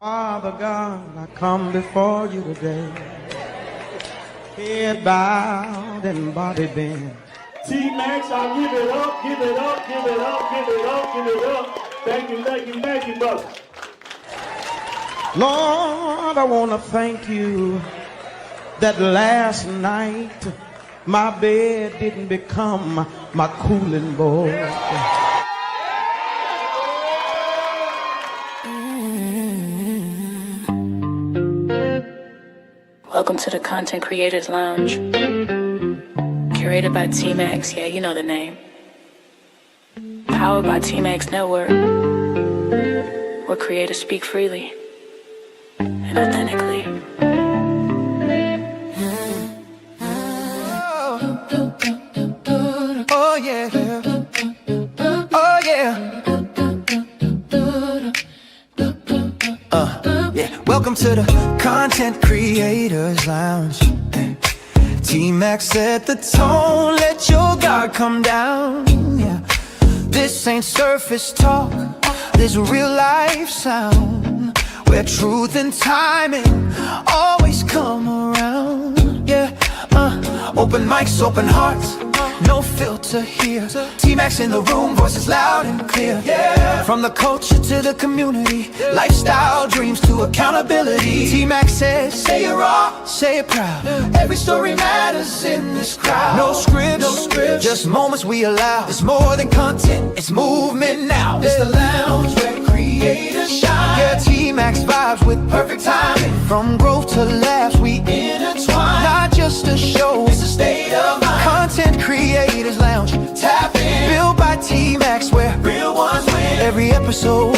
Father God, I come before you today, head bowed and body bent. T-Max, I'll give it up, give it up, give it up, give it up, give it up. Thank you, thank you, thank you, brother. Lord, I want to thank you that last night my bed didn't become my cooling board. Welcome to the Content Creators Lounge. Curated by T-Max, yeah, you know the name. Powered by T-Max Network, where creators speak freely and authentically. Oh yeah, oh yeah. Yeah. Welcome to the Content Creators Lounge. T-Max set the tone, let your guard come down. Yeah. This ain't surface talk, this real life sound, where truth and timing always come around. Yeah. Open mics, open hearts, no filter here. T-Max in the room, voices loud and clear. Yeah. From the culture to the community, lifestyle, dreams to accountability. T-Max says, say it raw, say it proud. Every story matters in this crowd. No scripts, no scripts, just moments we allow. It's more than content, it's movement now. It's the lounge where creators shine. Yeah, T-Max vibes with perfect timing. From growth to laughs, we intertwine. Not just a show, it's a state of mind. Content Creators Lounge, tap in. Built by T-Max, where real ones win. Every episode,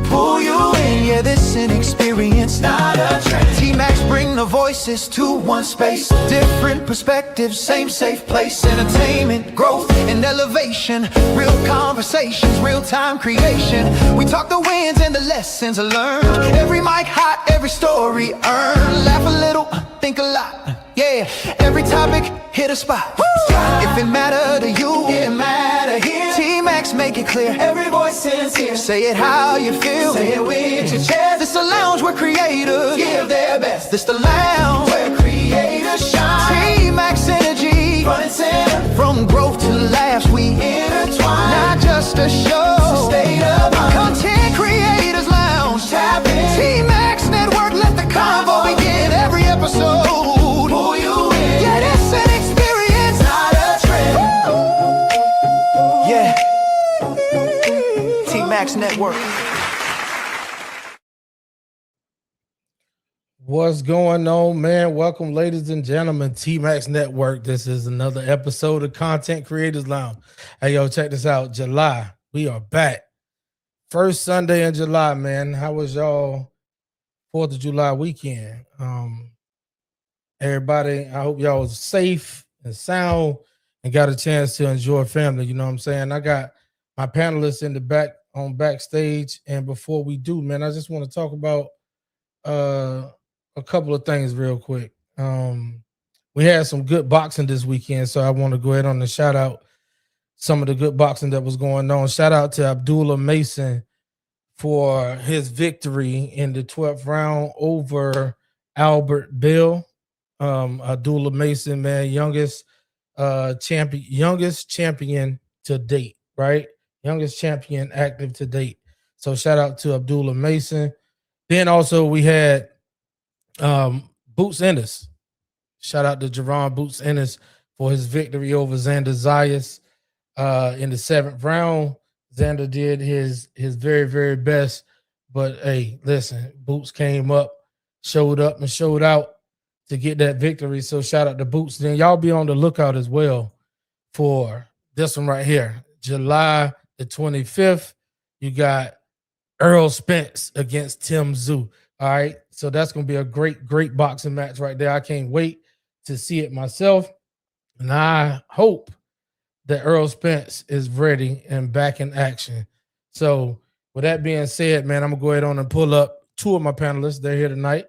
pull you in. Yeah, this an experience, not a trend. T-Max bring the voices to one space. Different perspectives, same safe place. Entertainment, growth, and elevation. Real conversations, real-time creation. We talk the wins and the lessons learned. Every mic hot, every story earned. Laugh a little, think a lot. Yeah, every topic hit a spot. If it matter to you, it matter here. T-Max make it clear, every voice sincere. Say it how you feel, say it with your chest. This the lounge where creators give their best. This the lounge where creators shine. T-Max energy, front and center. From growth to laughs, we intertwine. Not just a show, it's a state of mind. Content Creators Lounge, tap in. T-Max Network, let the convo begin. Every episode, pull you in. Yeah, it's an experience, not a trend. Yeah, T-Max Network. What's going on, man? Welcome, ladies and gentlemen, T-Max Network. This is another episode of Content Creators Lounge. Hey, yo, check this out. July, we are back. First Sunday in July, man. How was y'all 4th of July weekend? Everybody, I hope y'all was safe and sound and got a chance to enjoy family. You know what I'm saying? I got my panelists in the back on backstage. And before we do, man, I just want to talk about a couple of things real quick. We had some good boxing this weekend, so I want to go ahead on and shout out some of the good boxing that was going on. Shout out to Abdullah Mason for his victory in the 12th round over Albert Bill. Abdullah Mason, man, youngest champion to date, right? Youngest champion active to date. So shout out to Abdullah Mason. Then also we had Boots Ennis. Shout out to Jerron Boots Ennis for his victory over Xander Zayas in the 7th round. Xander did his very, very best. But hey, listen, Boots came up, showed out to get that victory. So shout out to Boots. Then y'all be on the lookout as well for this one right here. July the 25th, you got Earl Spence against Tim Tszyu. All right. So that's going to be a great boxing match right there. I can't wait to see it myself. And I hope that Earl Spence is ready and back in action. So with that being said, man, I'm going to go ahead on and pull up two of my panelists. They're here tonight.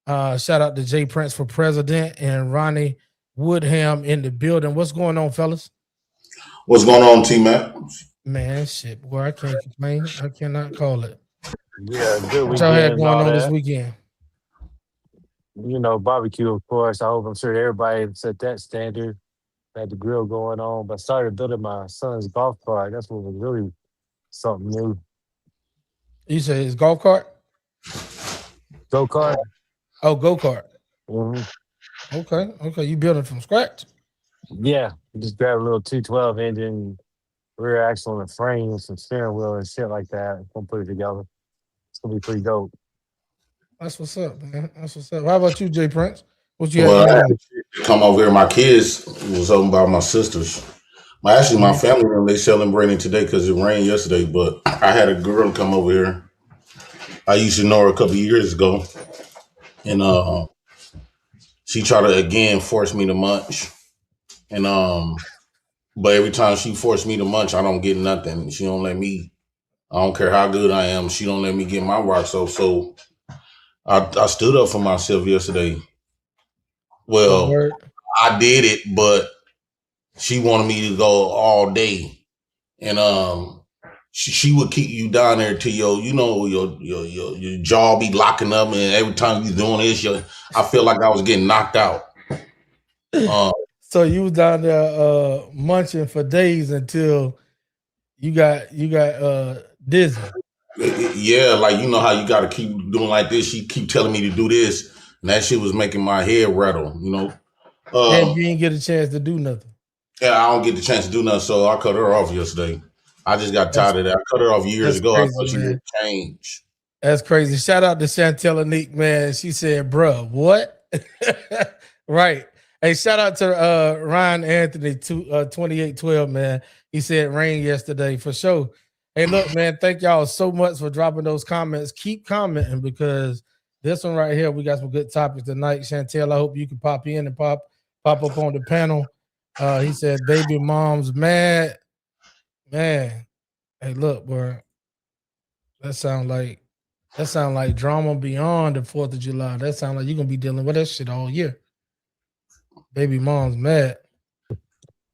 Shout out to Jay Prince for president and Ronnie Woodham in the building. What's going on, fellas? What's going on, T-Mac? Man, shit, boy, I can't complain. I cannot call it. Yeah, good What y'all had weekend and going all on this that. weekend? You know, barbecue, of course. I'm sure everybody set that standard. Had the grill going on, but started building my son's golf cart. That's what was really something new. You say it's golf cart? Go kart. Oh, go kart. Hmm. Okay. You building from scratch? Yeah, just grab a little 212 engine, rear axle, and a frame, some steering wheel and shit like that. Gonna put it together. It's gonna be pretty dope. That's what's up, man. That's what's up. How about you, Jay Prince? What you had Well, I going had on? to come over here. My kids was over by my sisters. My Mhm. family room, they celebrating today because it rained yesterday. But I had a girl come over here. I used to know her a couple of years ago, and she tried to again force me to munch. And but every time she forced me to munch, I don't get nothing. She don't let me. I don't care how good I am. She don't let me get my rocks off. So I stood up for myself yesterday. Oh, Well, word. I did it, but she wanted me to go all day. And she would keep you down there till your jaw be locking up, and every time you doing this, I feel like I was getting knocked out. Uh, So you was down there munching for days until you got dizzy. yeah, like you know how you got to keep doing like this. She keep telling me to do this, and that shit was making my head rattle. And you Um, didn't get a chance to do nothing. yeah, I don't get the chance to do nothing, so I cut her off yesterday. I just got That's tired of that. I cut her off years that's ago. I crazy, thought she would man. change. That's crazy. Shout out to Chantel Anique, man. She said, bruh, what? Right. Hey, shout out to Ryan Anthony 2812, man. He said rain yesterday for sure. Hey, look, man, thank y'all so much for dropping those comments. Keep commenting because this one right here, we got some good topics tonight. Chantel, I hope you can pop in and pop up on the panel. He said, baby mom's mad. Man, hey, look, bro. That sound like drama beyond the 4th of July. That sound like you're gonna be dealing with that shit all year. Baby mom's mad.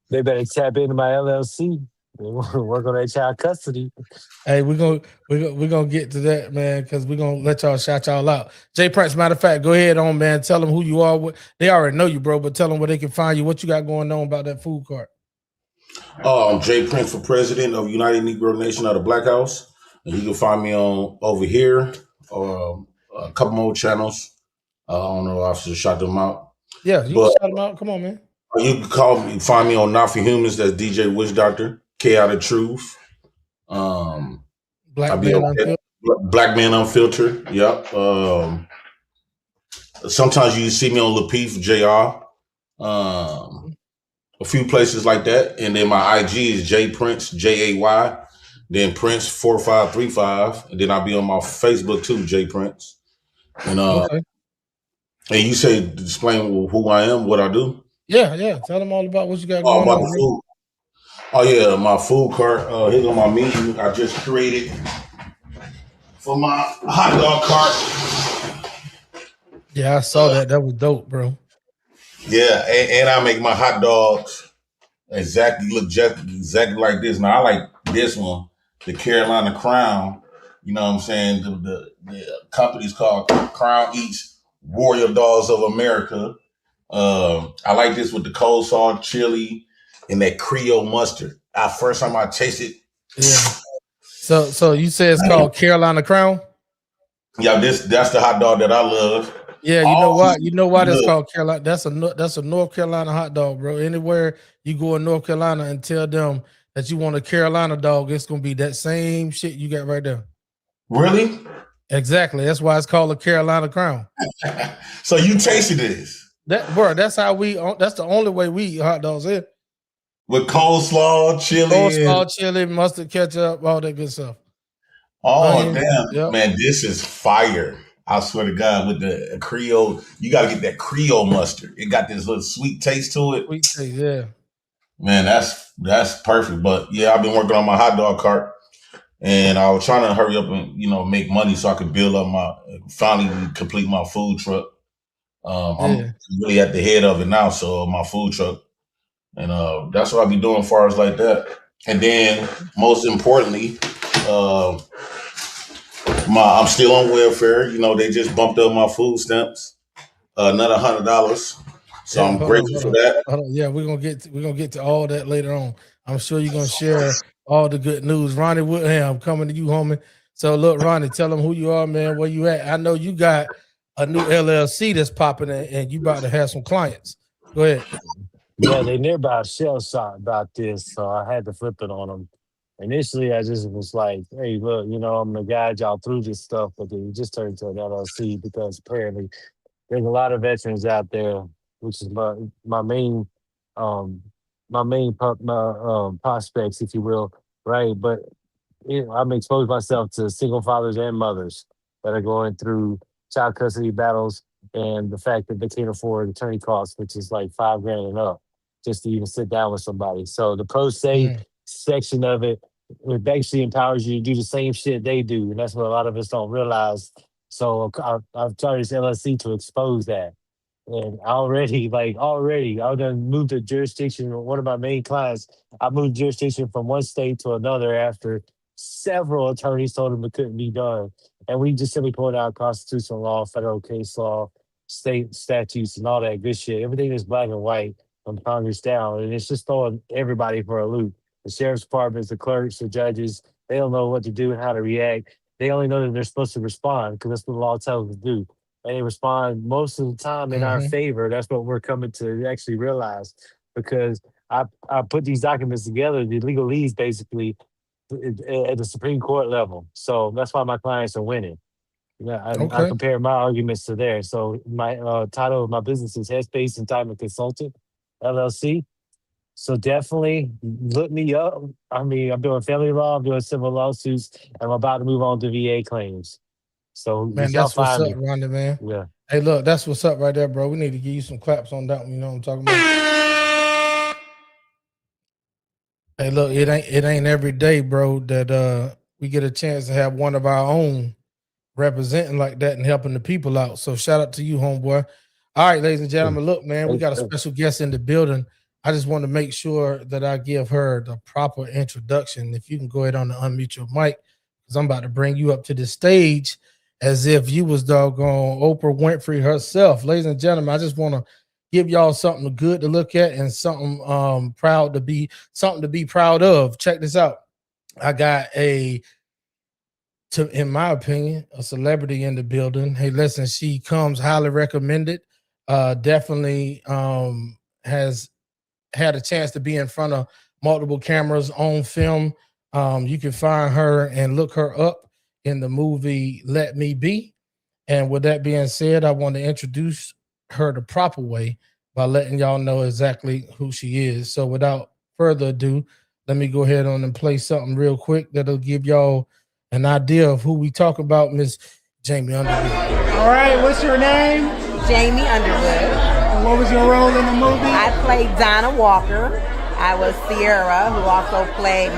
They better tap into my LLC. Work on that child custody. Hey, we're gonna get to that, man, because we're gonna let y'all shout y'all out. Jay Prince, matter of fact, go ahead on, man. Tell them who you are. They already know you, bro, but tell them where they can find you. What you got going on about that food cart? Jay Prince for president of United Negro Nation of the Black House. And you can find me on over here, a couple more channels. I don't know if I should shout them out. Yeah, you can But shout them out. Come on, man. you can find me on Not For Humans, that's DJ Witch Doctor, K Out of Truth. I Black be on man unfiltered. Black Man Unfiltered. Yep. Sometimes you see me on Lapeef JR. A few places like that. And then my IG is J Prince, JAY, then Prince 4535. And then I'll be on my Facebook too, J Prince. And Okay. and you say explain who I am, what I do. Yeah. Tell them all about what you got Oh, going about on, the bro. food. Oh yeah, my food cart. Here's on my menu. I just created for my hot dog cart. Yeah, I saw that. That was dope, bro. Yeah, and I make my hot dogs exactly like this. Now I like this one, the Carolina Crown. You know what I'm saying? The company's called Crown Eats Warrior Dogs of America. I like this with the coleslaw, chili, and that Creole mustard. First time I tasted, Yeah. So you say it's called Carolina Crown? yeah, that's the hot dog that I love. Yeah, you know All why? You know why that's look, called Carolina? That's a North Carolina hot dog, bro. Anywhere you go in North Carolina and tell them that you want a Carolina dog, it's gonna be that same shit you got right there. really? Exactly. That's why it's called a Carolina Crown. So you tasted this That's how that's the only way we eat hot dogs here. with coleslaw, chili, and Coleslaw, chili, mustard, ketchup, all that good stuff. oh Onions. damn, Yep. man, this is fire. I swear to God, with the Creole, you got to get that Creole mustard. It got this little sweet taste to it. Sweet taste, yeah. Man, that's perfect. But yeah, I've been working on my hot dog cart, and I was trying to hurry up and make money so I could build up finally complete my food truck. I'm really at the head of it now, so my food truck, and that's what I'll be doing as far as like that. And then most importantly, I'm still on welfare. You know, they just bumped up my food stamps, another $100. So Yeah, I'm grateful for that. hold on. Yeah, we're gonna get to all that later on. I'm sure you're gonna share all the good news. Ronnie Woodham coming to you, homie. So look, Ronnie, tell them who you are, man. Where you at? I know you got a new LLC that's popping in, and you about to have some clients. Go ahead. Yeah, they nearby shell shocked about this, so I had to flip it on them. Initially, I just was like, "Hey, look, I'm gonna guide y'all through this stuff," but then it just turned to an LLC because apparently there's a lot of veterans out there, which is my main um prospects, if you will, right? But I'm exposed myself to single fathers and mothers that are going through child custody battles, and the fact that they can't afford attorney costs, which is like 5 grand and up, just to even sit down with somebody. So the pro se Mhm. section of it basically empowers you to do the same shit they do, and that's what a lot of us don't realize. So I've started this LLC to expose that. And already, I done moved the jurisdiction. One of my main clients, I moved jurisdiction from one state to another after several attorneys told him it couldn't be done. And we just simply pulled out constitutional law, federal case law, state statutes, and all that good shit. Everything is black and white from Congress down. And it's just throwing everybody for a loop. The sheriff's departments, the clerks, the judges, they don't know what to do and how to react. They only know that they're supposed to respond because that's what the law tells them to do, and they respond most of the time in our Mhm. favor. That's what we're coming to actually realize, because I put these documents together, the legal leads basically at the Supreme Court level. So that's why my clients are winning. Yeah, I Okay. compare my arguments to theirs. So my title of my business is Headspace Entitlement Consultant, LLC. So definitely look me up. I mean, I'm doing family law, I'm doing civil lawsuits, and I'm about to move on to VA claims. So Man, just y'all that's what's find up, me. Ronnie, man. Yeah. Hey, look, that's what's up right there, bro. We need to give you some claps on that one. You know what I'm talking about? Hey, look, it ain't every day, bro, that we get a chance to have one of our own representing like that and helping the people out. So shout out to you, homeboy. All right, ladies and gentlemen, look, man, we got a special guest in the building. I just want to make sure that I give her the proper introduction. If you can go ahead on and unmute your mic, because I'm about to bring you up to the stage as if you was doggone Oprah Winfrey herself. Ladies and gentlemen, I just want to give y'all something good to look at and something something to be proud of. Check this out. I got in my opinion, a celebrity in the building. Hey, listen, she comes highly recommended. Definitely has had a chance to be in front of multiple cameras on film. You can find her and look her up in the movie Let Me Be. And with that being said, I want to introduce her the proper way by letting y'all know exactly who she is. So without further ado, let me go ahead on and play something real quick that'll give y'all an idea of who we talk about, Miss Jamie Underwood. All right, what's your name? Jamie Underwood. And what was your role in the movie? I played Donna Walker. I was Sierra, who also played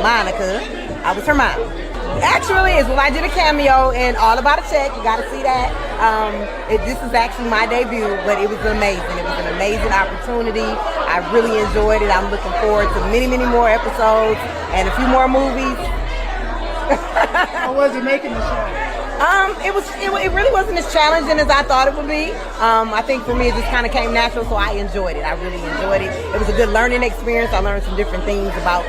Monica. I was her mom. Actually, is when I did a cameo in All About a Check. You got to see that. This is actually my debut, but it was amazing. It was an amazing opportunity. I really enjoyed it. I'm looking forward to many, many more episodes and a few more movies. How was it making the show? It really wasn't as challenging as I thought it would be. I think for me it just kind of came natural, so I enjoyed it. I really enjoyed it. It was a good learning experience. I learned some different things about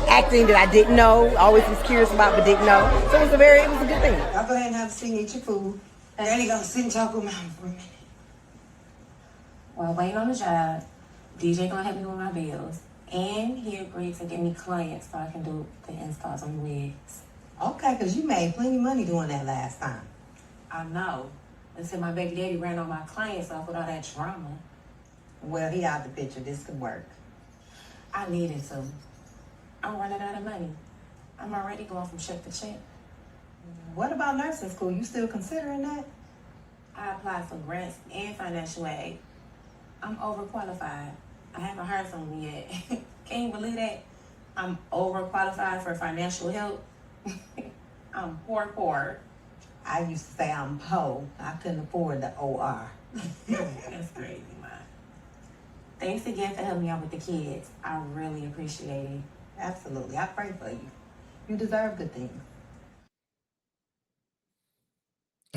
acting that I didn't know, always was curious about but didn't know. So it was a good thing. I'll go ahead and have a seat and eat your food. Granny gonna sit and talk with mom for a minute. Well, waiting on the job, DJ gonna help me with my bills, and he agreed to give me clients so I can do the installs on the wigs. Okay, because you made plenty of money doing that last time. I know. Until my baby daddy ran all my clients off with all that drama. Well, he out the picture. This could work. I needed to. I'm running out of money. I'm already going from check to check. What about nursing school? You still considering that? I applied for grants and financial aid. I'm overqualified. I haven't heard from them yet. Can you believe that? I'm overqualified for financial help. I'm poor. I used to say I'm poor. I couldn't afford the OR. That's crazy, man. Thanks again for helping me out with the kids. I really appreciate it. Absolutely. I pray for you. You deserve good things.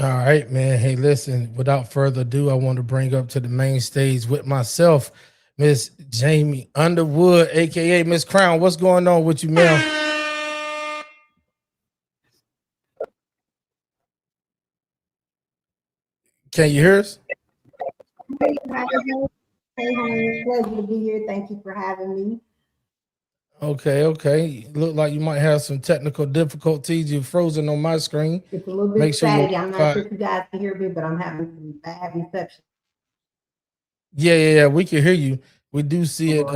All right, man. Hey, listen, without further ado, I want to bring up to the main stage with myself, Miss Jamie Underwood, aka Miss Crown. What's going on with you, ma'am? Can you hear us? Hey, honey, pleasure to be here. Thank you for having me. Okay. Look like you might have some technical difficulties. You're frozen on my screen. It's a little bit Make sure you. staticky. I'm not sure if you guys can hear me, but I'm having some bad reception. Yeah. We can hear you. We do see it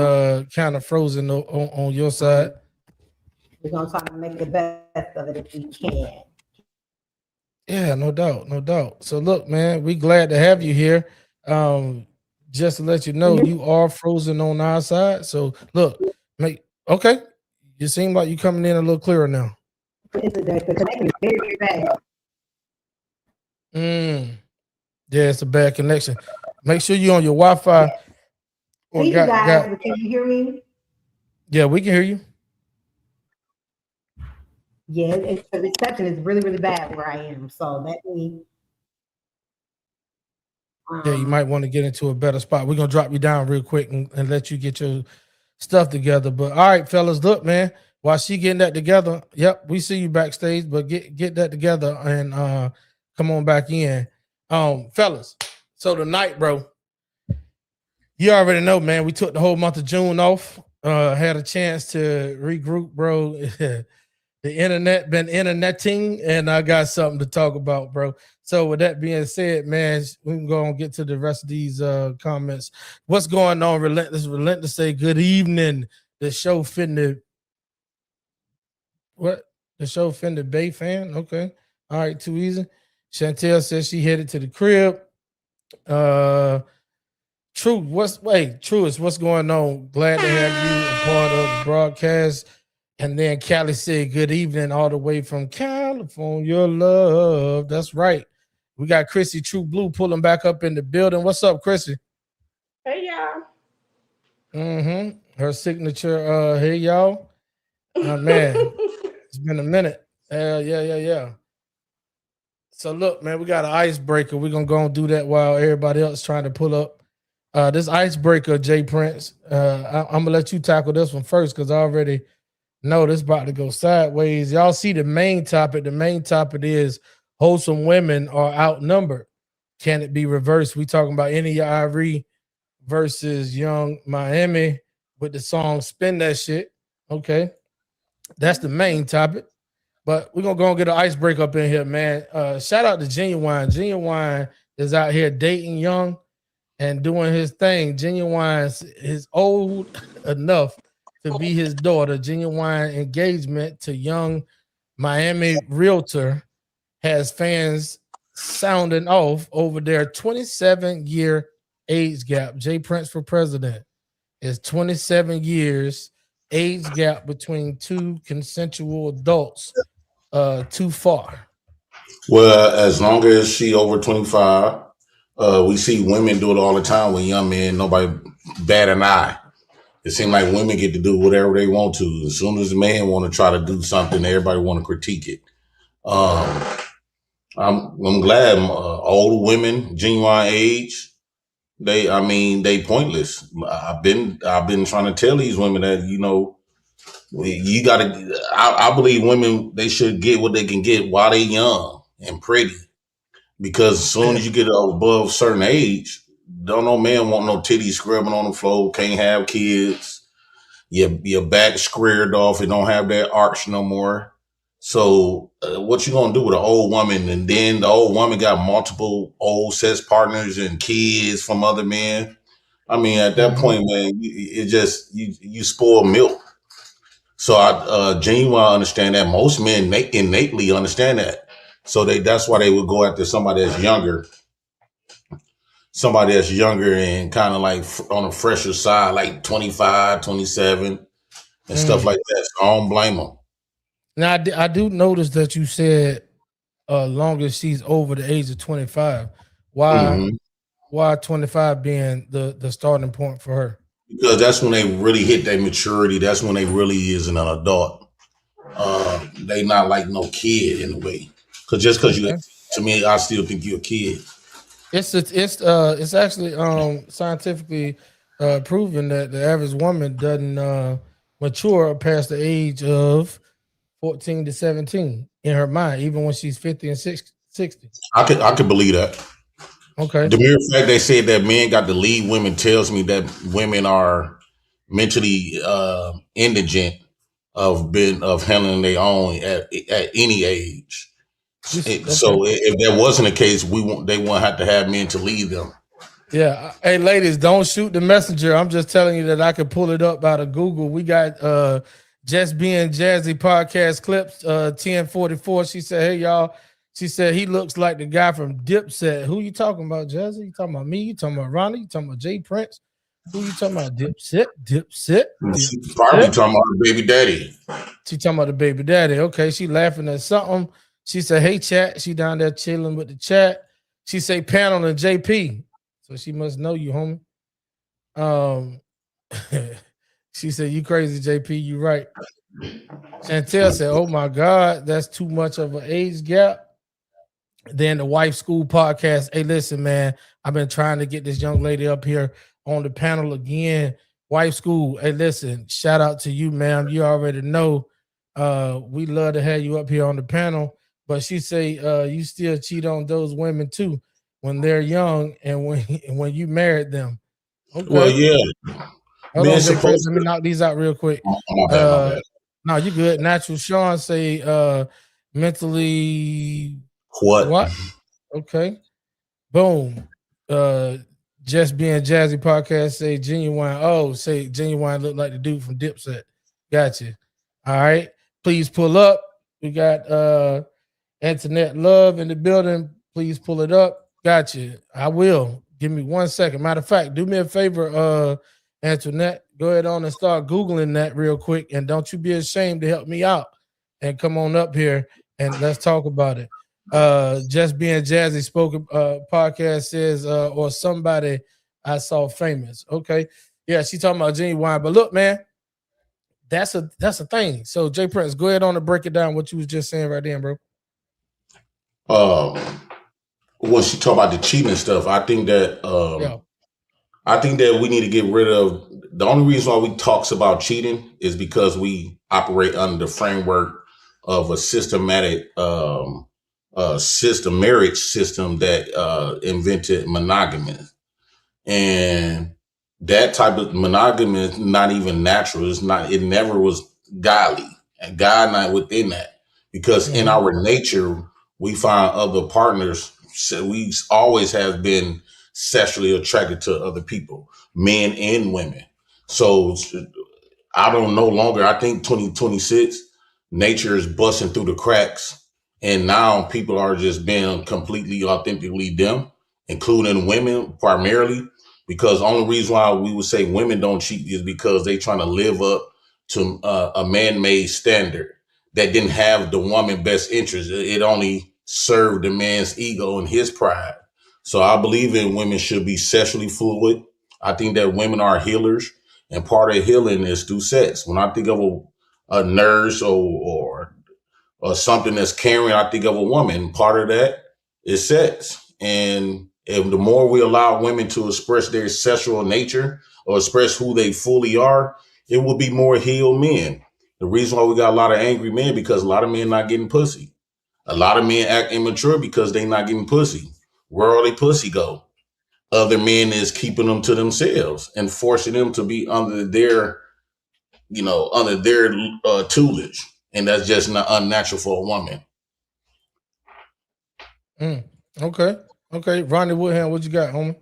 kind of frozen on your side. We're gonna try to make the best of it if we can. Yeah, no doubt. So look, man, we glad to have you here. Just to let you know, you are frozen on our side. So look, okay. You seem like you're coming in a little clearer now. The connection is very, very bad. Yeah, it's a bad connection. Make sure you're on your Wi-Fi. Hey, you guys, but can you hear me? Yeah, we can hear you. Yeah, the reception is really, really bad where I am. So let me. Yeah, you might want to get into a better spot. We're gonna drop you down real quick and let you get your stuff together. But all right, fellas, look, man. While she getting that together, yep, we see you backstage, but get that together and come on back in. Fellas, so tonight, bro, you already know, man, we took the whole month of June off. Had a chance to regroup, bro. The internet been interneting, and I got something to talk about, bro. So with that being said, man, we can go and get to the rest of these comments. What's going on? Relentless say good evening. The show finna what? The show finna Bay fan. Okay. All right, too easy. Chantel says she headed to the crib. Truist, what's going on? Glad to have you a part of the broadcast. And then Callie said, good evening, all the way from California, love. That's right. We got Chrissy True Blue pulling back up in the building. What's up, Chrissy? Hey, y'all. Her signature, hey, y'all. Man, it's been a minute. Yeah. So look, man, we got an icebreaker. We're going to go and do that while everybody else trying to pull up. This icebreaker, Jay Prince, I'm going to let you tackle this one first because I already – no, this about to go sideways. Y'all see the main topic. The main topic is wholesome women are outnumbered. Can it be reversed? We talking about Arie versus Young Miami with the song Spin That Shit. Okay. That's the main topic. But we're going to go and get an icebreaker up in here, man. Shout out to Genuine. Genuine is out here dating Young and doing his thing. Genuine is old enough to be his daughter. Genuine engagement to Young Miami realtor has fans sounding off over their 27-year age gap. Jay Prince for president is 27 years age gap between two consensual adults. Too far. Well, as long as she over 25, we see women do it all the time with young men. Nobody bat an eye. It seems like women get to do whatever they want to. As soon as a man want to try to do something, everybody want to critique it. I'm glad older women, genuine age, they pointless. I've been trying to tell these women that, you gotta. I believe women, they should get what they can get while they young and pretty, because as soon as you get above a certain age, don't no man want no titties scrubbing on the floor, can't have kids. Your back squared off. It don't have that arch no more. So what you gonna do with an old woman? And then the old woman got multiple old sex partners and kids from other men. I mean, at that point, man, it just you spoil milk. So I genuinely understand that. Most men innately understand that. So that's why they would go after somebody that's younger. Somebody that's younger and kind of like on a fresher side, like 25, 27 and stuff like that. So I don't blame them. Now, I do notice that you said long as she's over the age of 25. Why 25 being the starting point for her? Because that's when they really hit their maturity. That's when they really is an adult. They not like no kid in a way. Because just because you To me, I still think you're a kid. It's actually scientifically proven that the average woman doesn't mature past the age of 14 to 17 in her mind, even when she's 50 and 60. I could believe that. Okay. The mere fact they said that men got to lead women tells me that women are mentally indigent of handling their own at any age. So if that wasn't the case, they won't have to have men to lead them. Yeah. Hey, ladies, don't shoot the messenger. I'm just telling you that I could pull it up out of Google. We got Just Being Jazzy podcast clips, 1044. She said, hey, y'all. She said, he looks like the guy from Dipset. Who you talking about, Jazzy? You talking about me? You talking about Ronnie? You talking about Jay Prince? Who you talking about? Dipset? She's probably talking about her baby daddy. She talking about the baby daddy. Okay, she laughing at something. She said, hey, chat. She down there chilling with the chat. She say, panel and JP. So she must know you, homie. She said, you crazy, JP. You right. Chantel said, oh, my God, that's too much of an age gap. Then the Wife School podcast. Hey, listen, man, I've been trying to get this young lady up here on the panel again. Wife School. Hey, listen, shout out to you, ma'am. You already know we love to have you up here on the panel. But she say you still cheat on those women, too, when they're young and when you married them. Okay. Well, yeah. Hold on, Jay Prince. Let me knock these out real quick. My bad. No, you good. Natural Sean say mentally what? Okay. Boom. Just Being Jazzy podcast say Genuine. Oh, say Genuine look like the dude from Dipset. Gotcha. All right. Please pull up. We got Antoinette Love in the building. Please pull it up. Gotcha. I will. Give me 1 second. Matter of fact, do me a favor, Antoinette. Go ahead on and start Googling that real quick. And don't you be ashamed to help me out. And come on up here and let's talk about it. Just Being Jazzy spoken podcast says, or somebody I saw famous. Okay. Yeah, she talking about Genuine. But look, man, that's a thing. So Jay Prince, go ahead on and break it down what you was just saying right then, bro. When she talk about the cheating stuff, I think that we need to get rid of the only reason why we talks about cheating is because we operate under the framework of a systematic marriage system that invented monogamy. And that type of monogamy is not even natural. It never was godly. And God not within that. Because in our nature, we find other partners. So we always have been sexually attracted to other people, men and women. So I think 2026, nature is busting through the cracks. And now people are just being completely authentically them, including women primarily, because the only reason why we would say women don't cheat is because they trying to live up to a man-made standard that didn't have the woman best interest. It only served the man's ego and his pride. So I believe in women should be sexually fluid. I think that women are healers, and part of healing is through sex. When I think of a nurse or something that's caring, I think of a woman. Part of that is sex. And if the more we allow women to express their sexual nature or express who they fully are, it will be more healed men. The reason why we got a lot of angry men because a lot of men not getting pussy. A lot of men act immature because they not getting pussy. Where all they pussy go? Other men is keeping them to themselves and forcing them to be under their tutelage. And that's just not unnatural for a woman. Okay. Ronnie Woodham, what you got, homie?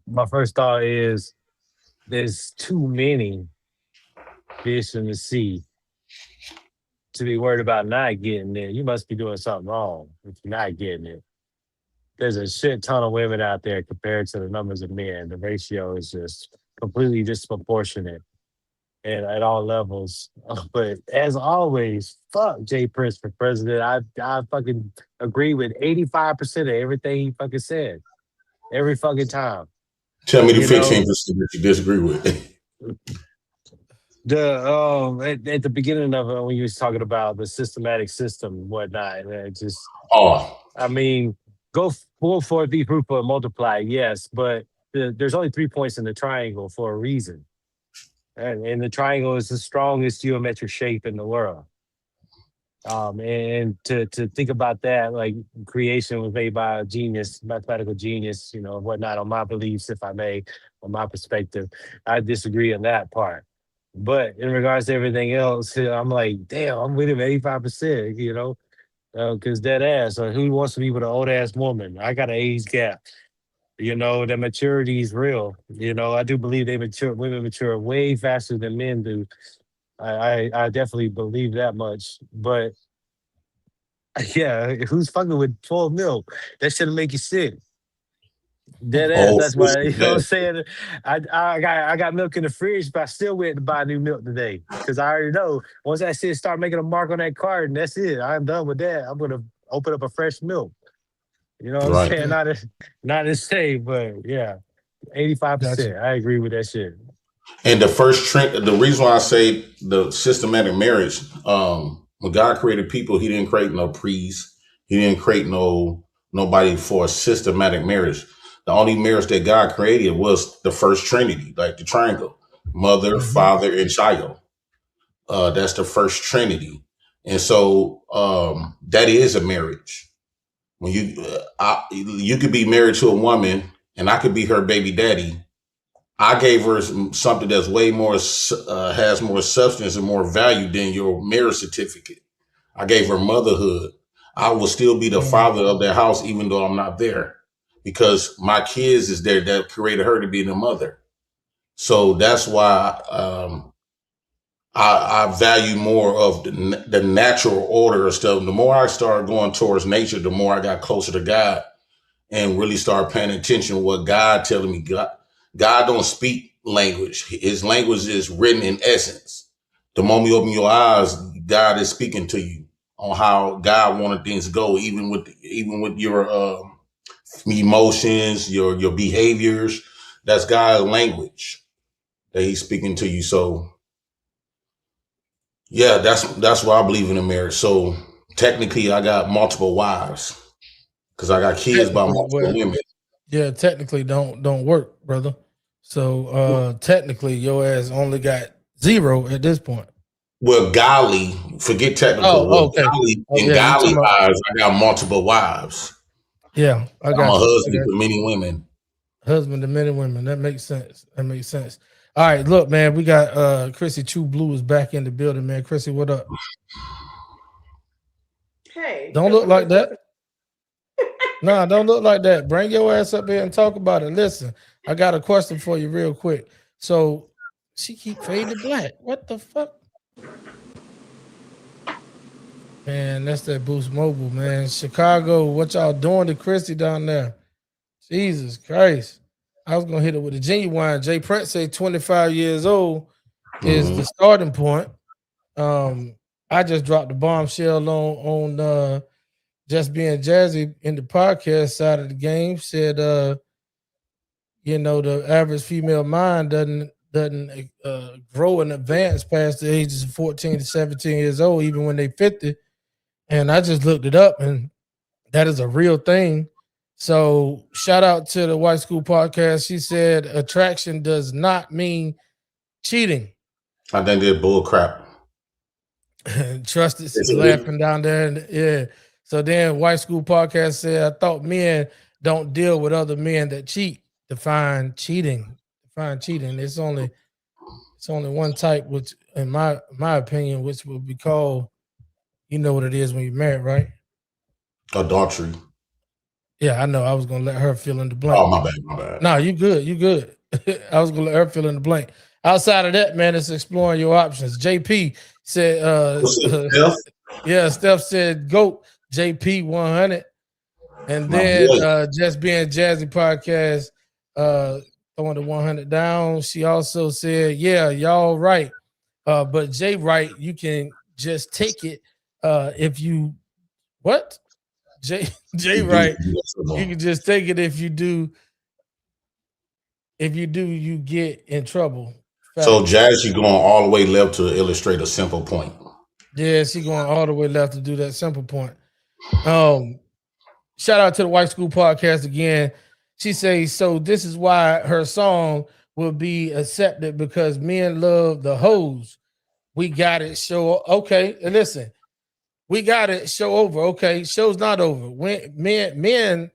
My first thought is there's too many fish in the sea to be worried about not getting it. You must be doing something wrong if you're not getting it. There's a shit ton of women out there compared to the numbers of men. The ratio is just completely disproportionate and at all levels. But as always, fuck Jay Prince for president. I fucking agree with 85% of everything he fucking said. Every fucking time. Tell me the 15% that you disagree with. At the beginning of it, when you was talking about the systematic system and whatnot, and it just Oh, I mean, go forth, be fruitful, and multiply. Yes, but there's only 3 points in the triangle for a reason, and the triangle is the strongest geometric shape in the world. And to think about that, like creation was made by a genius, mathematical genius, whatnot. On my beliefs, if I may, on my perspective, I disagree on that part. But in regards to everything else, I'm like, damn, I'm with him 85%. Because dead ass. Who wants to be with an old ass woman? I got an age gap. That maturity is real. I do believe women mature way faster than men do. I definitely believe that much. But yeah, who's fucking with full milk? That should make you sick. Dead ass. oh, That's why you know what I'm saying. I got milk in the fridge, but I still went to buy new milk today because I already know once that shit start making a mark on that carton, that's it. I'm done with that. I'm gonna open up a fresh milk. You know what I'm right. saying? Not as safe, but yeah, Gotcha. 85%. I agree with that shit. And the reason why I say the systematic marriage, when God created people, He didn't create no priests. He didn't create nobody for a systematic marriage. The only marriage that God created was the first Trinity, like the triangle: mother, Mm-hmm. father, and child. That's the first Trinity, and so that is a marriage. When you could be married to a woman, and I could be her baby daddy. I gave her something that's way more has more substance and more value than your marriage certificate. I gave her motherhood. I will still be the father of that house even though I'm not there because my kids is there that created her to be the mother. So that's why I value more of the natural order of stuff. The more I started going towards nature, the more I got closer to God and really start paying attention to what God telling me. God don't speak language. His language is written in essence. The moment you open your eyes, God is speaking to you on how God wanted things to go, even with your emotions, your behaviors. That's God's language that He's speaking to you. So yeah, that's why I believe in a marriage. So technically, I got multiple wives because I got kids by Technically, multiple well, women. yeah, technically don't work, brother. So technically your ass only got 0 at this point. Well, golly, forget technical. Oh, Well, okay. golly, Oh in yeah, you golly talking about eyes, I got multiple wives. yeah, I I'm a got you. I husband got to many women. husband to men and women. That makes sense. That makes sense. All right, look, man, we got Chrissy True Blue is back in the building, man. Chrissy, what up? Hey, Don't look like that. Nah, don't look like that. Bring your ass up here and talk about it. Listen, I got a question for you real quick. So she keep fading to black. What the fuck? Man, that's that Boost Mobile, man. Chicago, what y'all doing to Chrissy down there? Jesus Christ. I was gonna hit it with a genuine. Jay Pratt say 25 years old is the starting point. I just dropped the bombshell on Just Being Jazzy in the podcast side of the game. Said the average female mind doesn't grow and advance past the ages of 14 to 17 years old, even when they 50. And I just looked it up, and that is a real thing. So shout out to the White School Podcast. She said attraction does not mean cheating. I think they're bull crap. Trust is laughing down there. And yeah. So then White School Podcast said, I thought men don't deal with other men that cheat. Define cheating. It's only one type, which in my opinion, which would be called, you know what it is when you're married, right? Adultery. Yeah, I know. I was gonna let her fill in the blank. Oh, my bad. No, you good. I was gonna let her fill in the blank. Outside of that, man, it's exploring your options. JP said, Steph? yeah, Steph said GOAT, JP 100. And then Just Being Jazzy Podcast, throwing the 100 down. She also said, yeah, y'all right. But Jay right, you can just take it if you what? Jay right. You can just take it if you do, you get in trouble. So Jazz, you going all the way left to illustrate a simple point. Yeah, she going all the way left to do that simple point. Shout out to the White School Podcast again. She says, so this is why her song will be accepted because men love the hoes. We got it. Show okay. And listen, we got it. Show over. Okay, show's not over. When men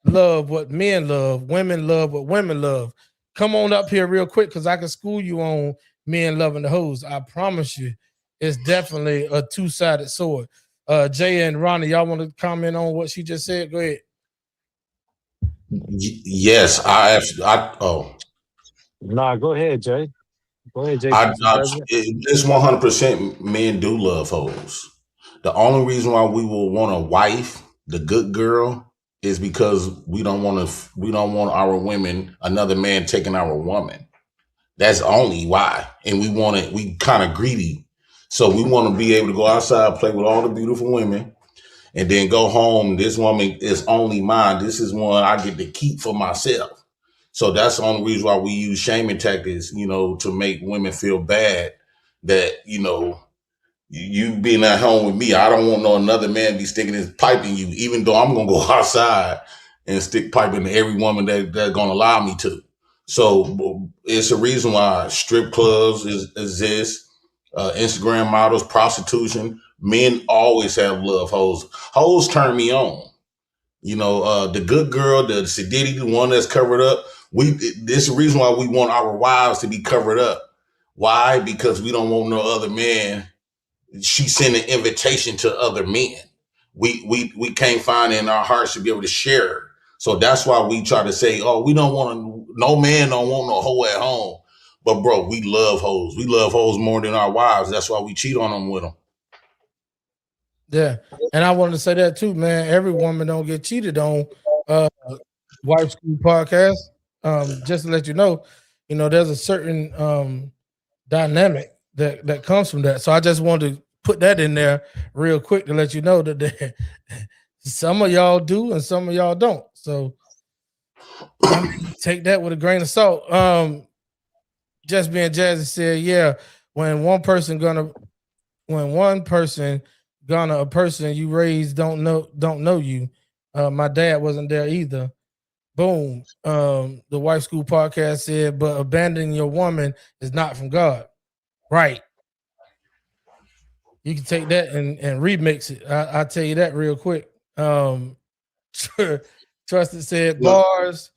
love what men love. Women love what women love. Come on up here real quick because I can school you on men loving the hoes. I promise you, it's definitely a two-sided sword. Jay and Ronnie, y'all want to comment on what she just said? Go ahead. Yes, Nah, go ahead, Jay. Go ahead, Jay. It's 100% men do love hoes. The only reason why we will want a wife, the good girl, is because we don't want our women, another man taking our woman. That's only why. And we kind of greedy. So we want to be able to go outside, play with all the beautiful women, and then go home. This woman is only mine. This is one I get to keep for myself. So that's the only reason why we use shaming tactics, to make women feel bad that, you being at home with me. I don't want another man be sticking his pipe in you, even though I'm going to go outside and stick pipe into every woman that's going to allow me to. So it's a reason why strip clubs exist, Instagram models, prostitution. Men always have love hoes. Hoes turn me on. The good girl, the sedity, the one that's covered up. This is the reason why we want our wives to be covered up. Why? Because we don't want no other man. She sent an invitation to other men. We can't find it in our hearts to be able to share her. So that's why we try to say, we don't want no man don't want no hoe at home. But bro, we love hoes. We love hoes more than our wives. That's why we cheat on them with them. Yeah, and I wanted to say that too, man. Every woman don't get cheated on. Wife School Podcast. Just to let you know, there's a certain dynamic that comes from that. So I just wanted to put that in there real quick to let you know that some of y'all do and some of y'all don't. So take that with a grain of salt. Just being Jazzy said, yeah, when one person a person you raised don't know you. My dad wasn't there either. Boom. The Wife School Podcast said, but abandoning your woman is not from God. Right. You can take that and remix it. I'll tell you that real quick. Trusted said, bars,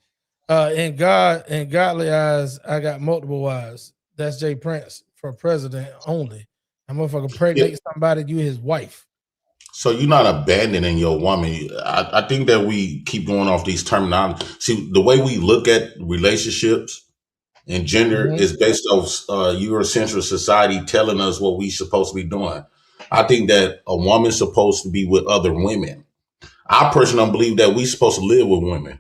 in godly eyes, I got multiple wives. That's Jay Prince for president only. That motherfucker pregnant somebody, you his wife. So you're not abandoning your woman. I think that we keep going off these terminology. See, the way we look at relationships and gender is based off Eurocentric society telling us what we supposed to be doing. I think that a woman's supposed to be with other women. I personally don't believe that we supposed to live with women.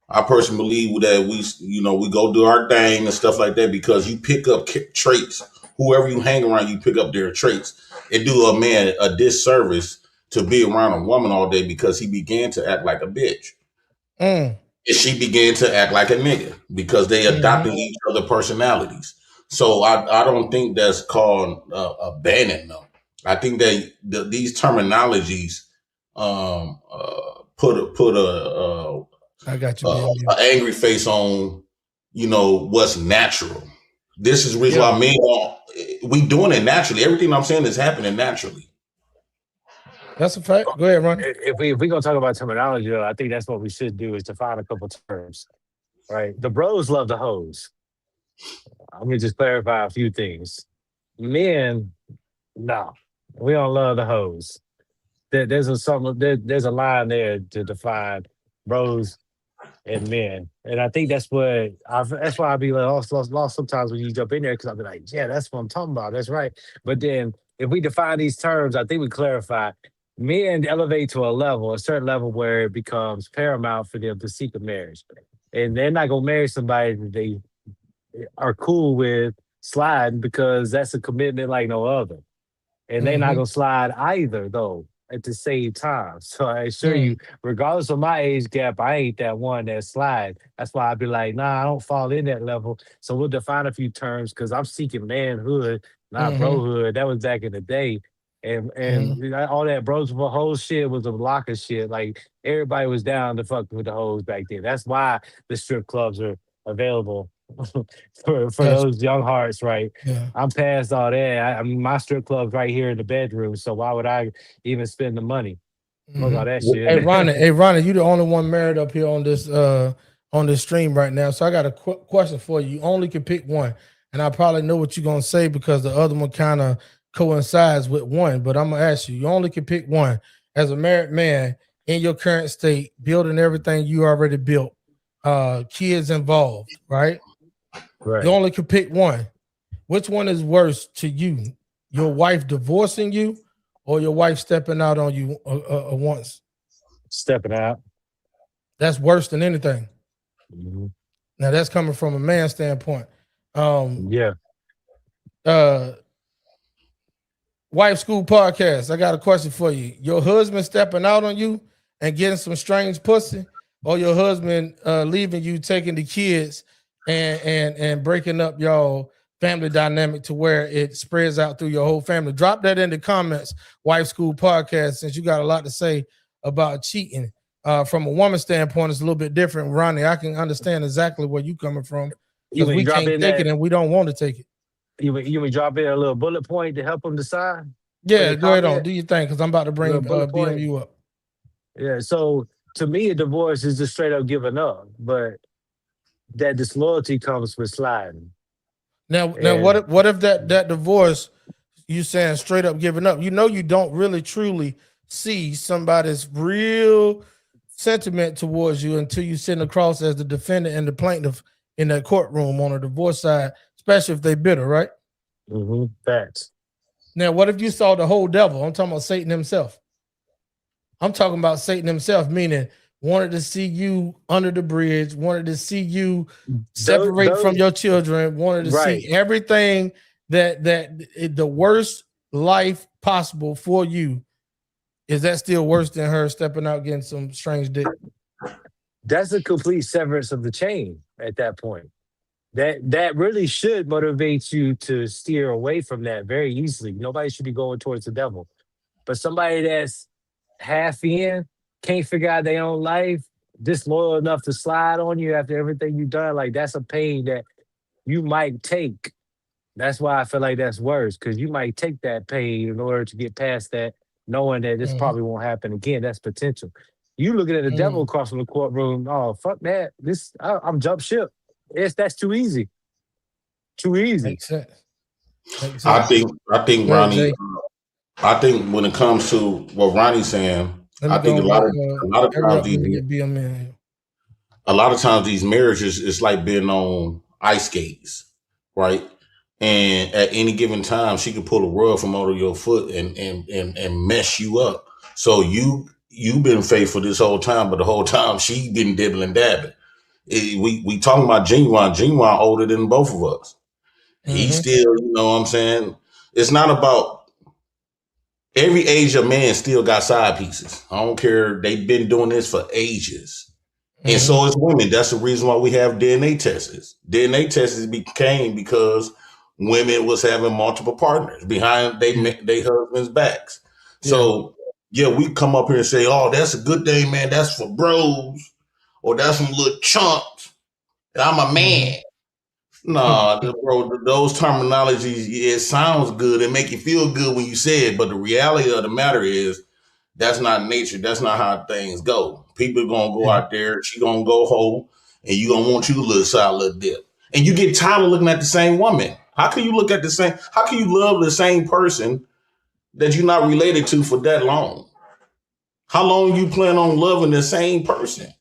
I personally believe that we go do our thing and stuff like that because you pick up traits. Whoever you hang around, you pick up their traits. It do a man a disservice to be around a woman all day because he began to act like a bitch. And she began to act like a nigga because they adopted each other personalities. So I don't think that's called abandoning them. I think that these terminologies put a I got you. An angry face on, what's natural. This is the reason why men we doing it naturally. Everything I'm saying is happening naturally. That's a fact. Go ahead, Ron. If we gonna talk about terminology, though, I think that's what we should do is define a couple terms. Right? The bros love the hoes. I'm gonna just clarify a few things. Men, no, we don't love the hoes. There's a line there to define bros and men, and I think that's why I be like lost sometimes when you jump in there because I'll be like, yeah, that's what I'm talking about. That's right. But then if we define these terms, I think we clarify. Men elevate to a certain level where it becomes paramount for them to seek a marriage, and they're not gonna marry somebody that they are cool with sliding because that's a commitment like no other. And they're not gonna slide either, though. at the same time. So I assure you, regardless of my age gap, I ain't that one that slide. That's why I'd be like, nah, I don't fall in that level. So we'll define a few terms because I'm seeking manhood, not brohood. That was back in the day. And all that bros for hoes shit was a block of shit. Like everybody was down to fuck with the hoes back then. That's why the strip clubs are available for those young hearts, right? Yeah. I'm past all that. I mean, my strip club's right here in the bedroom. So why would I even spend the money? Look all that shit. Hey Ronnie, you the only one married up here on this stream right now. So I got a question for you. You only can pick one, and I probably know what you're gonna say because the other one kind of coincides with one. But I'm gonna ask you. You only can pick one as a married man in your current state, building everything you already built, kids involved, right? Right. You only can pick one. Which one is worse to you? Your wife divorcing you, or your wife stepping out on you once? Stepping out. That's worse than anything. Mm-hmm. Now that's coming from a man's standpoint. Yeah. Wife School Podcast. I got a question for you. Your husband stepping out on you and getting some strange pussy, or your husband leaving you, taking the kids and breaking up y'all family dynamic to where it spreads out through your whole family? Drop that in the comments, Wife School Podcast, since you got a lot to say about cheating. From a woman's standpoint, it's a little bit different. Ronnie, I can understand exactly where you coming from because we can't take it and we don't want to take it. You would drop in a little bullet point to help them decide? Yeah, go ahead on. Do your thing because I'm about to bring BMU up. Yeah, so to me, a divorce is just straight up giving up, but that disloyalty comes with sliding. Now, what if that divorce, you saying straight up giving up? You know, you don't really truly see somebody's real sentiment towards you until you sit across as the defendant and the plaintiff in that courtroom on a divorce side, especially if they bitter, right? Facts. Now, what if you saw the whole devil? I'm talking about Satan himself. I'm talking about Satan himself, meaning wanted to see you under the bridge, wanted to see you separate from your children, wanted to see everything that the worst life possible for you. Is that still worse than her stepping out getting some strange dick? That's a complete severance of the chain at that point. That really should motivate you to steer away from that very easily. Nobody should be going towards the devil. But somebody that's half in, can't figure out their own life, disloyal enough to slide on you after everything you've done, like that's a pain that you might take. That's why I feel like that's worse, because you might take that pain in order to get past that, knowing that this probably won't happen again. That's potential. You looking at the devil across from the courtroom, oh, fuck that. I'm jump ship. That's too easy. Too easy. Makes sense. I think Ronnie, I think when it comes to what Ronnie's saying, I think a lot of times these marriages, it's like being on ice skates, right? And at any given time, she could pull a rug from under your foot and mess you up. So you've been faithful this whole time, but the whole time she been dibbling dabbing. We talking about Genuine. Genuine older than both of us. He's still, you know what I'm saying? It's not about every age of man still got side pieces. I don't care. They've been doing this for ages. And so is women. That's the reason why we have DNA tests. DNA tests became because women was having multiple partners behind their husbands' backs. So yeah, we come up here and say, oh, that's a good thing, man. That's for bros. Or that's some little chumps. I'm a man. Nah, bro, those terminologies, it sounds good and make you feel good when you say it, but the reality of the matter is that's not nature. That's not how things go. People are gonna go out there, she gonna go home, and you gonna want you a little side, little dip. And you get tired of looking at the same woman. How can you love the same person that you're not related to for that long? How long you plan on loving the same person?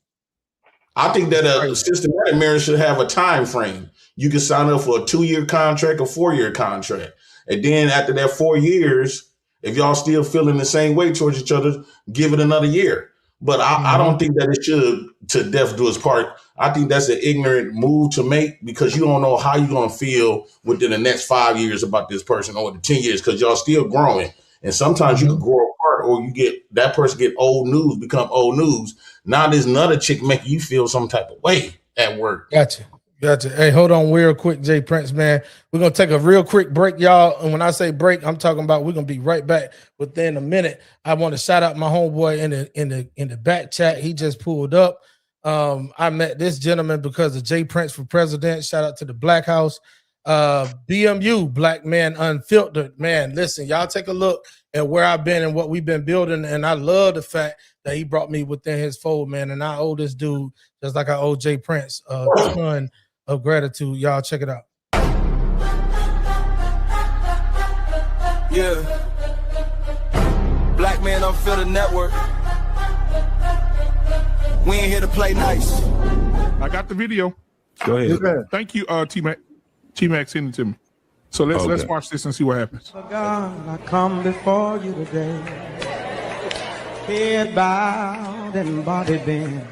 I think that a systematic marriage should have a time frame. You can sign up for a 2-year contract, a 4-year contract. And then after that 4 years, if y'all still feeling the same way towards each other, give it another year. But I don't think that it should to death do its part. I think that's an ignorant move to make because you don't know how you're going to feel within the next 5 years about this person or the 10 years because y'all still growing. And sometimes you can grow apart or you get that person get old news, become old news. Now there's another chick making you feel some type of way at work. Gotcha. Hey, hold on real quick, Jay Prince, man. We're gonna take a real quick break, y'all. And when I say break, I'm talking about we're gonna be right back within a minute. I want to shout out my homeboy in the back chat. He just pulled up. I met this gentleman because of Jay Prince for president. Shout out to the Black House. BMU, Black Man Unfiltered. Man, listen, y'all take a look at where I've been and what we've been building. And I love the fact that he brought me within his fold, man. And I owe this dude, just like I owe Jay Prince, a ton of gratitude. Y'all check it out. Yeah. Black Man Unfiltered Network. We ain't here to play nice. I got the video. Go ahead. Thank you, T-Mac. T-Mac sent it to me. So let's watch this and see what happens. God, I come before you today, head bowed and body bent.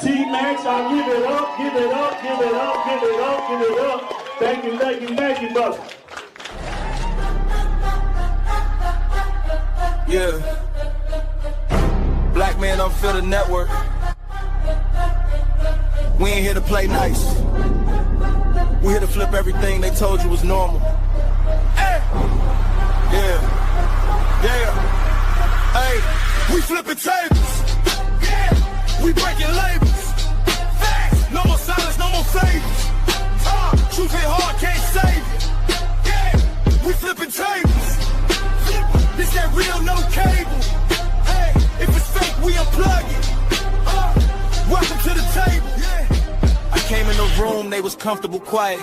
T-Max, I'll give it up, give it up, give it up, give it up, give it up. Thank you, thank you, thank you, brother. Yeah. Black Man Unfiltered Network. We ain't here to play nice. We here to flip everything they told you was normal. Hey! Yeah. Hey, we flipping tables. Yeah. We breaking labels. Facts. No more silence, no more favors. Truth hit hard, can't save it. Yeah. We flipping tables. This that real, no cable. Hey, if it's fake, we unplug it. Welcome to the table. Yeah. I came in the room, they was comfortable, quiet.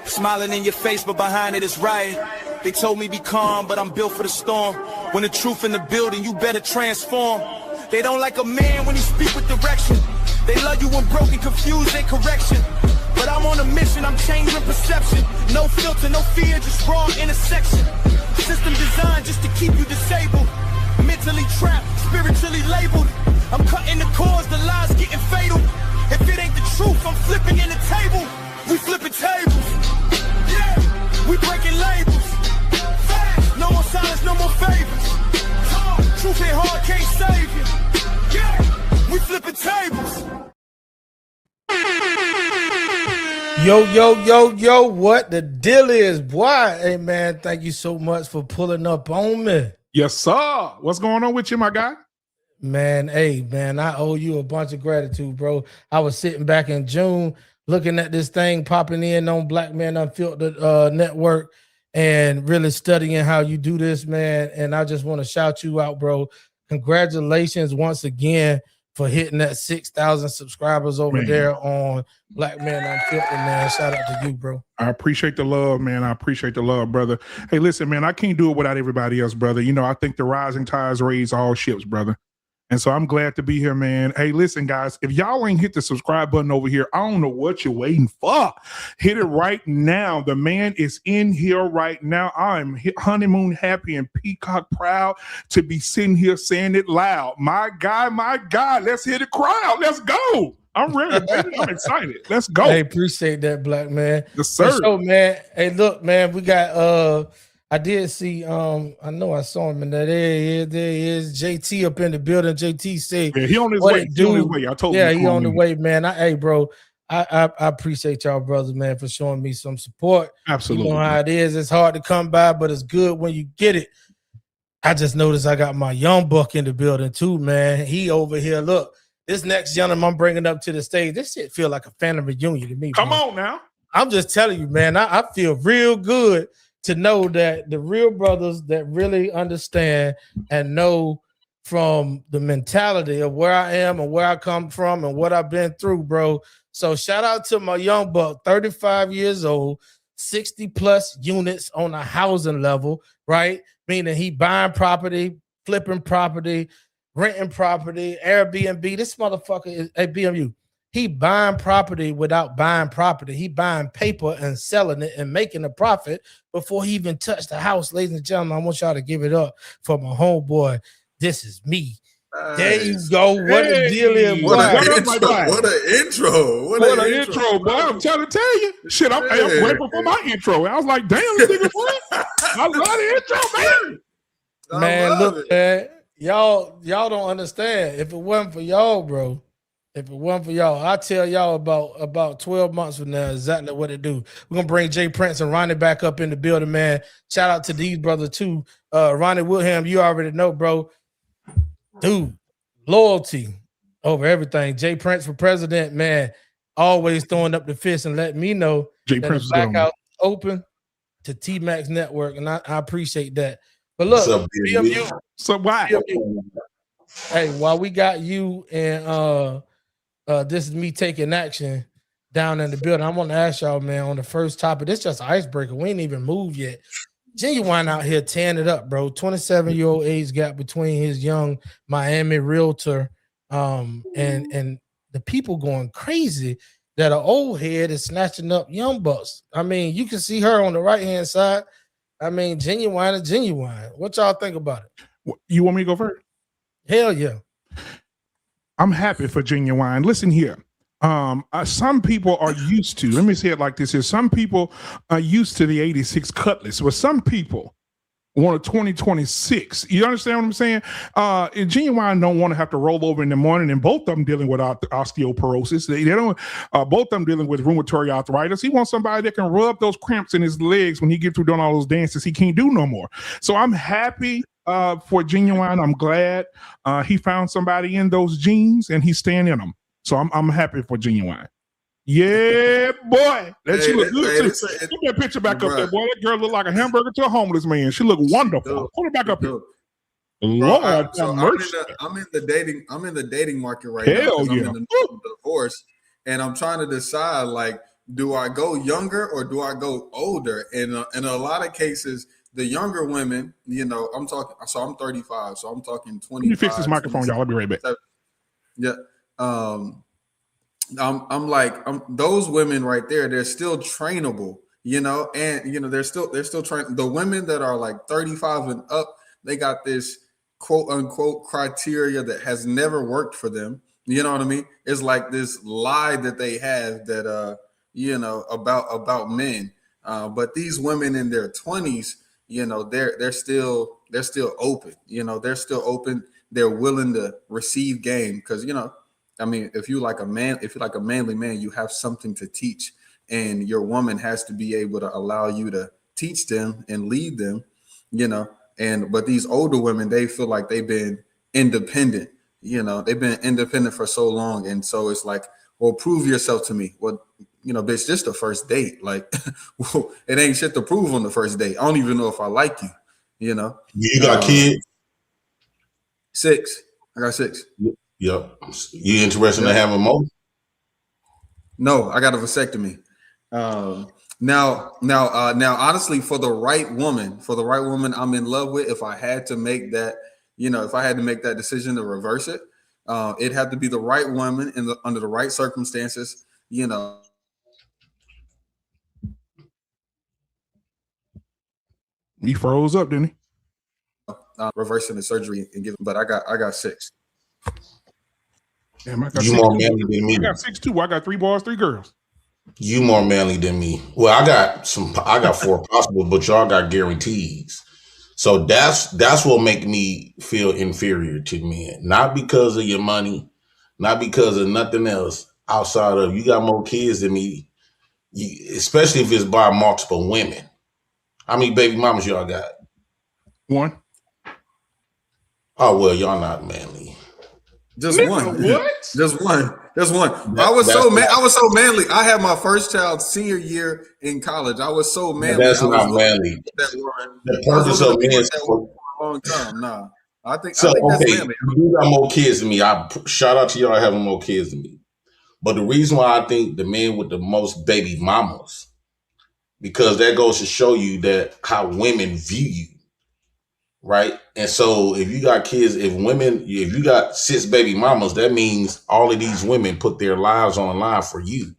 Smiling in your face, but behind it is riot. They told me be calm, but I'm built for the storm. When the truth in the building, you better transform. They don't like a man when he speak with direction. They love you when broken, confused, and correction. But I'm on a mission, I'm changing perception. No filter, no fear, just raw intersection. System designed just to keep you disabled. Mentally trapped, spiritually labeled. I'm cutting the cords, the lies getting fatal. If it ain't the truth, I'm flipping in the table. We flipping tables. Yeah, we breaking labels. Facts. No more silence, no more favors. Truth hit hard, can't save you. Yeah, we flipping tables. Yo, what the deal is, boy? Hey, man, thank you so much for pulling up on me. Yes, sir. What's going on with you, my guy? Man, hey, man, I owe you a bunch of gratitude, bro. I was sitting back in June looking at this thing popping in on Black Man Unfiltered Network and really studying how you do this, man. And I just want to shout you out, bro. Congratulations once again for hitting that 6,000 subscribers over there on Black Man Unfiltered, man. Shout out to you, bro. I appreciate the love, man. I appreciate the love, brother. Hey, listen, man, I can't do it without everybody else, brother. You know, I think the rising tides raise all ships, brother. And so I'm glad to be here, man. Hey, listen, guys, if y'all ain't hit the subscribe button over here, I don't know what you're waiting for. Hit it right now. The man is in here right now. I'm honeymoon happy and peacock proud to be sitting here saying it loud. My God, let's hit the crowd. Let's go. I'm ready, baby. I'm excited. Let's go. Hey, appreciate that, Black man. Yes, sir. So, man, hey, look, man, we got I did see I know I saw him in that. There he is JT up in the building. JT said, yeah, he on his way. He on his way. I told you. Yeah, he on the way, man. Hey, bro, I appreciate y'all brothers, man, for showing me some support. Absolutely. You know how it is. It's hard to come by, but it's good when you get it. I just noticed I got my young buck in the building too, man. He over here. Look, this next gentleman I'm bringing up to the stage, this shit feel like a family reunion to me. Come man. on now. I'm just telling you, man, I feel real good to know that the real brothers that really understand and know from the mentality of where I am and where I come from and what I've been through, bro. So shout out to my young buck, 35 years old, 60 plus units on a housing level, right? Meaning he buying property, flipping property, renting property, Airbnb. This motherfucker is a BMU. He buying property without buying property. He buying paper and selling it and making a profit before he even touched the house. Ladies and gentlemen, I want y'all to give it up for my homeboy. This is me. Nice. There you go. What a deal is. What an intro. What an intro, boy. I'm trying to tell you. Shit, I'm grateful for my intro. I was like, damn, this nigga, what? I love the intro, man. Man, look, man. y'all don't understand. If it wasn't for y'all, bro, if it wasn't for y'all, I tell y'all about 12 months from now exactly what it do. We're gonna bring Jay Prince and Ronnie back up in the building, man. Shout out to these brothers too. Ronnie Wilhelm, you already know, bro. Dude, loyalty over everything. Jay Prince for president, man. Always throwing up the fist and letting me know Jay that Prince the is good on blackout open to T-Max Network, and I appreciate that. But look, What's up, baby? BMU, So why? BMU. Hey, while we got you and this is me taking action down in the building, I want to ask y'all, man, on the first topic. This is just an icebreaker. We ain't even moved yet. Genuine out here tearing it up, bro. 27-year-old age gap between his young Miami realtor and the people going crazy that an old head is snatching up young bucks. I mean, you can see her on the right-hand side. I mean, genuine is genuine. What y'all think about it? You want me to go first? Hell yeah. I'm happy for Genuine. Listen here. Some people are used to, let me say it like this here. Some people are used to the 86 Cutlass, but some people want a 2026. You understand what I'm saying? And Genuine don't want to have to roll over in the morning, and both of them dealing with osteoporosis. They don't. Both of them dealing with rheumatoid arthritis. He wants somebody that can rub those cramps in his legs when he gets through doing all those dances he can't do no more. So I'm happy for Genuine. I'm glad he found somebody in those jeans and he's staying in them. So I'm happy for Genuine. Yeah, boy. She look good too. Put that picture back up there, boy. That girl look like a hamburger to a homeless man. She look wonderful. Put it back up here. Lord, I'm in the dating market right now. Hell I'm yeah. in the middle of divorce, and I'm trying to decide, like, do I go younger or do I go older? And in a lot of cases, the younger women, you know, I'm talking. So I'm 35. So I'm talking 25. Let me fix this microphone, y'all. I'll be right back. Yeah. I'm like, those women right there, they're still trainable, you know, and you know, they're still trained. The women that are like 35 and up, they got this quote unquote criteria that has never worked for them. You know what I mean? It's like this lie that they have that you know, about men. But these women in their 20s, you know, they're still open. You know, they're still open. They're willing to receive game because, you know, I mean, if you're like a manly man, you have something to teach, and your woman has to be able to allow you to teach them and lead them, you know. But these older women, they feel like they've been independent, you know, they've been independent for so long. And so it's like, well, prove yourself to me. Well, you know, bitch, just the first date. Like, it ain't shit to prove on the first date. I don't even know if I like you, you know. You got kids? 6. I got 6. Yep. You interested in having more? No, I got a vasectomy. Now, honestly, for the right woman I'm in love with, if I had to make that, you know, if I had to make that decision to reverse it, it'd have to be the right woman under the right circumstances, you know. He froze up, didn't he? Reversing the surgery and giving, but I got 6. Damn, I got You 6 more too. manly than me. I got 6 too. I got 3 boys, 3 girls. You more manly than me. Well, I got 4 possible, but y'all got guarantees. So that's what make me feel inferior to men. Not because of your money, not because of nothing else outside of you got more kids than me, especially if it's by multiple women. How many baby mamas y'all got? 1. Oh, well, y'all not manly. Just Nigga, one. what? Just one. I was so manly. I had my first child senior year in college. I was so manly. That's not manly. The purpose of men for a long time. Nah. I think okay, that's manly. You got more kids than me. I shout out to y'all having more kids than me. But the reason why I think the men with the most baby mamas, because that goes to show you that how women view you. Right. And so if you got kids, if you got 6 baby mamas, that means all of these women put their lives on the line for you.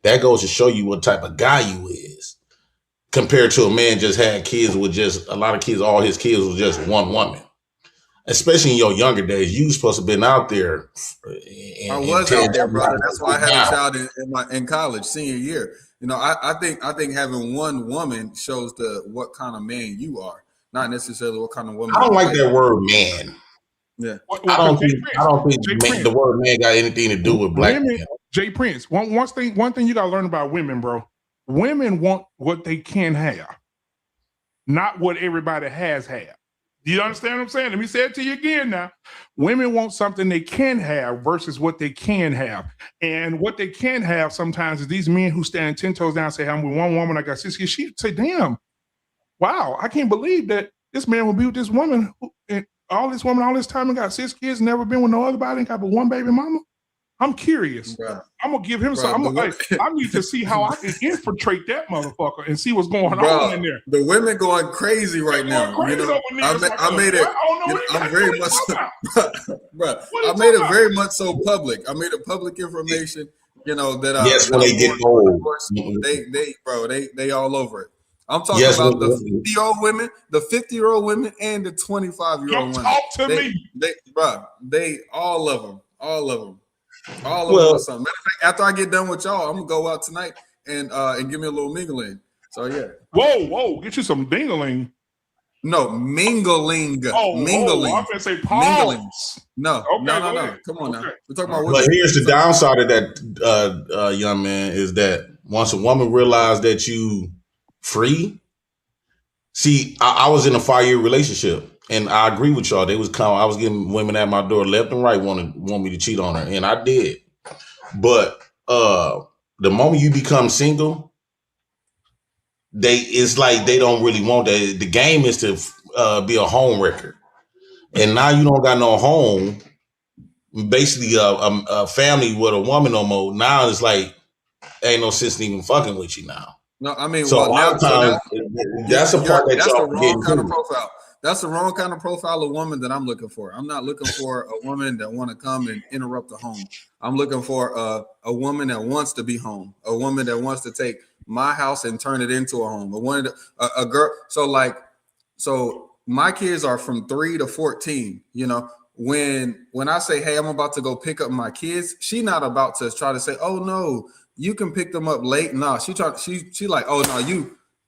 That goes to show you what type of guy you is compared to a man just had kids with just a lot of kids. All his kids was just one woman, especially in your younger days. You supposed to have been out there. I was out there, brother. That's why I had a child in college, senior year. You know, I think having one woman shows what kind of man you are. Not necessarily what kind of woman. I don't like that word, man. Yeah. I don't think the word man got anything to do with black women. men. Jay Prince, one thing you gotta learn about women, bro. Women want what they can have, not what everybody has had. Do you understand what I'm saying? Let me say it to you again now. Women want something they can have versus what they can have. And what they can have sometimes is these men who stand 10 toes down and say, I'm with one woman, I got 6 kids. She say, damn, wow, I can't believe that this man will be with this woman and all this time and got 6 kids, never been with no other body and got but one baby mama. I'm curious. Bruh. I'm gonna give him some. I need to see how I can infiltrate that motherfucker and see what's going on in there. The women going crazy right now. Crazy I made it. I'm very much, bro. I made it very much so public. I made it public information. That yes, when they get old, they all over it. I'm talking about the 50-year-old women, the 50-year-old women, and the 25-year-old women. Talk to me, they all of them. All of them want something. Matter of fact, after I get done with y'all, I'm gonna go out tonight and give me a little mingling. So yeah. Whoa, get you some dingling. No, mingling. Mingling. I'm gonna say pause. No. Come on now. We're talking about women. But here's the downside of that, young man, is that once a woman realized that you free. See, I was in a 5-year relationship. And I agree with y'all. I was getting women at my door left and right want me to cheat on her, and I did. But the moment you become single, it's like they don't really want that. The game is to be a home wrecker, and now you don't got no home. Basically, a family with a woman no more. Now it's like ain't no sense in even fucking with you now. No, I mean, so a lot of times that's a part that y'all the wrong kind of profile. That's the wrong kind of profile of woman that I'm looking for. I'm not looking for a woman that want to come and interrupt the home. I'm looking for a woman that wants to be home, a woman that wants to take my house and turn it into a home. A girl. So my kids are from 3 to 14. When I say, hey, I'm about to go pick up my kids, she not about to try to say, oh no, you can pick them up late. No, she like, oh no,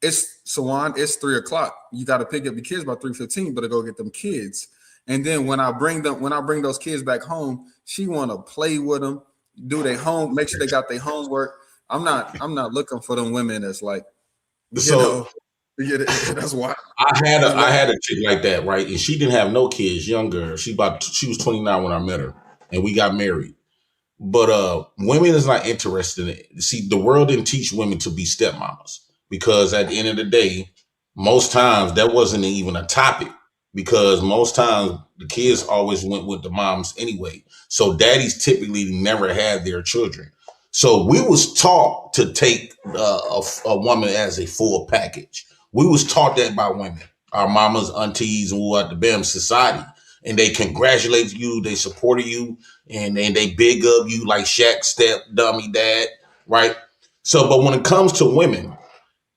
it's Sawan, it's 3:00. You got to pick up your kids by 3:15, but to go get them kids. And then when I bring those kids back home, she want to play with them, do their home, make sure they got their homework. I'm not looking for them women that's like, that's why I had a chick like that, right? And she didn't have no kids, young girl. She was 29 when I met her, and we got married. But women is not interested in it. See, the world didn't teach women to be stepmamas. Because at the end of the day, most times that wasn't even a topic because most times the kids always went with the moms anyway. So daddies typically never had their children. So we was taught to take a woman as a full package. We was taught that by women, our mamas, aunties, and what the BAM society. And they congratulate you, they supported you, and they big up you like Shaq, step, dummy, dad, right? So, but when it comes to women,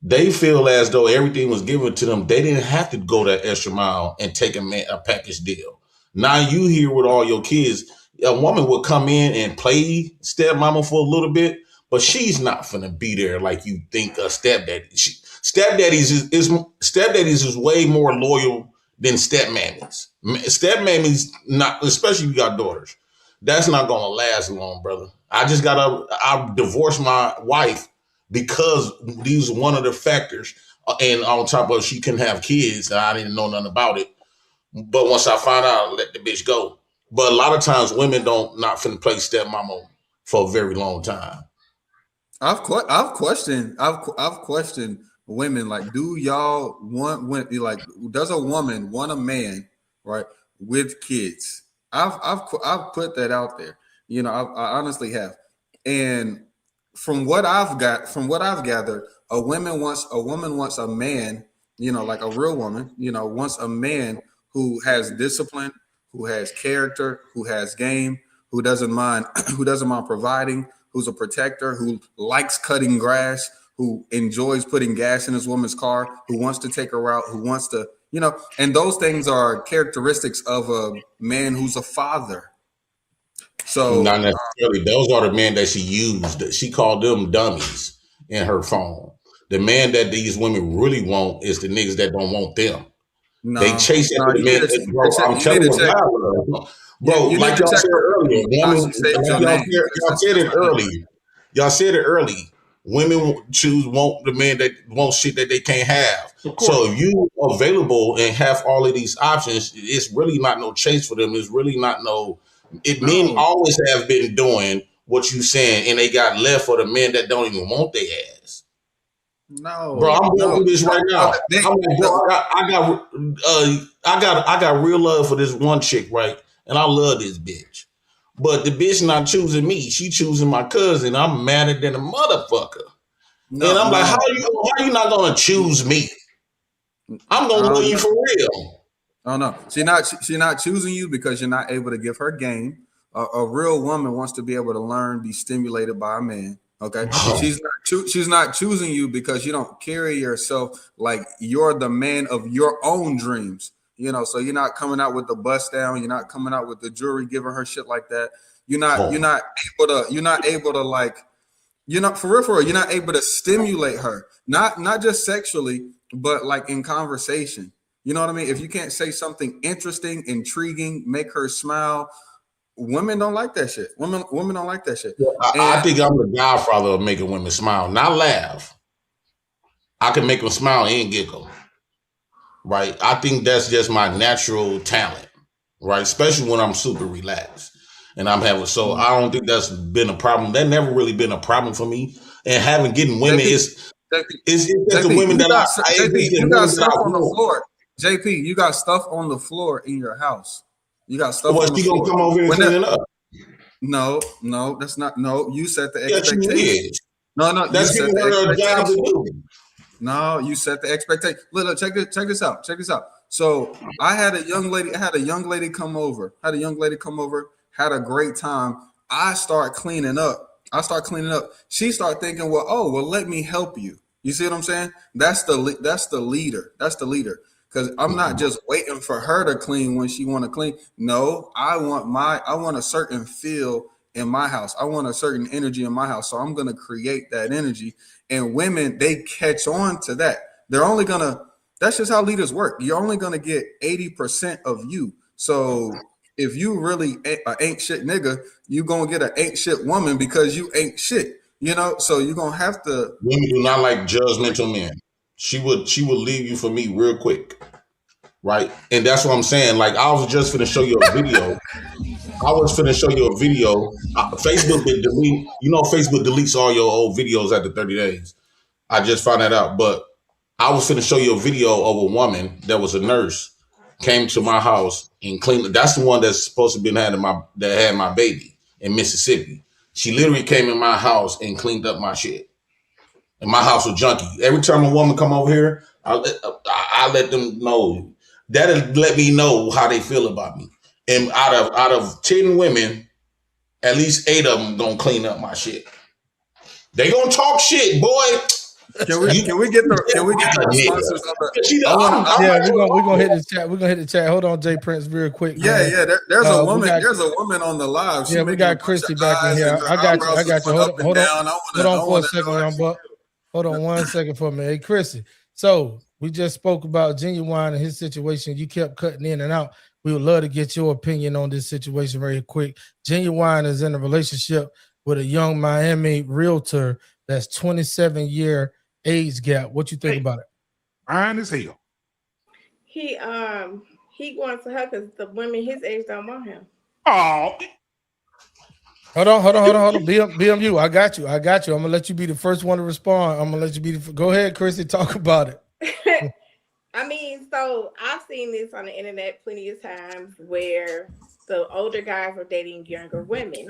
they feel as though everything was given to them. They didn't have to go that extra mile and take a package deal. Now you here with all your kids, a woman will come in and play stepmama for a little bit, but she's not finna be there like you think a stepdaddy. Stepdaddies is way more loyal than stepmammies. Stepmammies not, especially if you got daughters. That's not gonna last long, brother. I divorced my wife because these are one of the factors. And on top of she couldn't have kids, I didn't know nothing about it. But once I found out, I let the bitch go. But a lot of times women not finna play stepmama for a very long time. I've questioned women, like, do y'all want when, like, does a woman want a man, right, with kids? I've put that out there. I honestly have. And from what I've gathered, a woman wants a man, like a real woman, wants a man who has discipline, who has character, who has game, who doesn't mind providing, who's a protector, who likes cutting grass, who enjoys putting gas in his woman's car, who wants to take her out, who wants to, and those things are characteristics of a man who's a father. So not necessarily. Those are the men that she used. She called them dummies in her phone. The man that these women really want is the niggas that don't want them. They chase after the men. Bro, I'm telling you, bro, you need like to y'all check said her earlier, how women, she saves like your name. y'all said it earlier. Y'all said it early. Women want the men that want shit that they can't have. So if you available and have all of these options, it's really not no chase for them. It's really not no. Men always have been doing what you saying, and they got left for the men that don't even want their ass. Bro, I'm going through this right now. I'm like, bro, I got real love for this one chick, right? And I love this bitch. But the bitch not choosing me. She choosing my cousin. I'm madder than a motherfucker. And I'm like, how you not gonna choose me? I'm gonna love you for real. Oh no, she not choosing you because you're not able to give her game. A real woman wants to be able to learn, be stimulated by a man. Okay, she's not choosing you because you don't carry yourself like you're the man of your own dreams. You know, so you're not coming out with the bust down. You're not coming out with the jewelry, giving her shit like that. You're not able to like. You're not for real. You're not able to stimulate her, not just sexually, but like in conversation. You know what I mean? If you can't say something interesting, intriguing, make her smile, women don't like that shit. Women don't like that shit. I think I'm the godfather of making women smile, not laugh. I can make them smile and giggle. Right? I think that's just my natural talent. Right? Especially when I'm super relaxed. And I'm having I don't think that's been a problem. That never really been a problem for me. And getting women is just the women that you got stuff on the floor. JP, you got stuff on the floor in your house. You got stuff on the floor. Gonna come over here and clean it up? No, that's not. No, you set the expectation. No, that's you set the her a job to do. No, you set the expectation. Look, check this out. So I had a young lady come over. Had a great time. I start cleaning up. She start thinking, well, let me help you. You see what I'm saying? That's the leader. Because I'm not just waiting for her to clean when she want to clean. No, I want a certain feel in my house. I want a certain energy in my house. So I'm going to create that energy. And women, they catch on to that. That's just how leaders work. You're only going to get 80% of you. So if you really ain't shit nigga, you going to get an ain't shit woman because you ain't shit. You know, so you're going to have to. Women do not like judgmental men. She would leave you for me real quick. Right? And that's what I'm saying. Like, I was just finna show you a video. Facebook did delete. You know, Facebook deletes all your old videos after 30 days. I just found that out. But I was finna show you a video of a woman that was a nurse, came to my house and cleaned. That's the one that's supposed to be that had my baby in Mississippi. She literally came in my house and cleaned up my shit. And my house was junky. Every time a woman come over here, I let them know. That'll let me know how they feel about me. And out of 10 women, at least 8 of them gonna clean up my shit. They gonna talk shit, boy. Can we get the sponsors of the? We're gonna hit the chat. We're gonna hit the chat. Hold on, Jay Prince, real quick. Man. Yeah. There's a woman. There's a woman on the live. We got Christy back in here. I got you. Hold on for a second, young buck. Hold on 1 second for me. Hey, Christy. So we just spoke about Genuine and his situation. You kept cutting in and out. We would love to get your opinion on this situation very quick. Genuine is in a relationship with a young Miami realtor that's 27-year age gap. What you think about it? Fine as hell. He wants to her because the women his age don't want him. Oh. Hold on. BMU. I got you. I'm gonna let you be the first one to respond. I'm gonna let you be go ahead, Chrissy. Talk about it. I mean, so I've seen this on the internet plenty of times where the older guys are dating younger women.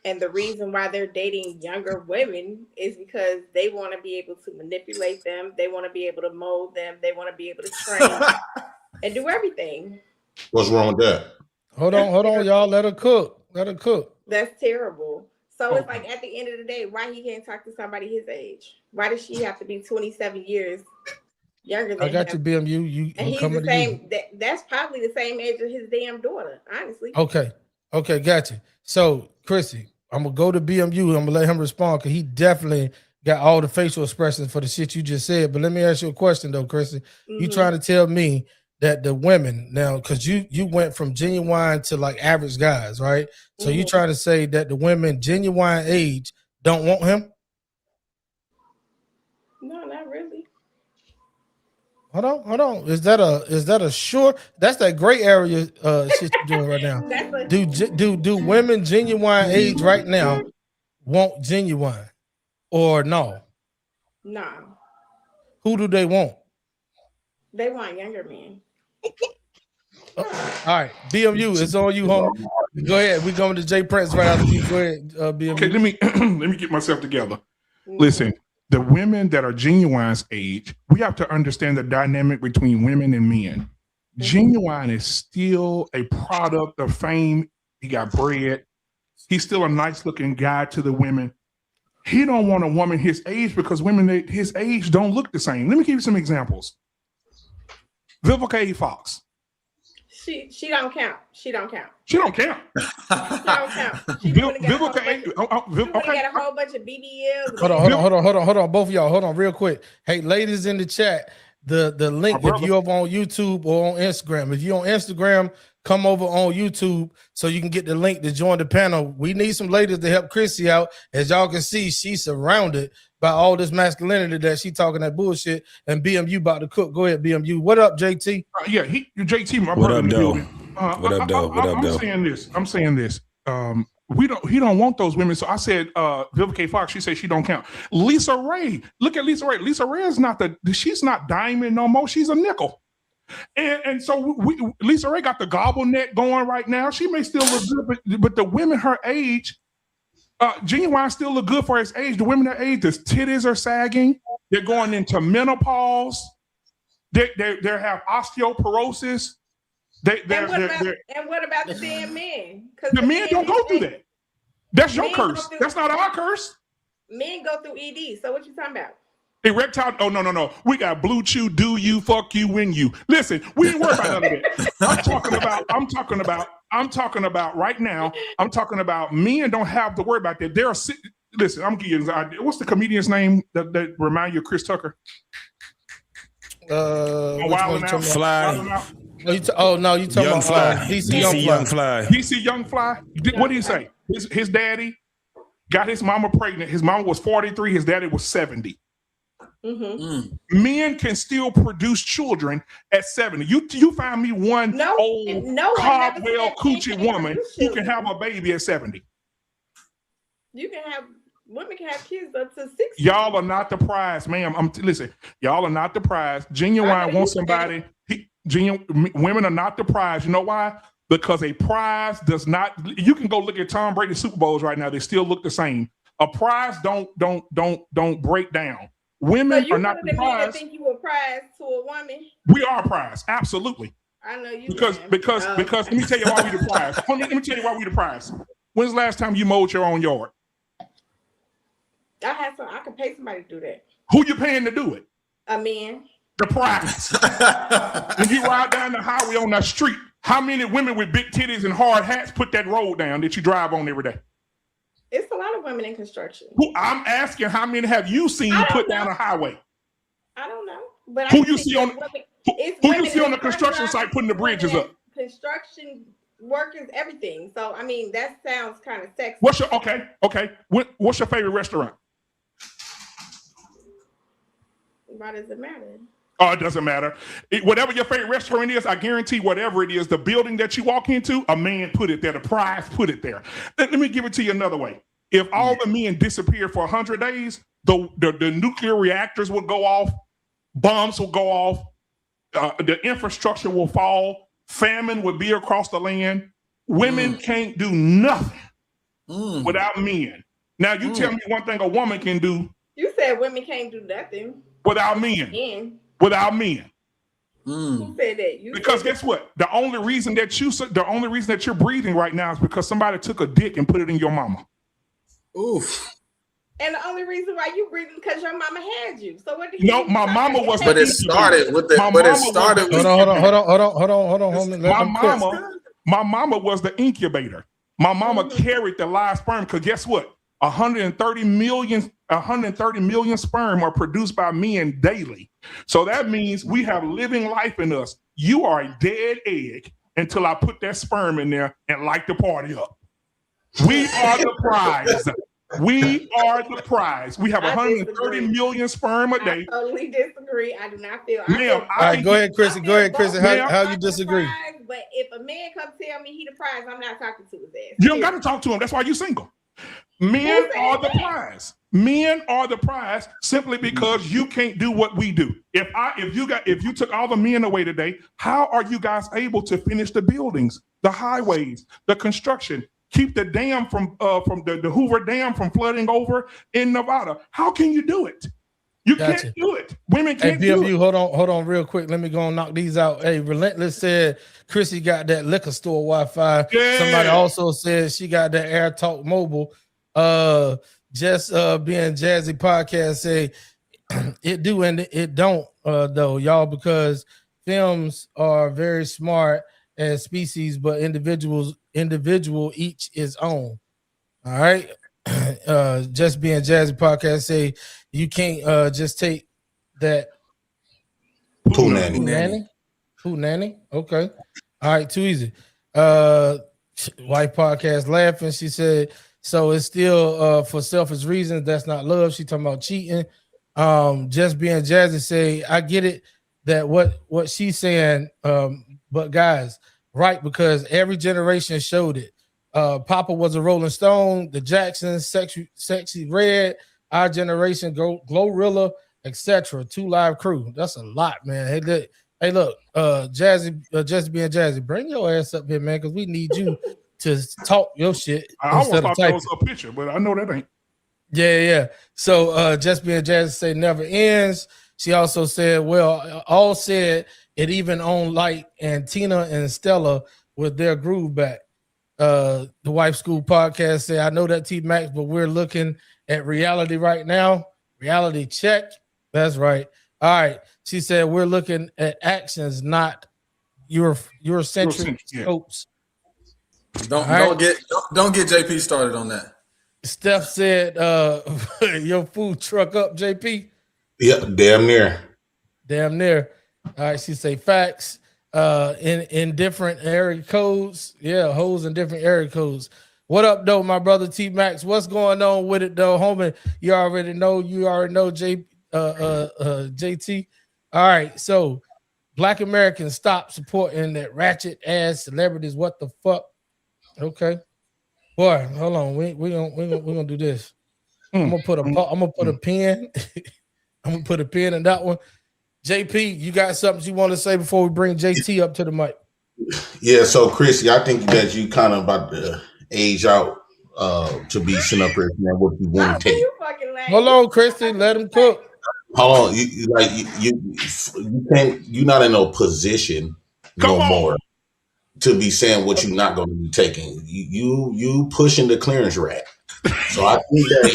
And the reason why they're dating younger women is because they want to be able to manipulate them. They want to be able to mold them. They want to be able to train and do everything. What's wrong with that? Hold on, y'all. Let her cook. That's terrible. So it's like at the end of the day, why he can't talk to somebody his age? Why does she have to be 27 years younger than him? I got you, BMU. And he's the same. That's probably the same age as his damn daughter, honestly. Okay, got you. So, Chrissy, I'm gonna go to BMU. I'm gonna let him respond because he definitely got all the facial expressions for the shit you just said. But let me ask you a question though, Chrissy. Mm-hmm. You trying to tell me that the women now, because you went from Genuine to like average guys, right? So you trying to say that the women Genuine age don't want him? No, not really. Hold on. Is that a sure? That's that gray area shit you're doing right now. Do women Genuine age right now want Genuine or no? No. Who do they want? They want younger men. All right, BMU, it's on you, homie. Go ahead. We're going to Jay Prince right after you. Go ahead, BMU. Okay, let me get myself together. Listen, the women that are Genuine's age, we have to understand the dynamic between women and men. Genuine is still a product of fame. He got bread. He's still a nice looking guy to the women. He don't want a woman his age because women his age don't look the same. Let me give you some examples. Vivica Fox. She don't count. She don't count. She don't count. She don't count. She got a whole bunch of BBLs. Hold on, both of y'all. Hold on, real quick. Hey, ladies in the chat, the link, if you're over on YouTube or on Instagram, if you're on Instagram, come over on YouTube so you can get the link to join the panel. We need some ladies to help Chrissy out. As y'all can see, she's surrounded by all this masculinity that she talking that bullshit, and BMU about to cook. Go ahead, BMU. What up, JT? JT, my what brother. Up, though? What up, though? What up, though? I'm saying this. He don't want those women. So I said, Vivica Fox. She said she don't count. Lisa Ray. Look at Lisa Ray. Lisa Ray is she's not diamond no more. She's a nickel. And so Lisa Ray got the gobble neck going right now. She may still look good, but the women her age, Genuine still look good for his age. The women her age, the titties are sagging. They're going into menopause. They have osteoporosis. And what about the damn men? The men don't go through that. That's your curse. That's not our curse. Men go through ED. So what you talking about? Erectile. Oh, no. We got blue chew, do you, fuck you, win you. Listen, we ain't worried about none of that. I'm talking about right now. I'm talking about men don't have to worry about that. Listen, I'm giving you an idea. What's the comedian's name that remind you of Chris Tucker? Fly. You talking about Fly. DC Young Fly. DC Young Fly. What do you say? His daddy got his mama pregnant. His mama was 43. His daddy was 70. Men can still produce children at 70. You find me one Caldwell coochie woman who can have a baby at 70. Women can have kids up to 60. Y'all are not the prize, ma'am. Listen, y'all are not the prize. Genuine wants somebody. Women are not the prize. You know why? Because a prize does not. You can go look at Tom Brady's Super Bowls right now. They still look the same. A prize don't break down. Women are not the prize. You think you a prize to a woman? We are a prize, absolutely. I know you. Because let me tell you why we the prize. Let me tell you why we the prize. When's the last time you mowed your own yard? I could pay somebody to do that. Who you paying to do it? A man. The prize. When you ride down the highway on that street, how many women with big titties and hard hats put that road down that you drive on every day? It's a lot of women in construction. I'm asking, how many have you seen put down a highway? I don't know. But who you see on the construction site putting the bridges up? Construction workers, everything. So I mean, that sounds kind of sexy. What's your favorite restaurant? Why does it matter? Oh, it doesn't matter. Whatever your favorite restaurant is, I guarantee whatever it is, the building that you walk into, a man put it there. The prize put it there. Let me give it to you another way. If all the men disappear for 100 days, the nuclear reactors will go off, bombs will go off, the infrastructure will fall, famine will be across the land. Women can't do nothing without men. Now, you tell me one thing a woman can do. You said women can't do nothing without men. Without men. Who said that? Because guess what? The only reason that you're breathing right now is because somebody took a dick and put it in your mama. Oof. And the only reason why you breathing because your mama had you. So what did you? No, my mama was. But it started with the. Hold on. My mama was the incubator. My mama carried the live sperm. Because guess what? 130 million sperm are produced by men daily. So that means we have living life in us. you are a dead egg until I put that sperm in there and light the party up. We are the prize. We are the prize. We have 130 million sperm a day. I totally disagree. I do not feel. Ma'am, all right, go ahead, Chrissy. Go ahead, Chrissy. How you disagree? Prize, but if a man comes tell me he the prize, I'm not talking to his ass. You don't got to talk to him. That's why you're single. Men are the prize. Men are the prize simply because you can't do what we do. If you took all the men away today, how are you guys able to finish the buildings, the highways, the construction? Keep the dam from the Hoover Dam from flooding over in Nevada. How can you do it? You can't do it. Women can't do it. Hold on real quick. Let me go and knock these out. Hey, Relentless said Chrissy got that liquor store Wi-Fi. Yeah. Somebody also said she got that Air Talk Mobile. Just being Jazzy podcast say it do and it don't though, y'all, because films are very smart as species, but individual each is own. All right. Just being Jazzy podcast say you can't just take that Pooh nanny. Okay. All right, too easy. Wife podcast laughing. She said, so it's still for selfish reasons. That's not love. She talking about cheating. Just being Jazzy say, I get it that what she's saying, but guys, right, because every generation showed it. Papa was a Rolling Stone, the Jacksons, Sexy Red, our generation, Glorilla, etc. 2 Live Crew. That's a lot, man. Hey, look, Jazzy, just being Jazzy, bring your ass up here, man, because we need you to talk your shit. I almost thought that was a picture, but I know that ain't. Yeah. So just being Jazzy say never ends. She also said, well, all said it even on Light and Tina and Stella with their groove back. The Wife School podcast say, I know that T-Max, but we're looking at reality right now. Reality check. That's right. All right. She said we're looking at actions, not Eurocentric scopes. Don't get JP started on that. Steph said your food truck up, JP. Yeah, damn near. All right, she say facts. In different area codes. Yeah, hoes in different area codes. What up, though, my brother T-Max? What's going on with it, though, homie? You already know, JT. All right, so Black Americans stop supporting that ratchet ass celebrities. What the fuck? Okay, boy, hold on. We gonna do this. I'm gonna put a pin. I'm gonna put a pin in that one. JP, you got something you want to say before we bring JT up to the mic? Yeah, so Chrissy, I think that you kind of about to age out to be sitting up here saying what you want to take. Hold on, Chrissy, let him cook. Hold on, you can't. You're not in no position no more to be saying what you're not going to be taking. You pushing the clearance rack. So I think that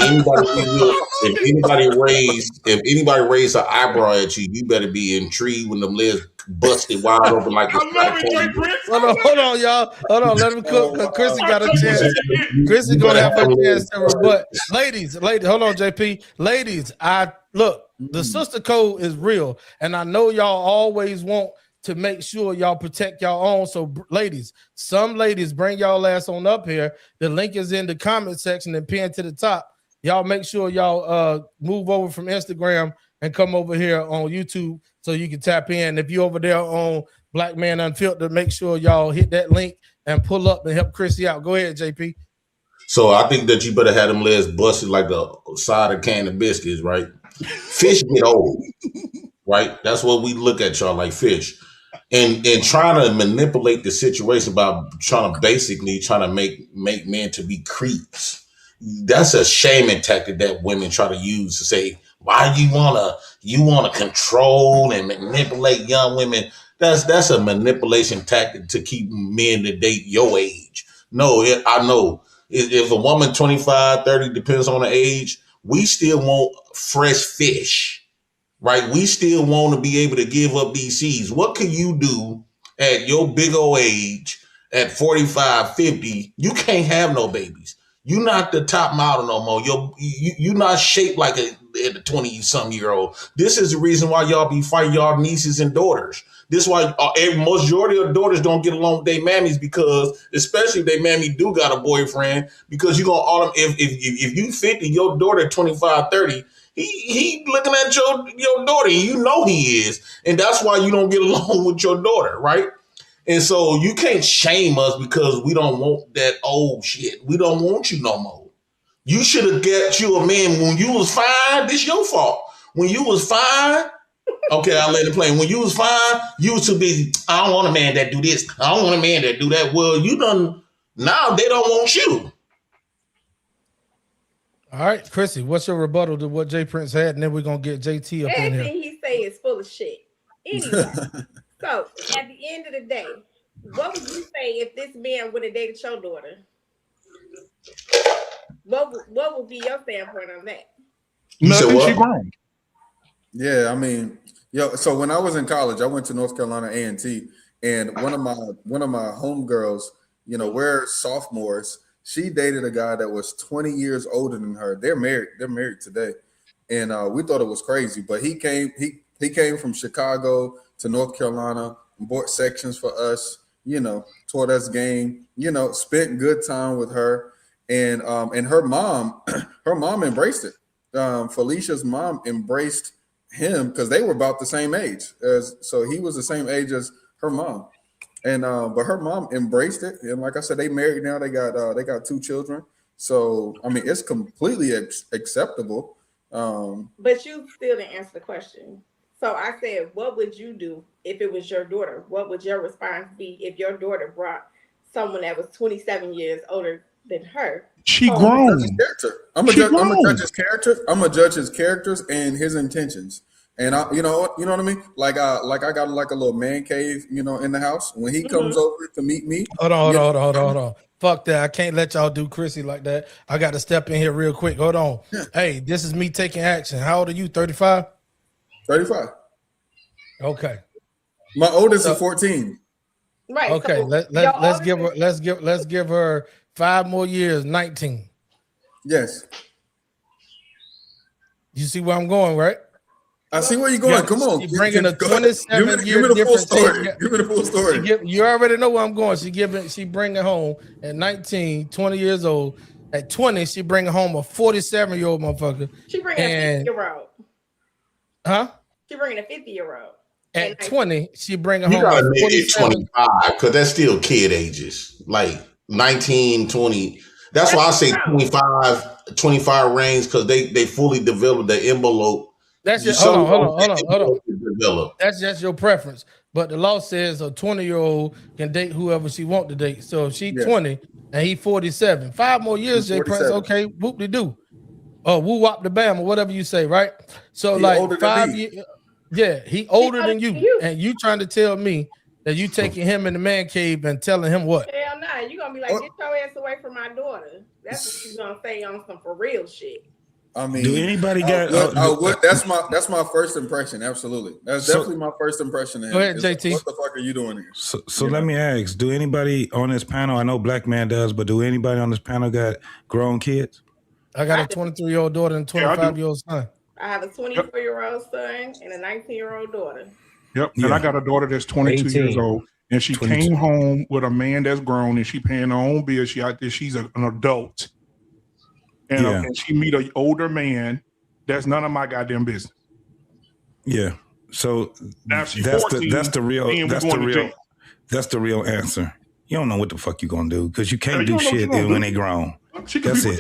if anybody raise an eyebrow at you, you better be intrigued when them legs busted wide open like this. Hold on, y'all. Hold on, let him cook. Chrissy got a chance. Chrissy gonna have her chance to rebut. Ladies, hold on, JP. Ladies, the sister code is real, and I know y'all always want to make sure y'all protect y'all own. So, ladies, some ladies bring y'all ass on up here. The link is in the comment section and pinned to the top. Y'all make sure y'all move over from Instagram and come over here on YouTube so you can tap in. If you're over there on Black Man Unfiltered, make sure y'all hit that link and pull up and help Chrissy out. Go ahead, JP. So I think that you better have them legs busted like the side of can of biscuits, right? Fish get old, right? That's what we look at y'all like fish. And trying to manipulate the situation by trying to make men to be creeps. That's a shaming tactic that women try to use to say, why you wanna control and manipulate young women. That's a manipulation tactic to keep men to date your age. No, I know. If a woman 25, 30, depends on the age, we still want fresh fish. Right? We still want to be able to give up these seeds. What can you do at your big old age at 45, 50? You can't have no babies. You're not the top model no more. You're not shaped like the 20-some-year-old. This is the reason why y'all be fighting y'all nieces and daughters. This is why majority of daughters don't get along with their mammies, because, especially if their mammy do got a boyfriend, because you gonna if you 50, your daughter 25, 30, he looking at your daughter, and you know he is, and that's why you don't get along with your daughter, right? And so you can't shame us because we don't want that old shit. We don't want you no more. You should have got you a man when you was fine. This your fault. When you was fine, okay, I'll let it play. When you was fine, you was too busy. I don't want a man that do this. I don't want a man that do that. Well, you done, now they don't want you. All right, Chrissy, what's your rebuttal to what Jay Prince had? And then we're going to get JT up in here. Everything he say is full of shit. Anyway, so at the end of the day, what would you say if this man would have dated your daughter? What would be your standpoint on that? Nothing. She grown. Yeah, I mean, so when I was in college, I went to North Carolina A&T, and one of my homegirls, we're sophomores. She dated a guy that was 20 years older than her. They're married today, and we thought it was crazy. But he came from Chicago to North Carolina, bought sections for us, taught us game, spent good time with her, and her mom embraced it. Felicia's mom embraced him because they were about the same age, so he was the same age as her mom, and but her mom embraced it, and like I said, they married now. They got 2 children, so I mean it's completely acceptable. But you still didn't answer the question. So I said, what would you do if it was your daughter? What would your response be if your daughter brought someone that was 27 years older than her? She grown. I'm gonna judge his character. I'm gonna judge his characters and his intentions. And you know what I mean? Like I got like a little man cave, in the house. When he comes over to meet me. Hold on. Fuck that. I can't let y'all do Chrissy like that. I got to step in here real quick. Hold on. Yeah. Hey, this is me taking action. How old are you? 35? 35. Okay. My oldest is 14. Right. Okay. So let's give her 5 more years. 19. Yes. You see where I'm going, right? I see where you're going. Come on. She's bringing a 27-year difference. Give me the full story. You already know where I'm going. She bringing home at 19, 20 years old. At 20, she bringing home a 47-year-old motherfucker. She bringing a 50-year-old. Huh? She bringing a 50-year-old. At 20, she bringing home. You gotta make it 47. 25 because that's still kid ages, like 19, 20. That's why I say 25 range, because they fully develop the envelope. That's just hold on. That's just your preference. But the law says a 20-year-old can date whoever she want to date. So if she's 20 and he 47, 5 more years, Jay Prince, okay, whoop de doo. Oh, woo wop the bam, or whatever you say, right? So he like 5 years. Yeah, he older than you. And you trying to tell me that you taking him in the man cave and telling him what? Hell nah, you gonna be like, get your ass away from my daughter. That's what you gonna say on some for real shit. I mean, do anybody got? That's my first impression. Absolutely, that's definitely my first impression. Go ahead, JT. What the fuck are you doing here? So let me ask: do anybody on this panel? I know Black Man does, but do anybody on this panel got grown kids? I got a 23-year-old daughter and 25-year-old son. I have a 24-year-old son and a 19-year-old daughter. Yep, and I got a daughter that's 22 years old, and she 22. Came home with a man that's grown, and she paying her own bills. She out there, she's an adult. And she meet an older man. That's none of my goddamn business. Yeah. So that's the real answer. You don't know what the fuck you gonna do because you can't do shit when they grown. That's it.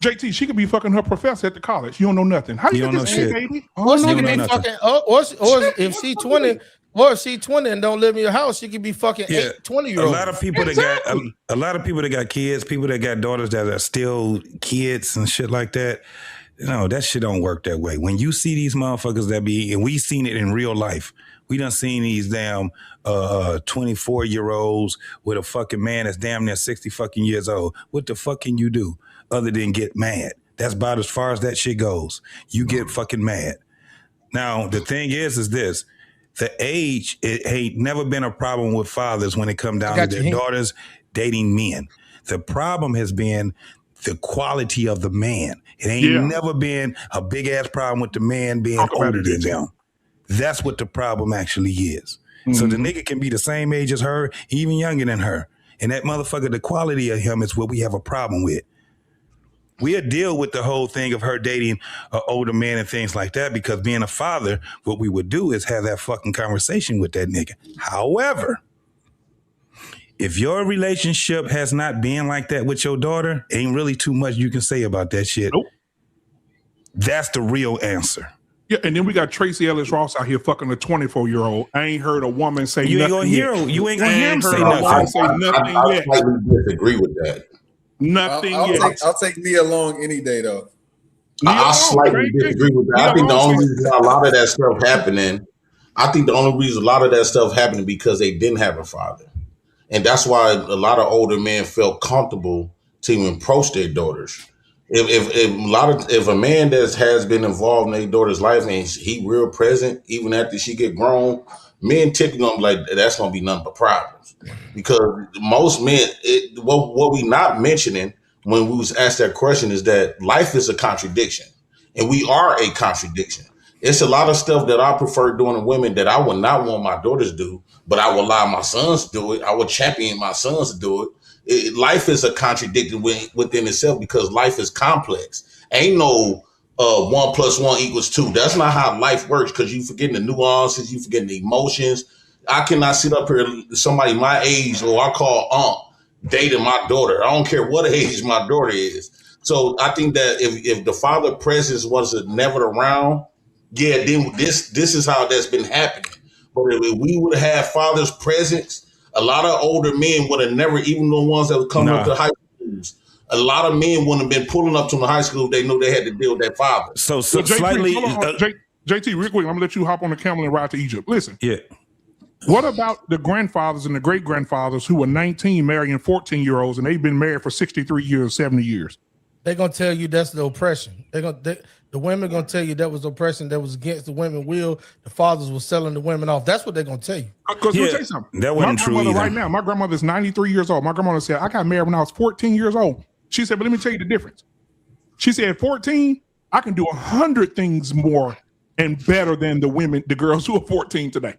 JT, she could be fucking her professor at the college. You don't know nothing. How you don't know shit, baby? Or she could be fucking. Or if she 20. Or if she 20 and don't live in your house, she could be fucking 20-year-olds. A lot of people that got kids, people that got daughters that are still kids and shit like that. That shit don't work that way. When you see these motherfuckers and we seen it in real life. We done seen these damn 24-year-olds with a fucking man that's damn near 60 fucking years old. What the fuck can you do other than get mad? That's about as far as that shit goes. You get fucking mad. Now, the thing is this. The age, it ain't never been a problem with fathers when it come down to their daughters dating men. The problem has been the quality of the man. It ain't never been a big ass problem with the man being older than them. That's what the problem actually is. So the nigga can be the same age as her, even younger than her. And that motherfucker, the quality of him is what we have a problem with. We'll deal with the whole thing of her dating an older man and things like that, because being a father, what we would do is have that fucking conversation with that nigga. However, if your relationship has not been like that with your daughter, ain't really too much you can say about that shit. Nope. That's the real answer. Yeah, and then we got Tracy Ellis Ross out here fucking a 24-year-old. I ain't heard a woman say you nothing. You ain't gonna hear him say nothing. I slightly disagree with that. Nothing I'll take Nia Long any day though. I slightly disagree with that. I think the only reason a lot of that stuff happening, because they didn't have a father. And that's why a lot of older men felt comfortable to even approach their daughters. If a man that has been involved in their daughter's life and he real present, even after she get grown, men typically gonna be like, that's gonna be nothing but problems. Because most men, what we not mentioning when we was asked that question is that life is a contradiction, and we are a contradiction. It's a lot of stuff that I prefer doing to women that I would not want my daughters to do, but I would allow my sons to do it. I would champion my sons to do it. Life is a contradiction within itself, because life is complex. Ain't no 1 + 1 = 2. That's not how life works, because you forgetting the nuances, you forgetting the emotions. I cannot sit up here, somebody my age, or I call aunt, dating my daughter. I don't care what age my daughter is. So I think that if the father presence was never around, then this is how that's been happening. But if we would have had father's presence, a lot of older men would have never, even the ones that were coming up to high schools, a lot of men wouldn't have been pulling up to the high school if they knew they had to deal with that father. So JT, real quick, I'm gonna let you hop on the camel and ride to Egypt. Listen. Yeah. What about the grandfathers and the great grandfathers who were 19 marrying 14-year-olds and they've been married for 63 years, 70 years? They're gonna tell you that's the oppression. The women gonna tell you that was oppression, that was against the women will. The fathers were selling the women off. That's what they're gonna tell you. Because let me tell you something. That wasn't true either. Right now, my grandmother's 93 years old. My grandmother said, I got married when I was 14 years old. She said, but let me tell you the difference. She said, at 14, I can do 100 things more and better than the girls who are 14 today.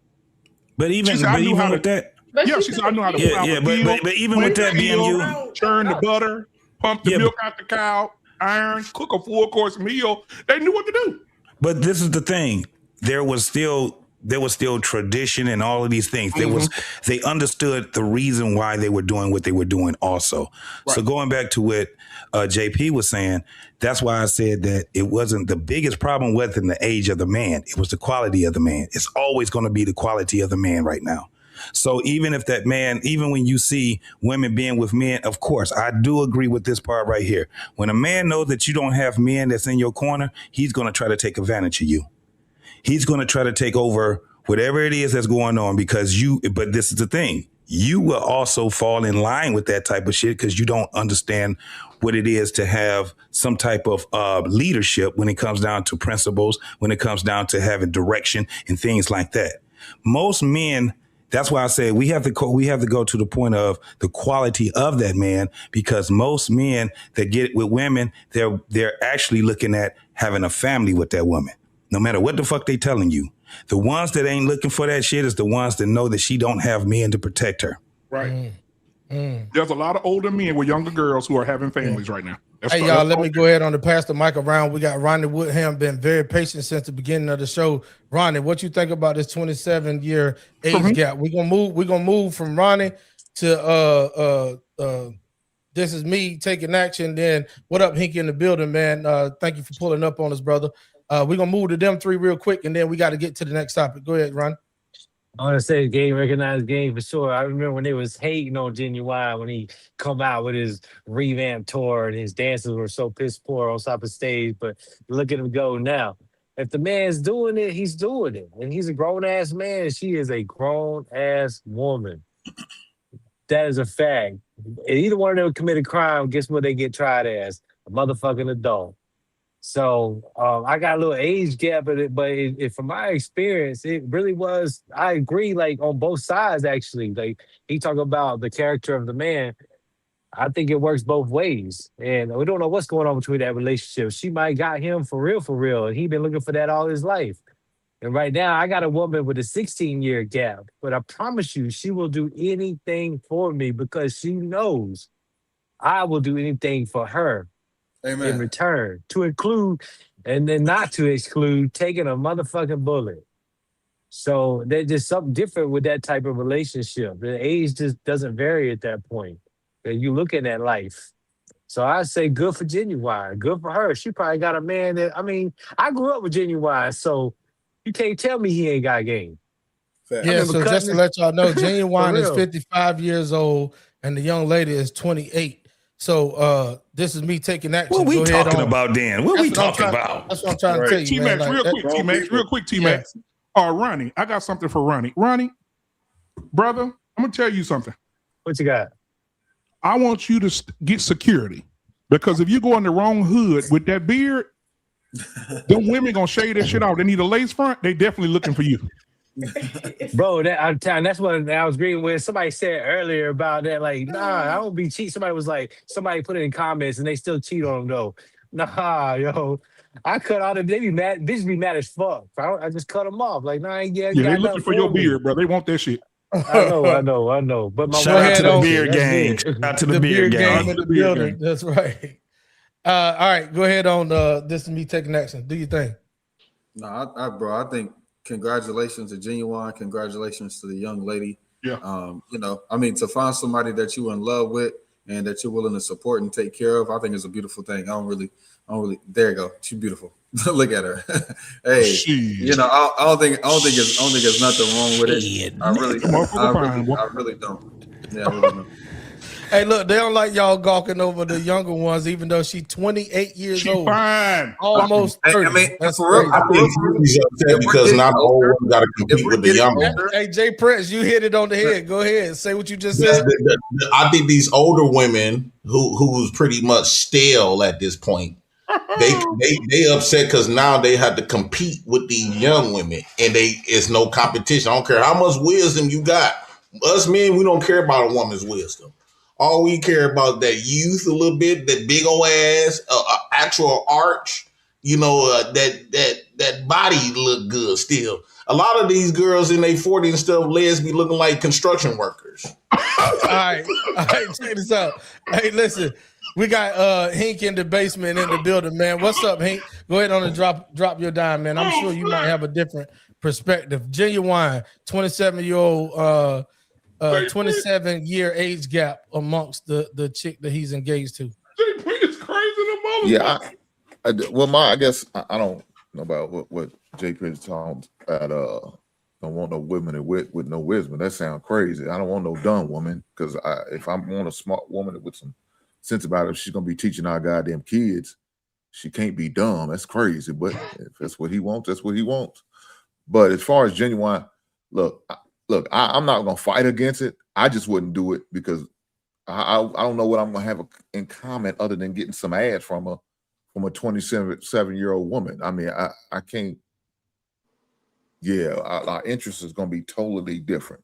But even with that, she said I know how to but even with that, BMU, churn the butter, pump the milk out the cow, iron, cook a full course meal. They knew what to do. But this is the thing: there was still tradition and all of these things. They understood the reason why they were doing what they were doing also. Right. So going back to what JP was saying, that's why I said that it wasn't the biggest problem wasn't the age of the man. It was the quality of the man. It's always going to be the quality of the man right now. So even if that man, even when you see women being with men, of course, I do agree with this part right here. When a man knows that you don't have men that's in your corner, he's going to try to take advantage of you. He's going to try to take over whatever it is that's going on but this is the thing. You will also fall in line with that type of shit because you don't understand what it is to have some type of leadership when it comes down to principles, when it comes down to having direction and things like that. Most men, that's why I say we have to go to the point of the quality of that man, because most men that get with women, they're actually looking at having a family with that woman. No matter what the fuck they telling you. The ones that ain't looking for that shit is the ones that know that she don't have men to protect her. Right. There's a lot of older men with younger girls who are having families right now. Hey, y'all, let me go ahead on the pass the mic around. We got Ronnie Woodham, been very patient since the beginning of the show. Ronnie, what you think about this 27-year age gap? We're gonna move from Ronnie to this is me taking action. Then what up, Hinky in the building, man? Thank you for pulling up on us, brother. We're gonna move to them three real quick, and then we got to get to the next topic. Go ahead, Ron. I want to say game recognized game for sure. I remember when they was hating on Genuine when he come out with his revamp tour and his dances were so piss poor on top of stage. But look at him go now. If the man's doing it, he's doing it. And he's a grown-ass man, and she is a grown-ass woman. That is a fact. And either one of them commit a crime, guess what they get tried as? A motherfucking adult. So I got a little age gap, but from my experience, it really was, I agree, like on both sides, actually. Like he talked about the character of the man. I think it works both ways. And we don't know what's going on between that relationship. She might got him for real, and he been looking for that all his life. And right now, I got a woman with a 16-year gap, but I promise you, she will do anything for me because she knows I will do anything for her in Amen. return, to include and then not to exclude taking a motherfucking bullet. So there's just something different with that type of relationship. The age just doesn't vary at that point. And you looking at life. So I say good for Genuine. Good for her. She probably got a man that, I mean, I grew up with Genuine, so you can't tell me he ain't got game. Yeah, so just to let y'all know, Genuine is real. 55 years old and the young lady is 28. So this is me taking action. What we Go ahead talking on. about then? What we talking about? That's what I'm trying to tell you, man. T-Max, real quick, T-Max. Ronnie, I got something for Ronnie. Ronnie, brother, I'm going to tell you something. What you got? I want you to get security, because if you go in the wrong hood with that beard, them women going to shave that shit off. They need a lace front. They definitely looking for you. Bro, that's what I was agreeing with. Somebody said earlier about that, like, nah, I don't be cheat. Somebody was like, somebody put it in comments and they still cheat on them though. Nah, yo, I cut all them. They be mad. Bitches be mad as fuck. I just cut them off. Like, nah, I ain't Yeah, they looking for your beard, bro. They want that shit. I know. But my shout out to the beard gang. Shout out to the beard gang. In the building. That's right. All right, go ahead on. This is me taking action. Do your thing. No, bro, I think congratulations to Genuine. Congratulations to the young lady. Yeah. You know, I mean, to find somebody that you're in love with and that you're willing to support and take care of, I think it's a beautiful thing. I don't really. There you go. She's beautiful. Look at her. Hey, you know, I don't think there's nothing wrong with it. I really don't. Yeah, I really don't. Hey, look, they don't like y'all gawking over the younger ones, even though she's 28 years old. Fine. Almost 30. I mean, that's for real. I think he's upset because now the old one got to compete with the young one. Hey, Jay Prince, you hit it on the head. Go ahead. Say what you just said. I think these older women who's pretty much stale at this point, they upset because now they have to compete with these young women, and it's no competition. I don't care how much wisdom you got. Us men, we don't care about a woman's wisdom. All we care about that youth a little bit, that big old ass, actual arch. You know, that body look good still. A lot of these girls in their 40s and stuff, legs be looking like construction workers. All right, check this out. Hey, listen, we got Hink in the basement in the building, man. What's up, Hink? Go ahead on and drop your dime, man. I'm sure you might have a different perspective. Genuine, 27-year-old, 27-year age gap amongst the chick that he's engaged to. It's crazy. Yeah, I guess I don't know about what Jay Prince talking about. Don't want no women with no wisdom. That sounds crazy. I don't want no dumb woman, because if I want a smart woman with some sense about it, she's gonna be teaching our goddamn kids. She can't be dumb. That's crazy. But if that's what he wants, that's what he wants. But as far as Genuine, look, I'm not gonna fight against it. I just wouldn't do it because I don't know what I'm gonna have in common other than getting some ads from a 27-year-old woman. I mean, I can't. Yeah, our interest is going to be totally different.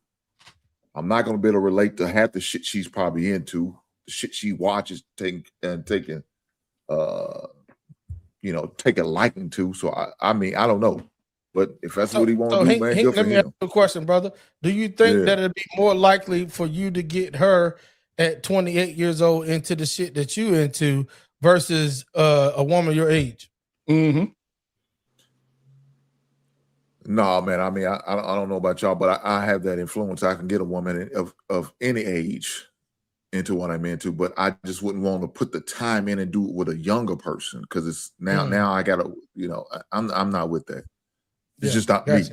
I'm not going to be able to relate to half the shit she's probably into, the shit she watches, taking liking to. So I mean, I don't know, but if that's what he wants to do, man, good for let me him. ask you a question, brother. Do you think that it'd be more likely for you to get her at 28 years old into the shit that you into versus a woman your age? Mm-hmm. No, man. I mean, I don't know about y'all, but I have that influence. I can get a woman of any age into what I'm into, but I just wouldn't want to put the time in and do it with a younger person because it's now I gotta, I'm not with that. It's just not me.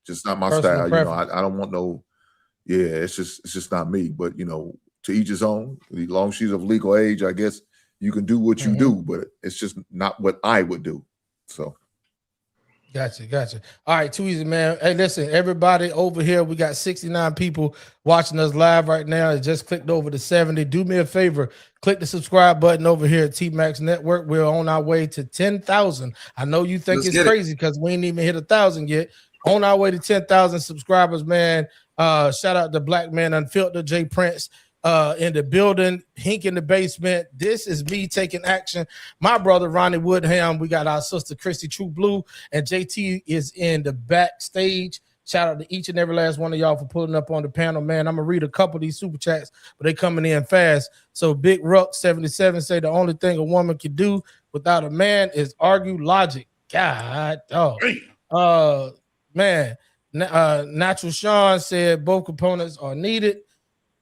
Just not my Personal style. preference. I don't want no. Yeah, it's just not me. But to each his own. As long as she's of legal age, I guess you can do what you do, but it's just not what I would do. So. Gotcha. All right, too easy, man. Hey, listen, everybody over here, we got 69 people watching us live right now. It just clicked over to 70. Do me a favor, click the subscribe button over here at T-Max Network. We're on our way to 10,000. I know you think it's crazy because we ain't even hit 1,000 yet. On our way to 10,000 subscribers, man. Shout out to Black Man Unfiltered, Jay Prince. in the building, Hink in the basement. This is me taking action. My brother Ronnie Woodham. We got our sister Christy True Blue, and JT is in the backstage. Shout out to each and every last one of y'all for pulling up on the panel, man. I'm gonna read a couple of these super chats, but they coming in fast. So Big Ruck 77 say the only thing a woman can do without a man is argue logic. God, man. Natural Sean said both components are needed.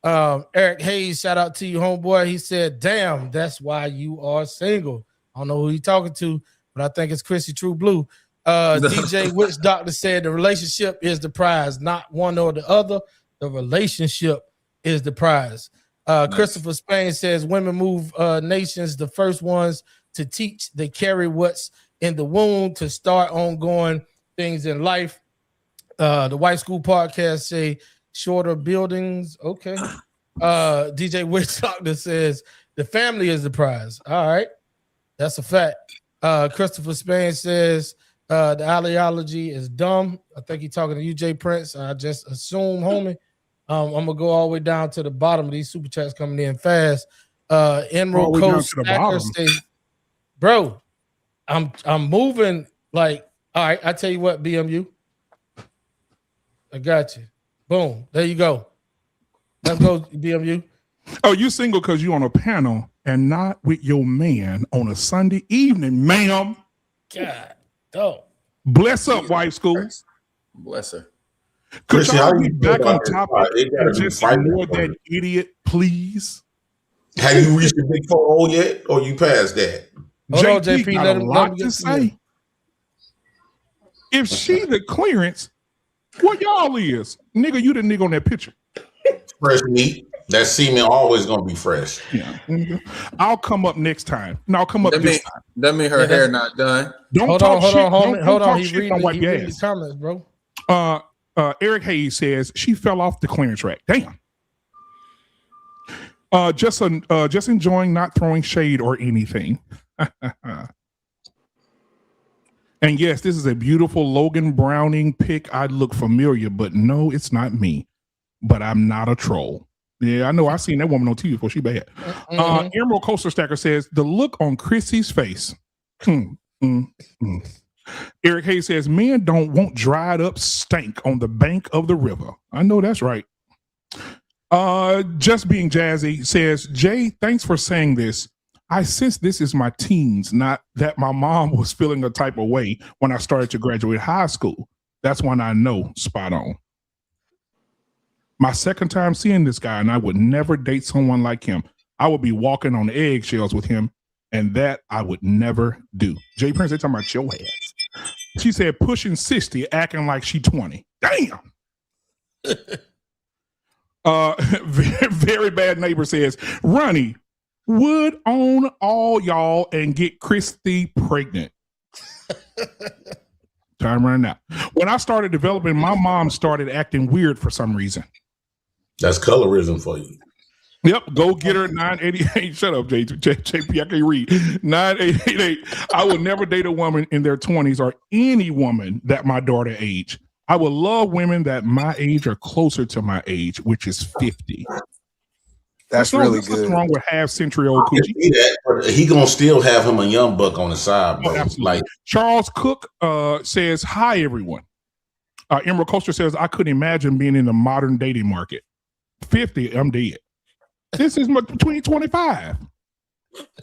Eric Hayes, shout out to you, homeboy. He said, damn, that's why you are single. I don't know who he's talking to, but I think it's Chrissy True Blue. DJ Witch Doctor said the relationship is the prize, not one or the other. The relationship is the prize. Christopher Spain says women move nations, the first ones to teach. They carry what's in the womb to start ongoing things in life. The White School Podcast say shorter buildings. Okay. DJ Witch Doctor says the family is the prize. All right. That's a fact. Christopher Spain says the ideology is dumb. I think he's talking to you, Jay Prince. I just assume, homie. I'm gonna go all the way down to the bottom of these super chats coming in fast. Emerald Coast Stacker says, bro, I'm moving like, all right, I tell you what, BMU. I got you. Boom. There you go. Let's go, BMU. Oh, you single because you on a panel and not with your man on a Sunday evening, ma'am. God, oh. Bless up, White School. Bless her. Could y'all be back on topic and just ignore that idiot, please? Have you reached the big 4-0 yet, or you passed that? Hold on, JP, got a lot to say. If she the clearance, what y'all is? Nigga, you the nigga on that picture. Fresh meat. That semen always gonna be fresh. Yeah. I'll come up next time. No, I'll come up this time. That mean her hair not done. Don't talk shit. Hold on. He's reading the comments, bro. Eric Hayes says she fell off the clearance rack. Damn. Just enjoying, not throwing shade or anything. And yes, this is a beautiful Logan Browning pick. I look familiar, but no, it's not me. But I'm not a troll. Yeah, I know. I seen that woman on TV before. She bad. Emerald Coaster Stacker says the look on Chrissy's face. Eric Hayes says men don't want dried up stank on the bank of the river. I know that's right. Just Being Jazzy says, Jay, thanks for saying this. I sense this is my teens, not that my mom was feeling a type of way when I started to graduate high school. That's when I know, spot on. My second time seeing this guy, and I would never date someone like him. I would be walking on eggshells with him, and that I would never do. Jay Prince, they talking about your ass. She said, pushing 60, acting like she 20. Damn. Very bad neighbor says, Ronnie, would own all y'all and get Christy pregnant. Time running out. When I started developing, my mom started acting weird for some reason. That's colorism for you. Yep, go get her 988. Shut up, JP. I can't read. 9888. I would never date a woman in their 20s or any woman that my daughter age. I would love women that my age or closer to my age, which is 50. That's really good. What's wrong with half-century-old coochie? He gonna still have him a young buck on the side, bro. Like Charles Cook says, hi, everyone. Emerald Coaster says, I couldn't imagine being in the modern dating market. 50, I'm dead. This is between 25.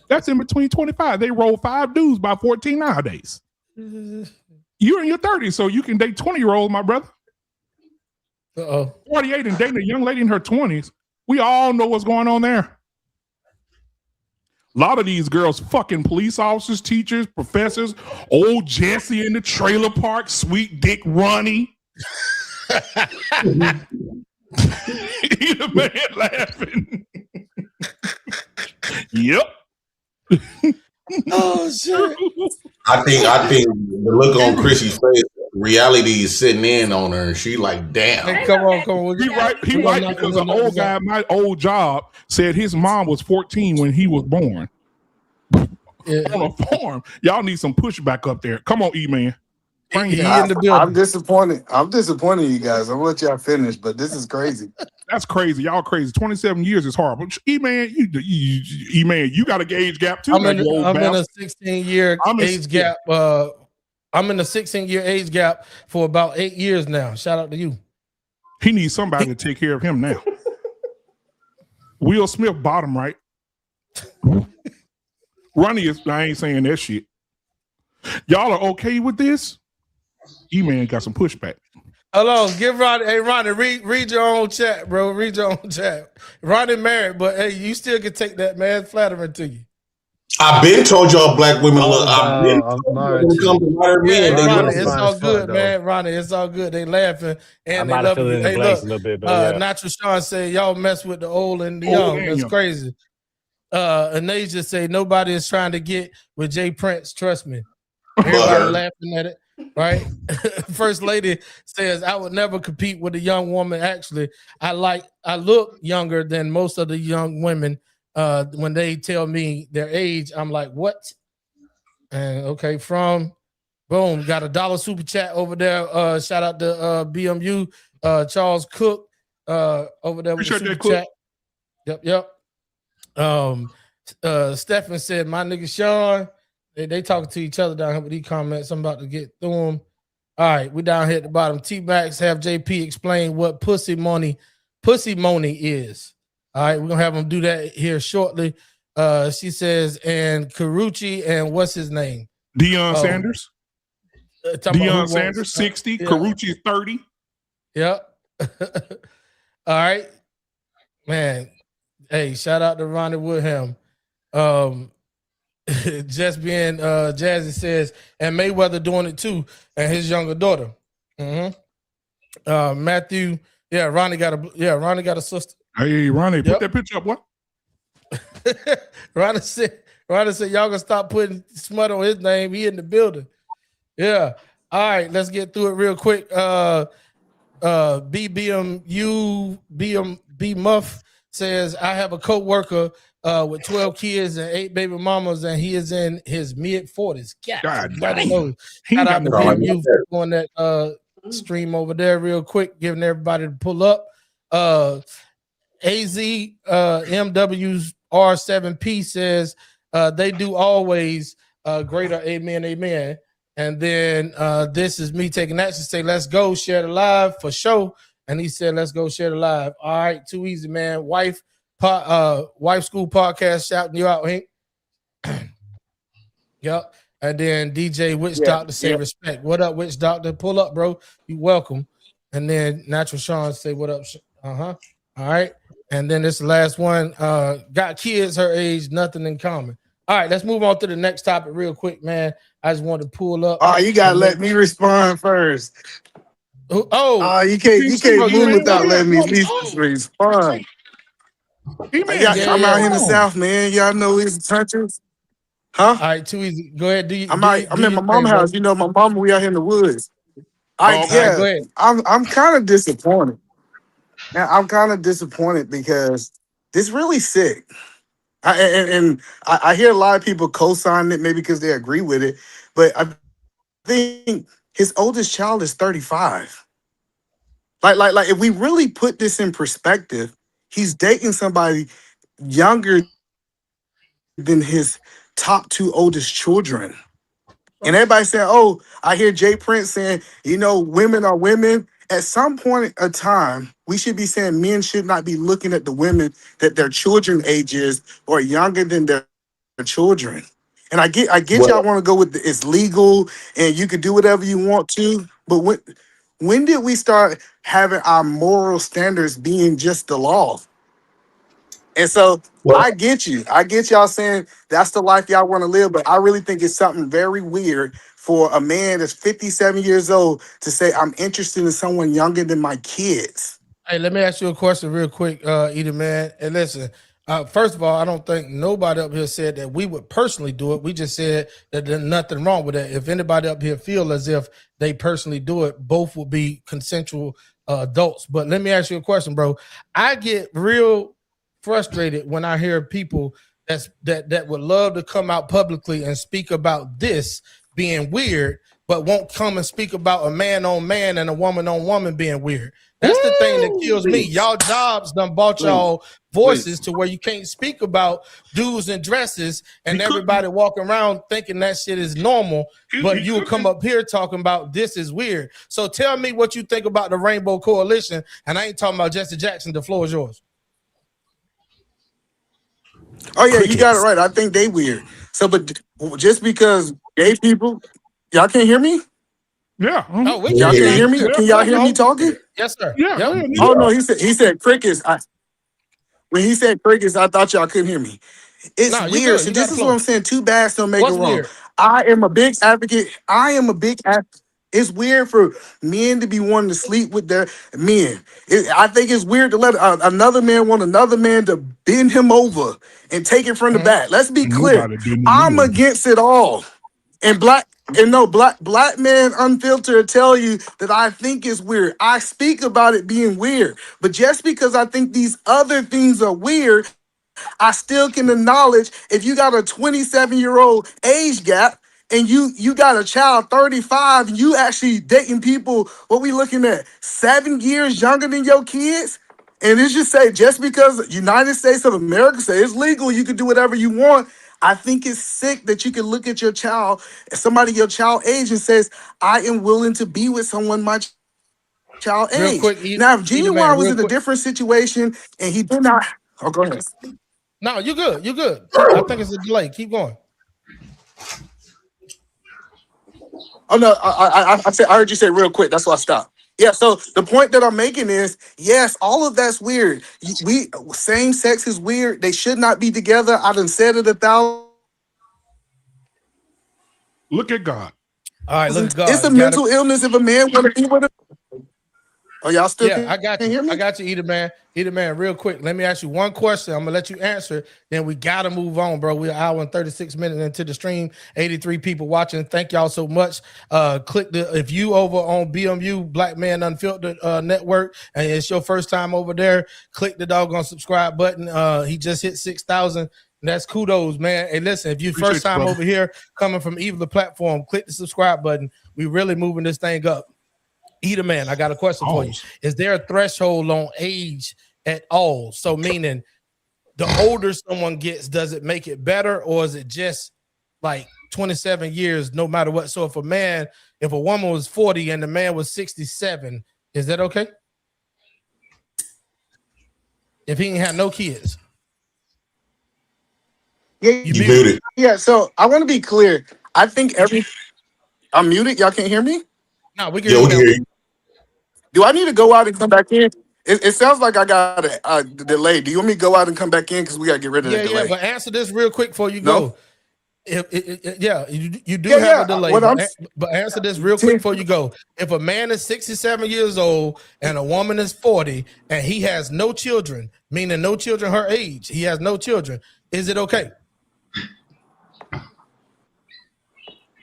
That's in between 25. They roll 5 dudes by 14 nowadays. You're in your 30s, so you can date 20-year-olds, my brother. 48 and dating a young lady in her 20s. We all know what's going on there. A lot of these girls fucking police officers, teachers, professors, old Jesse in the trailer park, sweet dick Ronnie. The man laughing. Yep. Oh shit. I think the look on Chrissy's face, reality is sitting in on her, and she like, damn. Hey, come on. He right because an old guy at my old job said his mom was 14 when he was born. Yeah. On a farm. Y'all need some pushback up there. Come on, E-Man. I'm disappointed. I'm disappointed, you guys. I'm gonna let y'all finish, but this is crazy. That's crazy. Y'all crazy. 27 years is horrible. E-Man, you got a age gap too. I'm in a 16-year age gap. I'm in a 16-year age gap for about 8 years now. Shout out to you. He needs somebody to take care of him now. Will Smith bottom, right? Ronnie is, I ain't saying that shit. Y'all are okay with this? E-Man got some pushback. Hello, give Ronnie. Hey, Ronnie, read your own chat, bro. Read your own chat. Ronnie married, but hey, you still can take that, man. Flattering to you. I've been told y'all black women look. I've been told you when it comes to modern men. Hey, They Ronnie, look. it's all good, man. Ronnie, it's all good. They laughing and they love you. Hey, look, Natural Sean said y'all mess with the old and the young. That's crazy. And they just say nobody is trying to get with Jay Prince. Trust me. Everybody laughing at it, right? First lady says, I would never compete with a young woman. Actually, I look younger than most of the young women. When they tell me their age, I'm like, what? And okay, from boom, got $1 super chat over there. Shout out to BMU, Charles Cook, over there with the super chat. Yep. Stephen said, my nigga Sean, they talking to each other down here with these comments. I'm about to get through them. All right, we down here at the bottom. T-Max, have JP explain what pussy money is. All right, we're gonna have him do that here shortly. She says, and Carucci, and what's his name? Deion Sanders. Deion Sanders, 60. Yeah. Carucci is 30. Yep. All right, man. Hey, shout out to Ronnie Woodham. Just being Jazzy says, and Mayweather doing it too, and his younger daughter. Matthew, Ronnie got a sister. Hey, Ronnie, put that picture up. What? Ronnie said, y'all gonna stop putting smut on his name. He in the building. Yeah. All right, let's get through it real quick. B Muff says, I have a co-worker with 12 kids and 8 baby mamas, and he is in his mid-40s. God knows. Shout out to BMU on that stream over there real quick, giving everybody to pull up. AZ MWR7P says, they do always greater amen. And then this is me taking action, say, let's go, share the live for show. And he said, let's go share the live. All right, too easy, man. Wife School Podcast shouting you out, Hank. Yep. And then DJ Witch Doctor say respect. What up, Witch Doctor? Pull up, bro. You welcome. And then Natural Sean say, what up? All right. And then this last one, got kids her age, nothing in common. All right, let's move on to the next topic real quick, man. I just wanted to pull up. Oh, you gotta let me respond first. You can't move without letting me respond. I'm out here in the South, man. Y'all know these countries. Huh? All right, too easy. Go ahead. I'm in my mom's house. You know, my mama, we out here in the woods. Go ahead. I'm kind of disappointed. Now, I'm kind of disappointed because this really sick. I hear a lot of people co-sign it, maybe because they agree with it, but I think his oldest child is 35. Like if we really put this in perspective, he's dating somebody younger than his top 2 oldest children. And everybody saying, oh, I hear Jay Prince saying, women are women. At some point in time, we should be saying men should not be looking at the women that their children age is or younger than their children. And I get y'all want to go with it's legal and you can do whatever you want to. But when did we start having our moral standards being just the law? And so I get you. I get y'all saying that's the life y'all want to live. But I really think it's something very weird for a man that's 57 years old to say, I'm interested in someone younger than my kids. Hey, let me ask you a question real quick, Edie, man. And listen, first of all, I don't think nobody up here said that we would personally do it. We just said that there's nothing wrong with that. If anybody up here feel as if they personally do it, both will be consensual adults. But let me ask you a question, bro. I get real frustrated when I hear people that would love to come out publicly and speak about this being weird, but won't come and speak about a man on man and a woman on woman being weird. That's the thing that kills me. Y'all jobs done bought y'all voices to where you can't speak about dudes and dresses, and everybody walking around thinking that shit is normal, but you will come up here talking about this is weird. So tell me what you think about the Rainbow Coalition, and I ain't talking about Jesse Jackson. The floor is yours. Oh yeah, you got it right. I think they weird. So, but just because gay people, y'all can't hear me? Yeah. Oh, we Y'all can can't hear me? Can y'all hear me talking? Yes, sir. Yeah. Yep. Oh no, he said crickets. When he said crickets, I thought y'all couldn't hear me. It's No, you weird. good. So You got this the is what floor. I'm saying. Too bad, don't make it What's wrong. weird? I am a big advocate. It's weird for men to be wanting to sleep with their men. I think it's weird to let another man want another man to bend him over and take it from the back. Let's be clear. Nobody bending I'm me over. against it all. And black man unfiltered tell you that I think it's weird. I speak about it being weird, but just because I think these other things are weird, I still can acknowledge if you got a 27-year-old age gap and you got a child 35, and you actually dating people, what we looking at, 7 years younger than your kids? And it's just say, just because the United States of America say it's legal, you can do whatever you want. I think it's sick that you can look at your child, somebody your child age, and says, I am willing to be with someone my child Real age. quick, Now, if either man, Genuine was real in a quick. different situation and he did not, oh, go ahead. No, you good. You good. I think it's a delay. Keep going. Oh no, I heard you say real quick. That's why I stopped. Yeah, so the point that I'm making is, yes, all of that's weird. We same sex is weird. They should not be together. I done said it 1,000. Look at God. All right, look at God. It's a You got it. mental illness if a man want to be with a. Oh, y'all still Yeah, can't I got you. hear me? I got you, Either Man. Either Man, real quick. Let me ask you one question. I'm gonna let you answer it. Then we gotta move on, bro. We're an hour and 36 minutes into the stream. 83 people watching. Thank y'all so much. Click if you over on BMU Black Man Unfiltered Network and it's your first time over there, click the doggone subscribe button. He just hit 6,000. That's kudos, man. Hey, listen, if you first time over here coming from either the platform, click the subscribe button. We really moving this thing up. Either Man, I got a question for you. Is there a threshold on age at all? So meaning the older someone gets, does it make it better, or is it just like 27 years no matter what? So if a woman was 40 and the man was 67, is that okay? If he ain't had no kids. Yeah, You muted. yeah, so I want to be clear. I think I'm muted. Y'all can't hear me? No, we can Yeah, we can hear hear you. you. Do I need to go out and come back in? It sounds like I got a delay. Do you want me to go out and come back in? Because we got to get rid of that delay. Yeah, but answer this real quick before you No? go. You do have a delay, but answer this real quick before you go. If a man is 67 years old and a woman is 40 and he has no children, meaning no children her age, he has no children, is it okay?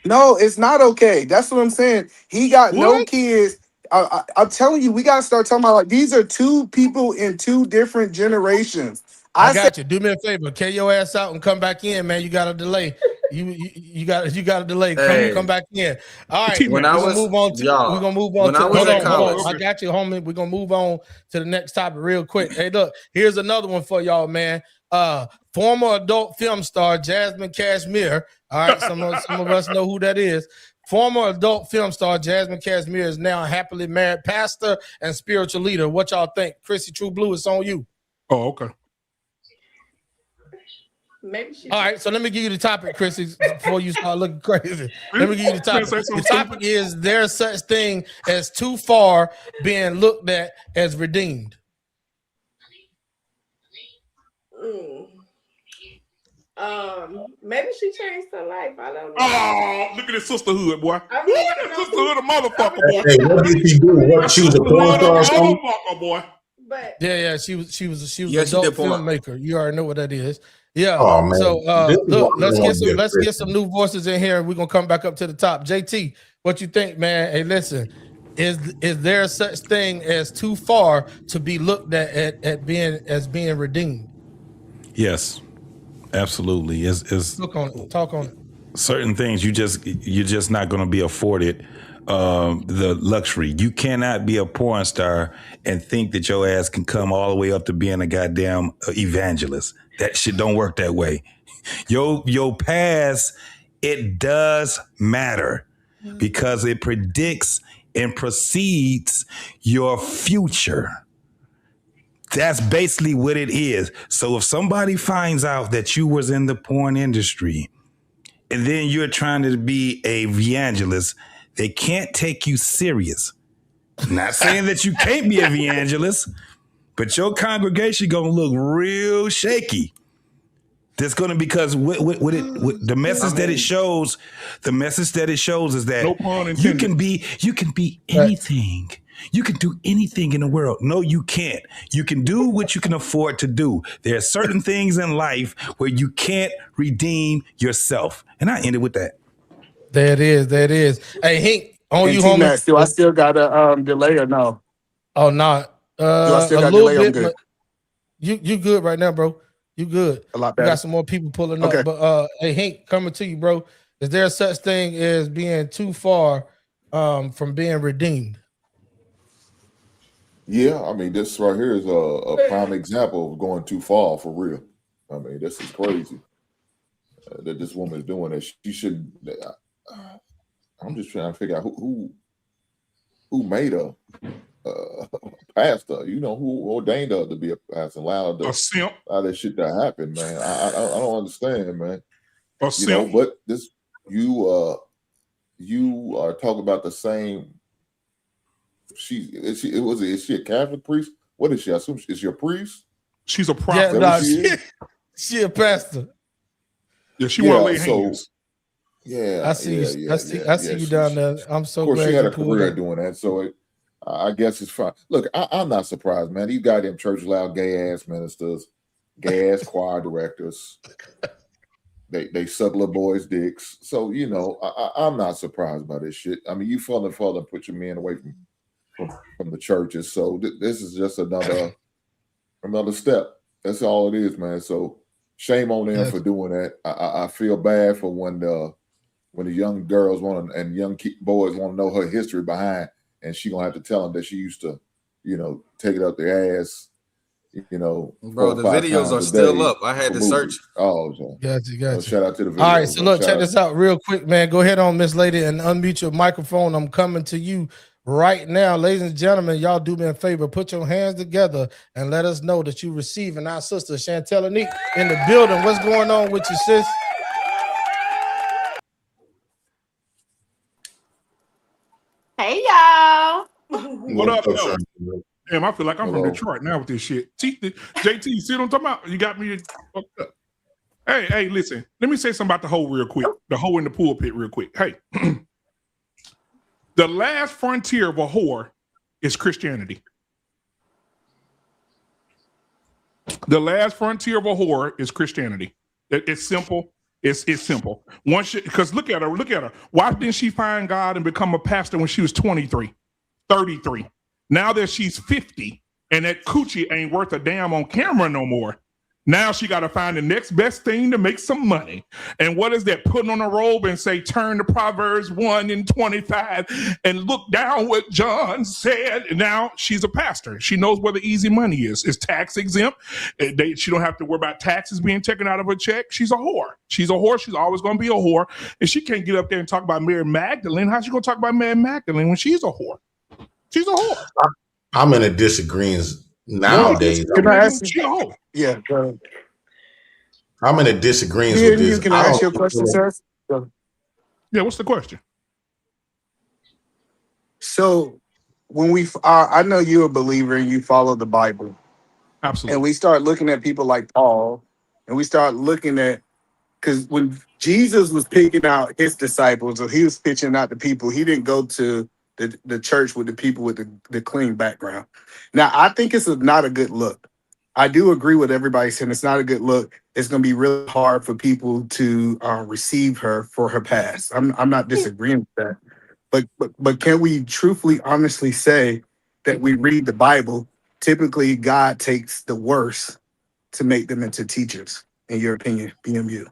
No, it's not okay. That's what I'm saying. He got no kids. I'm telling you, we got to start talking about like these are two people in two different generations. I got you. Do me a favor, carry your ass out and come back in, man. You got a delay. You got a delay. Come back in. All right, we're gonna move on to hold on. I got you, homie. We're gonna move on to the next topic real quick. Hey, look, here's another one for y'all, man. Former adult film star Jasmine Cashmere. All right, some of us know who that is. Former adult film star Jasmine Cashmere is now a happily married pastor and spiritual leader. What y'all think? Chrissy True Blue, it's on you. Oh, okay. All right, so let me give you the topic, Chrissy, before you start looking crazy. Let me give you the topic. The topic is there such thing as too far being looked at as redeemed? Maybe she changed her life. I don't know. Oh, look at this sisterhood, boy. Look at this sisterhood, a motherfucker. Hey, what did she do? What, she was a porn star or something? Motherfucker, boy. But yeah, she was an adult filmmaker. You already know what that is. Yeah. Oh, man. So look, let's Let's get some new voices in here. We're gonna come back up to the top. JT, what you think, man? Hey, listen, is there such thing as too far to be looked at being redeemed? Yes, absolutely. Talk on it. Talk on it. Certain things you're just not going to be afforded the luxury. You cannot be a porn star and think that your ass can come all the way up to being a goddamn evangelist. That shit don't work that way. Your past, it does matter because it predicts and precedes your future. That's basically what it is. So if somebody finds out that you was in the porn industry and then you're trying to be a evangelist, they can't take you serious. Not saying that you can't be a evangelist, but your congregation gonna look real shaky. That's gonna because the message that it shows, the message that it shows is that No pun you intended. can be anything. You can do anything in the world. No, you can't. You can do what you can afford to do. There are certain things in life where you can't redeem yourself. And I ended with that. There it is. There it is. Hey, Hink, on And you, T homie. Mac, do I still got a delay or no? Oh, not Do I still a got little delay? I'm bit, good. but you good right now, bro. You good. A lot We better. got some more people pulling Okay. up, but hey, Hink, coming to you, bro. Is there such thing as being too far from being redeemed? Yeah, I mean, this right here is a prime example of going too far for real. I mean, this is crazy that this woman is doing that. She shouldn't. I'm just trying to figure out who made her pastor. You know, who ordained her to be a pastor, allowed that shit to happen, man. I don't understand, man. You know, but this you are talking about the same. Is she a Catholic priest? What is she? I assume is she a priest? She's a prophet. Yeah, no, she a pastor. Yeah, she want to lay hands. Yeah, I see you. I see you down there. I'm so of course, glad she had you a pulled career up. doing that, so I guess it's fine. Look, I'm not surprised, man. These goddamn church loud gay ass ministers, gay ass choir directors, they suck little boys' dicks. So you know, I'm not surprised by this shit. I mean, you further put your men away from the churches. So this is just another step. That's all it is, man. So shame on them for doing that. I feel bad for when the young girls and young boys want to know her history behind, and she gonna have to tell them that she used to, you know, take it up their ass, you know. Bro, the videos are still up. I had to search. Oh, so. Gotcha. Shout out to the videos. All right, so look, check this out real quick, man. Go ahead on, Miss Lady, and unmute your microphone. I'm coming to you right now. Ladies and gentlemen, y'all do me a favor. Put your hands together and let us know that you're receiving our sister, Chantel Anique, in the building. What's going on with you, sis? Hey, y'all. What up, though? Damn, I feel like I'm from Detroit now with this shit. JT, you see what I'm talking about? You got me fucked up. Hey, listen. Let me say something about the hoe real quick. The hoe in the pulpit real quick. Hey, the last frontier of a whore is Christianity. The last frontier of a whore is Christianity. It's simple. It's simple. Because look at her. Why didn't she find God and become a pastor when she was 23, 33? Now that she's 50 and that coochie ain't worth a damn on camera no more. Now she got to find the next best thing to make some money. And what is that? Putting on a robe and say, turn to Proverbs 1:25 and look down what John said. And now she's a pastor. She knows where the easy money is. It's tax exempt. She don't have to worry about taxes being taken out of her check. She's a whore. She's always going to be a whore. And she can't get up there and talk about Mary Magdalene. How's she going to talk about Mary Magdalene when she's a whore? She's a whore. I'm in a disagreement nowadays. Can I ask you? Yeah. I'm in a disagreement with this. You can I ask you a question, sir? Yeah, what's the question? So when I know you're a believer and you follow the Bible. Absolutely. And we start looking at people like Paul, and we start looking at, because when Jesus was picking out his disciples, or he was pitching out the people, he didn't go to the church with the people with the clean background. Now, I think it's not a good look. I do agree with everybody saying it's not a good look. It's going to be really hard for people to receive her for her past. I'm not disagreeing with that. But can we truthfully, honestly say that we read the Bible? Typically, God takes the worst to make them into teachers, in your opinion, BMU.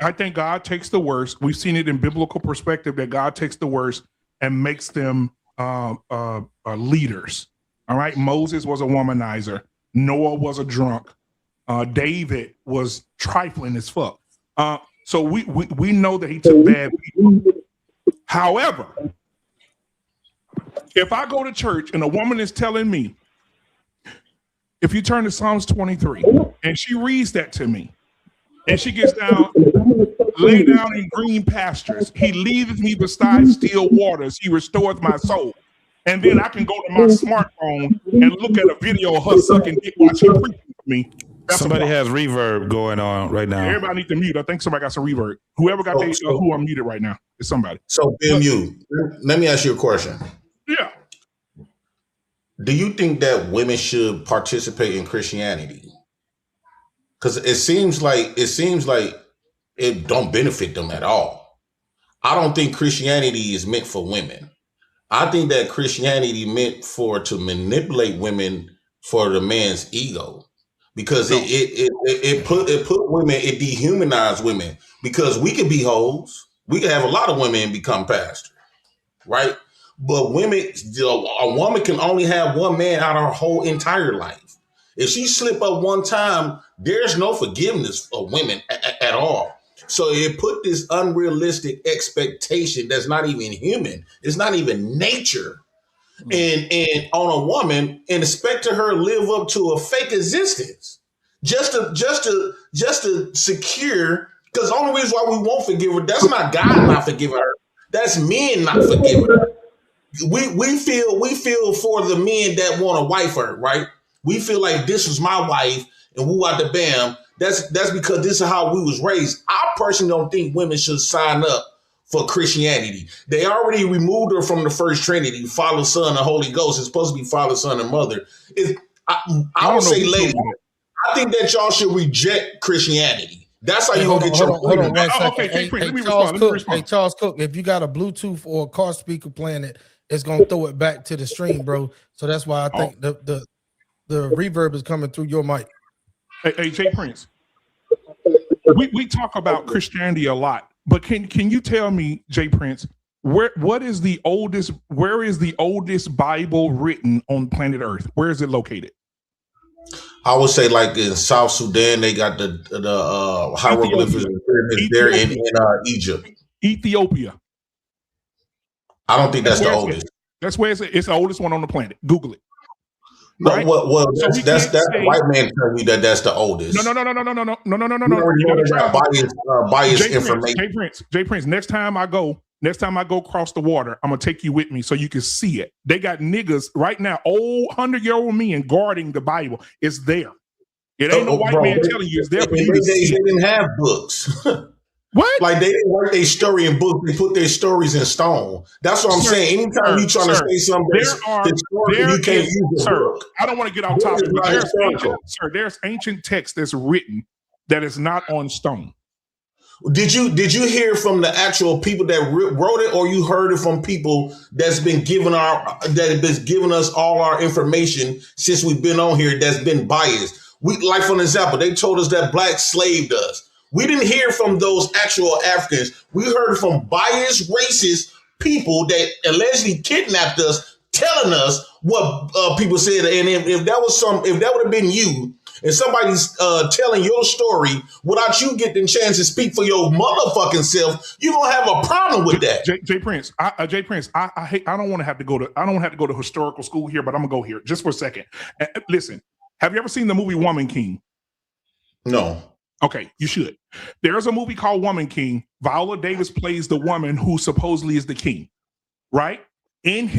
I think God takes the worst. We've seen it in biblical perspective that God takes the worst and makes them leaders. All right. Moses was a womanizer. Noah was a drunk. David was trifling as fuck. So we know that he took bad people. However, if I go to church and a woman is telling me, if you turn to Psalms 23 and she reads that to me, and she gets down, lay down in green pastures, he leadeth me beside still waters, he restoreth my soul. And then I can go to my smartphone and look at a video of her sucking dick while she preaching to me. Somebody has reverb going on right now. Everybody needs to mute. I think somebody got some reverb. Whoever got who I'm muted right now is somebody. So, BMU, let me ask you a question. Yeah. Do you think that women should participate in Christianity? Because it seems like it don't benefit them at all. I don't think Christianity is meant for women. I think that Christianity meant to manipulate women for the man's ego, because it put women, it dehumanized women, because we could be hoes, we could have a lot of women and become pastors, right? But women, a woman can only have one man out of her whole entire life. If she slip up one time, there's no forgiveness for women at all. So it put this unrealistic expectation that's not even human. It's not even nature. And on a woman, and expect her to live up to a fake existence just to secure. Because the only reason why we won't forgive her, that's not God not forgiving her. That's men not forgiving her. We feel for the men that want to wife her, right? We feel like this was my wife and woo out the bam. That's because this is how we was raised. I personally don't think women should sign up for Christianity. They already removed her from the first Trinity, Father, Son, and Holy Ghost. It's supposed to be Father, Son, and Mother. I would say, ladies, I think that y'all should reject Christianity. That's how you're gonna get your freedom. Okay, let me respond. Hey, Charles Cook, if you got a Bluetooth or a car speaker playing it, it's gonna throw it back to the stream, bro. So that's why I think the reverb is coming through your mic. Hey, Jay Prince, we talk about Christianity a lot, but can you tell me, Jay Prince, where is the oldest Bible written on planet Earth? Where is it located? I would say, like in South Sudan, they got the hieroglyphics and pyramids there in Egypt. Ethiopia. I don't think that's the oldest. That's where it's the oldest one on the planet. Google it. No, right? well, that's the white man telling you that's the oldest. No. Biased information. Jay Prince. Next time I go across the water, I'm gonna take you with me so you can see it. They got niggas right now, old 100-year-old men guarding the Bible. It's there. It ain't no white man telling you it's there for you to see. They didn't have books. What? Like they didn't write their story in books. They put their stories in stone. That's what I'm saying. Anytime you trying to say something you can't use a book. I don't want to get off topic, but there's ancient text that's written that is not on stone. Did you hear from the actual people that wrote it, or you heard it from people that's been giving us all our information since we've been on here that's been biased? Like for an example, they told us that blacks slaved us. We didn't hear from those actual Africans. We heard from biased, racist people that allegedly kidnapped us, telling us what people said. And if that would have been you, and somebody's telling your story without you getting a chance to speak for your motherfucking self, you're gonna have a problem with that. Jay Prince, I don't want to have to go to historical school here, but I'm gonna go here just for a second. Listen, have you ever seen the movie Woman King? No. Okay, you should. There's a movie called Woman King. Viola Davis plays the woman who supposedly is the king, right? In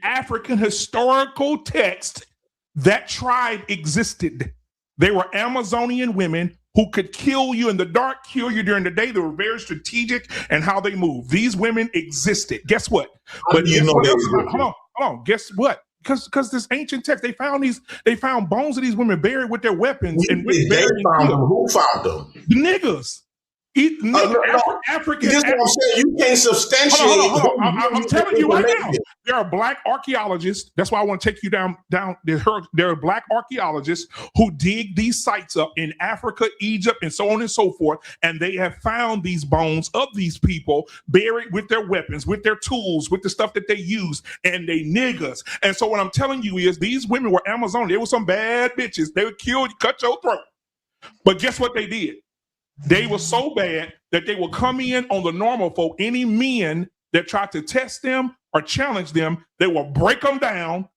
African historical text, that tribe existed. They were Amazonian women who could kill you in the dark, kill you during the day. They were very strategic in how they moved. These women existed. Guess what? Hold on. Guess what? Because this ancient text, they found bones of these women buried with their weapons. Who found them? The niggas. African. This is what I'm saying. You can't substantiate. Hold on. I'm telling you right now. There are black archaeologists. That's why I want to take you down. There are black archaeologists who dig these sites up in Africa, Egypt, and so on and so forth. And they have found these bones of these people buried with their weapons, with their tools, with the stuff that they use, and they niggas. And so what I'm telling you is these women were Amazon. They were some bad bitches. They would kill you, cut your throat. But guess what they did? They were so bad that they will come in on the normal folk. Any men that try to test them or challenge them, they will break them down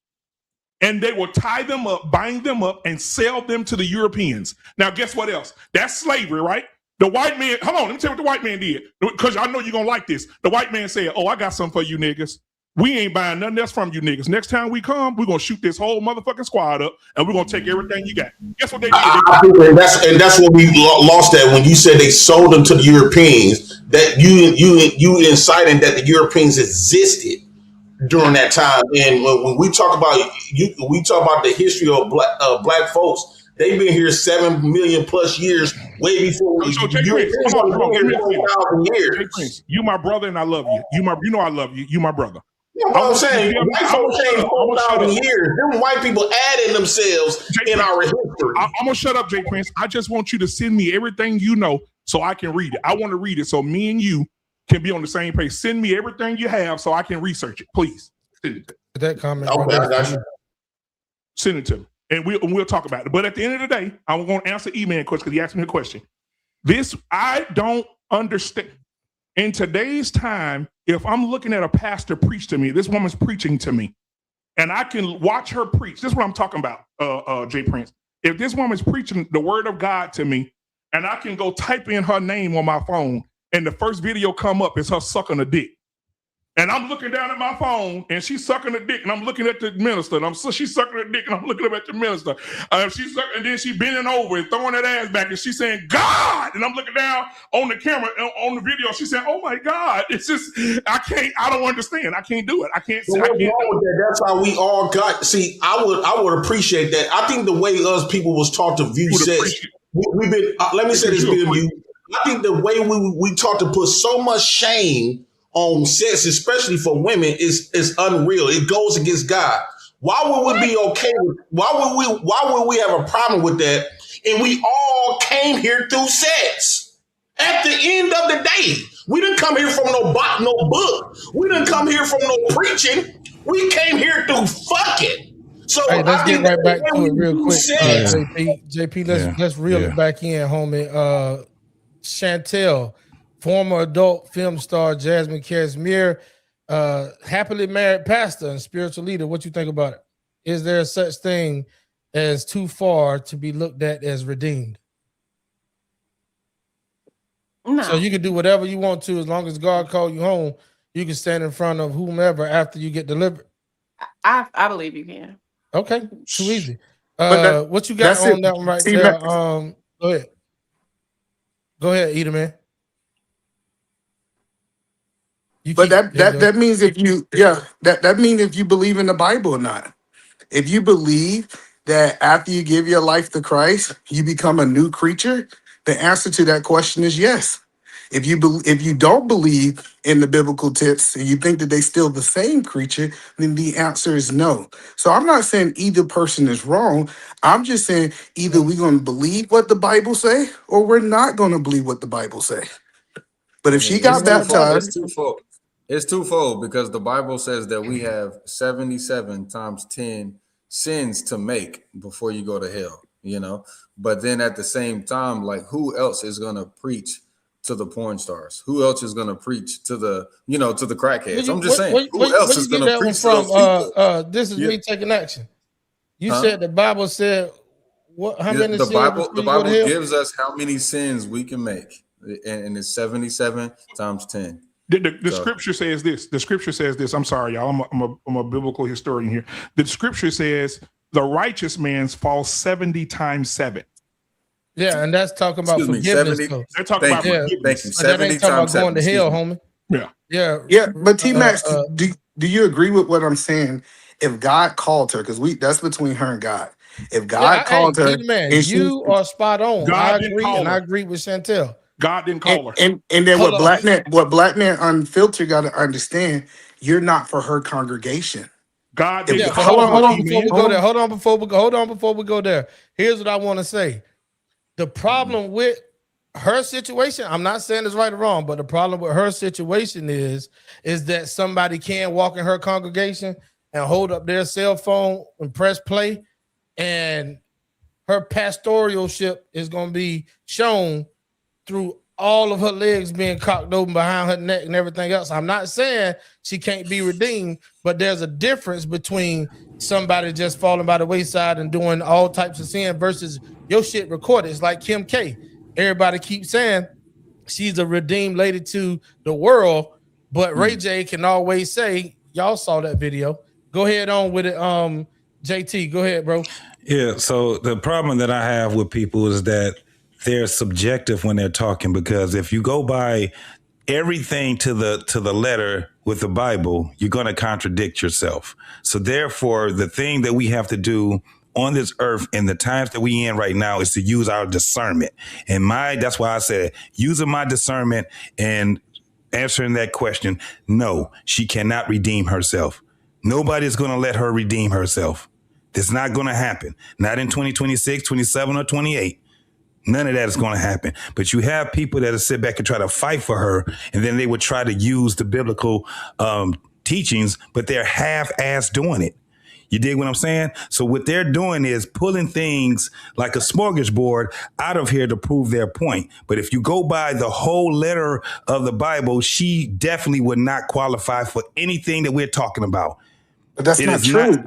and they will tie them up, bind them up, and sell them to the Europeans. Now, guess what else? That's slavery, right? The white man, hold on, let me tell you what the white man did. Because I know you're going to like this. The white man said, oh, I got something for you niggas. We ain't buying nothing else from you niggas. Next time we come, we're going to shoot this whole motherfucking squad up and we're going to take everything you got. Guess what they did? And that's what we lost at when you said they sold them to the Europeans. That you inciting that the Europeans existed during that time. And when we talk about the history of black folks, they've been here 7 million plus years, way before so Jay Prince, hold on, Jay Prince, you my brother and I love you. You know I love you. You my brother. You know what I'm saying? White folks came 4,000 years. Them white people added themselves in our history. I'm gonna shut up, Jay Prince. I just want you to send me everything you know so I can read it. I want to read it so me and you can be on the same page. Send me everything you have so I can research it, please. Send it to me. That comment. Okay, I got you. Send it to me, and we'll talk about it. But at the end of the day, I'm going to answer email questions because he asked me a question. This I don't understand. In today's time, if I'm looking at a pastor preach to me, this woman's preaching to me, and I can watch her preach. This is what I'm talking about, Jay Prince. If this woman's preaching the word of God to me, and I can go type in her name on my phone, and the first video come up is her sucking a dick. And I'm looking down at my phone, and she's sucking a dick, and I'm looking at the minister, and she's sucking a dick, and I'm looking up at the minister. She's sucking, and then she bending over and throwing that ass back, and she's saying, God! And I'm looking down on the camera, on the video, she's saying, oh my God. It's just, I don't understand. I can't do it. I can't. What's wrong with that? That's how we all got, see, I would appreciate that. I think the way us people was taught to view sex, we've been, let me say this, BMU. I think the way we taught to put so much shame on sex, especially for women, is unreal. It goes against God. Why would we be okay with, why would we have a problem with that? And we all came here through sex. At the end of the day, we didn't come here from no book. We didn't come here from no preaching. We came here through fucking. So hey, let's get right back to it real quick. JP, let's reel it back in, homie. Chantel, former adult film star Jasmine Casimir, happily married pastor and spiritual leader. What you think about it? Is there such thing as too far to be looked at as redeemed? No. So you can do whatever you want to as long as God called you home. You can stand in front of whomever after you get delivered. I believe you can. Okay, too easy. What you got on that one right there? Go ahead. Go ahead, Eater Man. That means if you that means if you believe in the Bible or not. If you believe that after you give your life to Christ, you become a new creature, the answer to that question is yes. If you don't believe in the biblical tips and you think that they still the same creature, then the answer is no. So I'm not saying either person is wrong. I'm just saying either we're going to believe what the Bible say or we're not going to believe what the Bible say. But if she got baptized, it's twofold because the Bible says that we have 77 times 10 sins to make before you go to hell, you know. But then at the same time, like, who else is going to preach to the porn stars? Who else is going to preach to the, to the crackheads? I'm just saying, who else is going to preach to those people? This is me taking action. You said the Bible said what? How many? The Bible gives us how many sins we can make, and it's 77 times 10. The scripture says this. The scripture says this. I'm sorry, y'all. I'm a biblical historian here. The scripture says the righteous man's falls 70 times 7. Yeah, and that's talking about forgiveness. They're talking about forgiveness. That ain't talking about going to hell, homie. Yeah. But T-Max, do you agree with what I'm saying? If God called her, because that's between her and God. If God called her, man, you are spot on. I agree, and I agree with Chantel. God didn't call her. And then Hold on. what Black Man Unfiltered got to understand, you're not for her congregation. God Yeah, didn't hold call on her. before we go there. Hold on before we go there. Here's what I want to say. The problem with her situation, I'm not saying it's right or wrong, but the problem with her situation is that somebody can walk in her congregation and hold up their cell phone and press play, and her pastoralship is going to be shown through all of her legs being cocked open behind her neck and everything else. I'm not saying she can't be redeemed, but there's a difference between somebody just falling by the wayside and doing all types of sin versus your shit recorded. It's like Kim K. Everybody keeps saying she's a redeemed lady to the world, but Ray J can always say, y'all saw that video. Go ahead on with it. JT, go ahead, bro. Yeah, so the problem that I have with people is that they're subjective when they're talking, because if you go by everything to the letter with the Bible, you're going to contradict yourself. So therefore, the thing that we have to do on this earth in the times that we in right now is to use our discernment. And that's why I said using my discernment and answering that question. No, she cannot redeem herself. Nobody's going to let her redeem herself. That's not going to happen. Not in 2026, 27, or 28. None of that is going to happen. But you have people that sit back and try to fight for her, and then they would try to use the biblical teachings, but they're half-ass doing it. You dig what I'm saying? So what they're doing is pulling things like a smorgasbord out of here to prove their point. But if you go by the whole letter of the Bible, she definitely would not qualify for anything that we're talking about. But that's not true.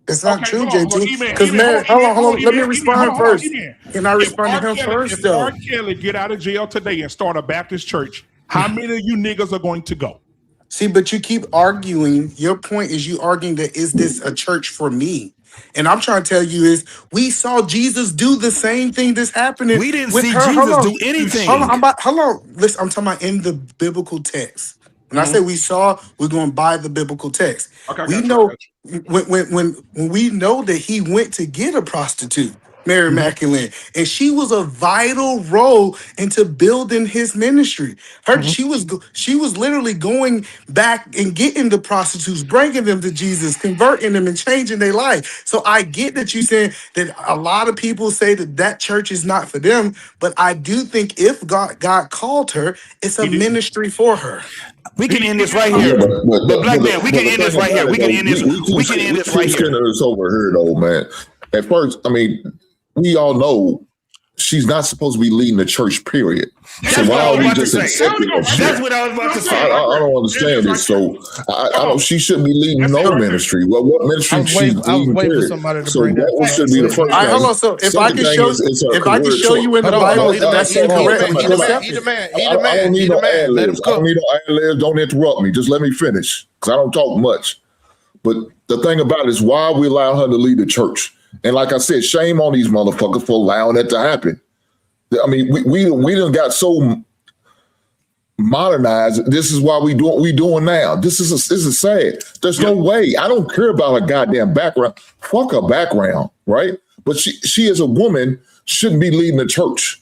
It's not true, JT. Because E-Man, hold on. Let me E-Man, respond hold on, first. E-Man. Can I respond to him first, If though? R. Kelly get out of jail today and start a Baptist church, how many of you niggas are going to go? See, but you keep arguing. Your point is you arguing that is this a church for me? And I'm trying to tell you is we saw Jesus do the same thing that's happening. We didn't with see her. Jesus Hold on. do anything. Hold on. Listen, I'm talking about in the biblical text. When I say we saw, we're going by the biblical text. Okay, We know when we know that he went to get a prostitute, Mary Magdalene, and she was a vital role into building his ministry. She was literally going back and getting the prostitutes, bringing them to Jesus, converting them, and changing their life. So I get that you saying that a lot of people say that church is not for them, but I do think if God called her, it's a ministry for her. We can end this right here. But Black Man, we can end this right here. We can end this. We can end this right here. This over here, though, man. At first, I mean, we all know she's not supposed to be leading the church, period. That's what I was about to say. That's what I was about to say. I don't understand this. So I don't. She shouldn't be leading no ministry. Well, what ministry she's leading? Period. So that should be the first thing. Hold on. So if I can show you in the Bible that that's incorrect, would you accept it? I don't need no ad-libs. I don't need no ad-libs. Don't interrupt me. Just let me finish, because I don't talk much. But the thing about it is why we allow her to lead the church. And like I said, shame on these motherfuckers for allowing that to happen. I mean, we done got so modernized. This is why we doing now. This is sad. There's no way. I don't care about her goddamn background. Fuck her background, right? But she as a woman shouldn't be leading the church.